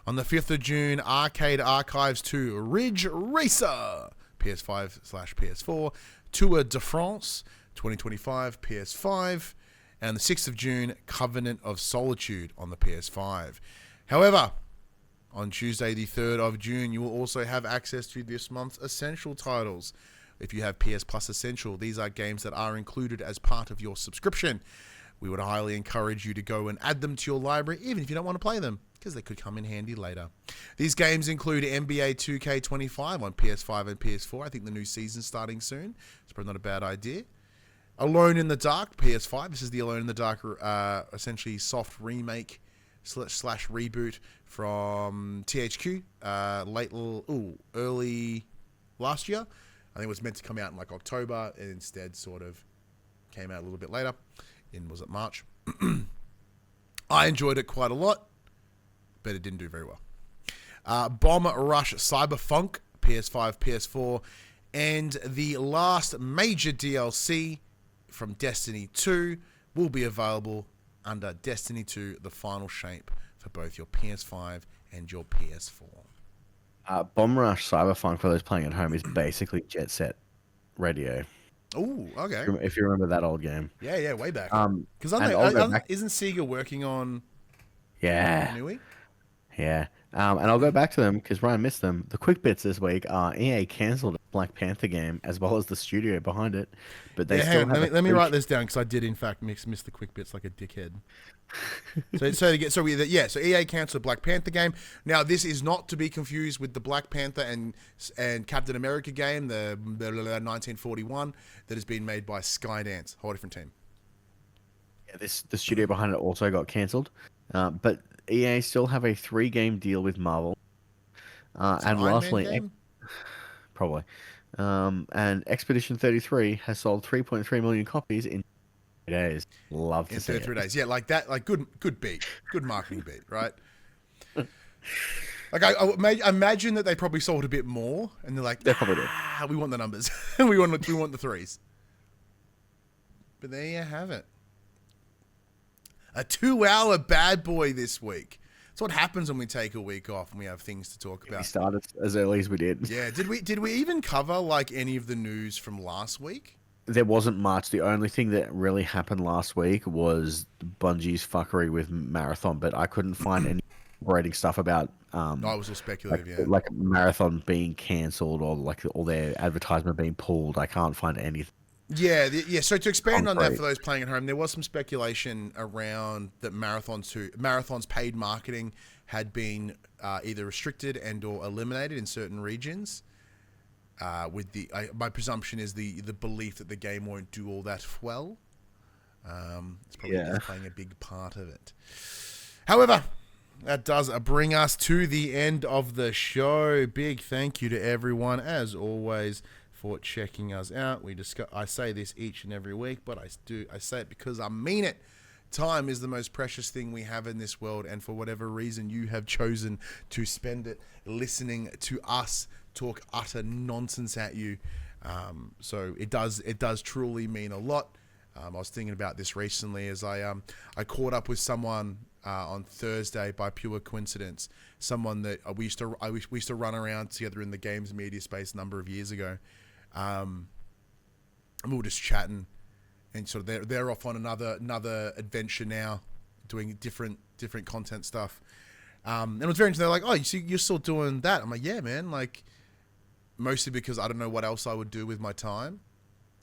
On the 5th of June, Arcade Archives 2 Ridge Racer, PS5/PS4. Tour de France 2025, PS5. And the 6th of June, Covenant of Solitude on the PS5. However, on Tuesday, the 3rd of June, you will also have access to this month's Essential titles. If you have PS Plus Essential, these are games that are included as part of your subscription. We would highly encourage you to go and add them to your library, even if you don't want to play them, because they could come in handy later. These games include NBA 2K25 on PS5 and PS4. I think the new season's starting soon. It's probably not a bad idea. Alone in the Dark, PS5. This is the Alone in the Dark, essentially soft remake slash reboot from THQ, early last year. I think it was meant to come out in like October, and instead sort of came out a little bit later. Was it March? I enjoyed it quite a lot, but it didn't do very well. Bomb Rush Cyberfunk, PS5, PS4, and the last major DLC from Destiny 2, will be available under Destiny 2, the final shape for both your PS5 and your PS4. Bomb Rush Cyberpunk, for those playing at home, is basically Jet Set Radio. Oh, okay. If you remember that old game. Yeah, way back. Because and I'll go back. isn't Sega working on Yeah. Nui? Yeah. And I'll go back to them because Ryan missed them. The QUICKBITS this week are EA cancelled a Black Panther game as well as the studio behind it. But they still have let me write this down because I did in fact miss the QUICKBITS like a dickhead. so EA cancelled Black Panther game. Now this is not to be confused with the Black Panther and Captain America game, the 1941 that has been made by Skydance, whole different team. Yeah, the studio behind it also got cancelled. But EA still have a 3-game deal with Marvel. And lastly, probably. And Expedition 33 has sold 3.3 million copies in 3 days. Love to see it. 33 days. Yeah, like that. Like good beat. Good marketing beat, right? Like I imagine that they probably sold a bit more, and they're like, they probably did. We want the numbers. we want the threes. But there you have it. A 2-hour bad boy this week. That's what happens when we take a week off and we have things to talk about. We started as early as we did. Yeah. Did we even cover like any of the news from last week? There wasn't much. The only thing that really happened last week was Bungie's fuckery with Marathon, but I couldn't find any operating stuff about No, it was all speculative, like Marathon being cancelled or like all their advertisement being pulled. I can't find anything. Yeah. So to expand on that for those playing at home, there was some speculation around that Marathon's paid marketing had been either restricted and or eliminated in certain regions. With my presumption is the belief that the game won't do all that well. It's probably just playing a big part of it. However, that does bring us to the end of the show. Big thank you to everyone, as always, for checking us out. I say this each and every week, but I say it because I mean it. Time is the most precious thing we have in this world, and for whatever reason you have chosen to spend it listening to us talk utter nonsense at you. So it does truly mean a lot. I was thinking about this recently as I caught up with someone on Thursday by pure coincidence. Someone that we used to run around together in the games media space a number of years ago. And we were just chatting, and sort of they're off on another adventure now, doing different content stuff. And it was very interesting. They're like, "Oh, you're still doing that?" I'm like, "Yeah, man." Like, mostly because I don't know what else I would do with my time,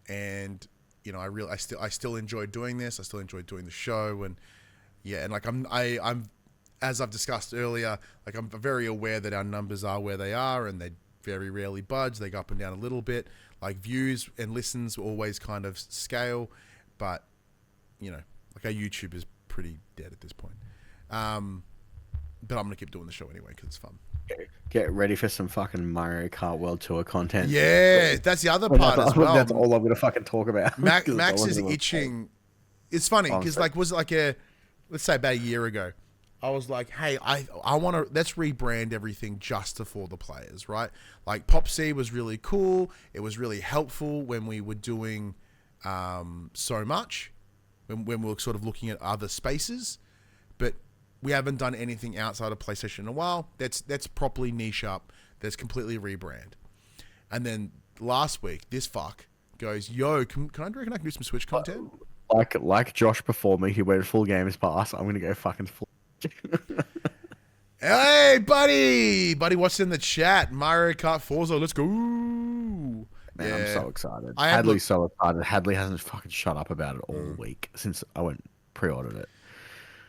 and you know, I still enjoy doing this. I still enjoy doing the show, and like I'm as I've discussed earlier, like I'm very aware that our numbers are where they are, and they very rarely budge. They go up and down a little bit. Like views and listens always kind of scale, but you know, like our YouTube is pretty dead at this point. But I'm gonna keep doing the show anyway because it's fun. Get ready for some fucking Mario Kart World Tour content. Yeah, that's the other part as well. That's all I'm gonna fucking talk about. Max is itching. It's funny because was it like let's say about a year ago, I was like, hey, I want to, let's rebrand everything just for the players, right? Like PopC was really cool. It was really helpful when we were doing so much, when we were sort of looking at other spaces, but we haven't done anything outside of PlayStation in a while. That's properly niche up. That's completely rebrand. And then last week, this fuck goes, yo, can I do some Switch content? Like Josh before me, who went full Games Pass, I'm gonna go fucking full. Hey, buddy, what's in the chat? Mario Kart Forza, let's go. Man, I'm so excited. Hadley's so excited. Hadley hasn't fucking shut up about it all week since I went pre-ordered it.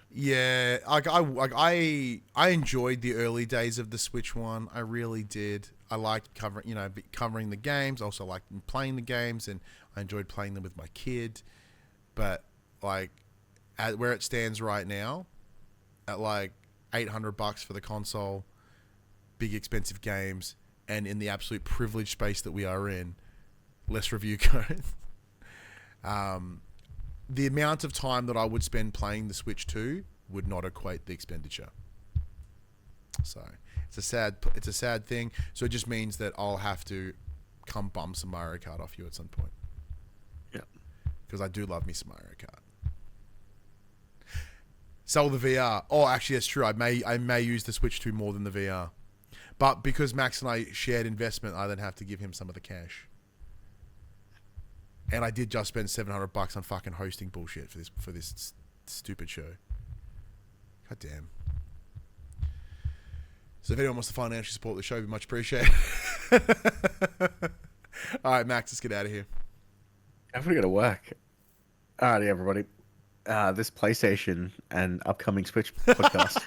Yeah, I enjoyed the early days of the Switch one. I really did. I liked covering the games. I also liked playing the games, and I enjoyed playing them with my kid. But like, at where it stands right now, at like $800 for the console, big expensive games, and in the absolute privileged space that we are in, less review code. The amount of time that I would spend playing the Switch 2 would not equate the expenditure. So it's a sad thing. So it just means that I'll have to come bum some Mario Kart off you at some point. Yeah. Because I do love me some Mario Kart. Sell the VR. Oh, actually, that's true. I may use the Switch 2 more than the VR. But because Max and I shared investment, I then have to give him some of the cash. And I did just spend $700 on fucking hosting bullshit for this stupid show. God damn. So if anyone wants to financially support the show, it'd be much appreciated. All right, Max, let's get out of here. I'm gonna go to work. Alrighty, everybody. This PlayStation and upcoming Switch podcast.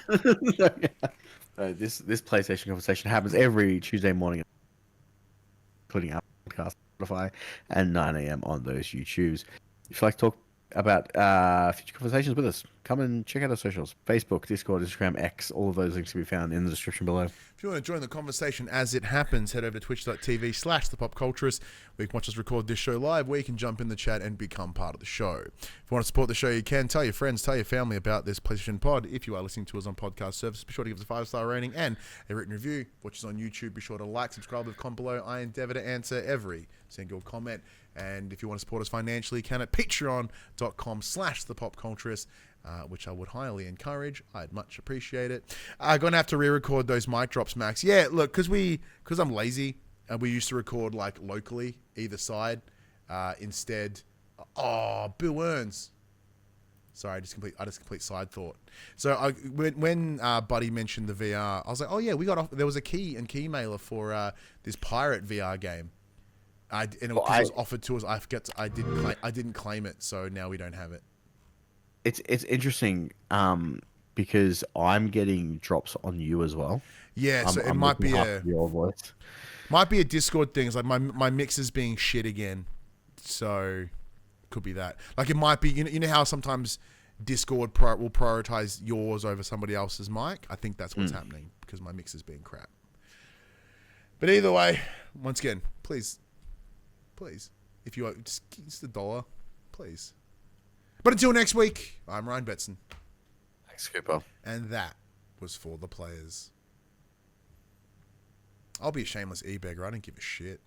This PlayStation conversation happens every Tuesday morning, including our podcast, Spotify, and 9 a.m. on those YouTubes. If you'd like to talk about future conversations with us, come and check out our socials: Facebook, Discord, Instagram, X. All of those links can be found in the description below. If you want to join the conversation as it happens, head over to twitch.tv/thepopculturist, where you can watch us record this show live, where you can jump in the chat and become part of the show. If you want to support the show, you can. Tell your friends, tell your family about this PlayStation Pod. If you are listening to us on podcast service, be sure to give us a 5-star rating and a written review. Watch us on YouTube, be sure to like, subscribe, leave a comment below. I endeavor to answer every single comment. And if you want to support us financially, you can at patreon.com/thepopculturist, which I would highly encourage. I'd much appreciate it. I'm going to have to re-record those mic drops, Max. Yeah, look, because I'm lazy, and we used to record like locally, either side. Instead, Bill Earns. Sorry, I just complete side thought. So when Buddy mentioned the VR, I was like, oh yeah, there was a key mailer for this pirate VR game. It was offered to us. I didn't claim it, so now we don't have it. It's interesting because I'm getting drops on you as well. Yeah, so it might be your voice. Might be a Discord thing. It's like my mix is being shit again, so could be that. Like it might be. You know how sometimes Discord will prioritize yours over somebody else's mic. I think that's what's happening because my mix is being crap. But either way, once again, please, if you are just $1, please. But until next week, I'm Ryan Betson. Thanks, Cooper. And that was for the players. I'll be a shameless e-beggar. I don't give a shit.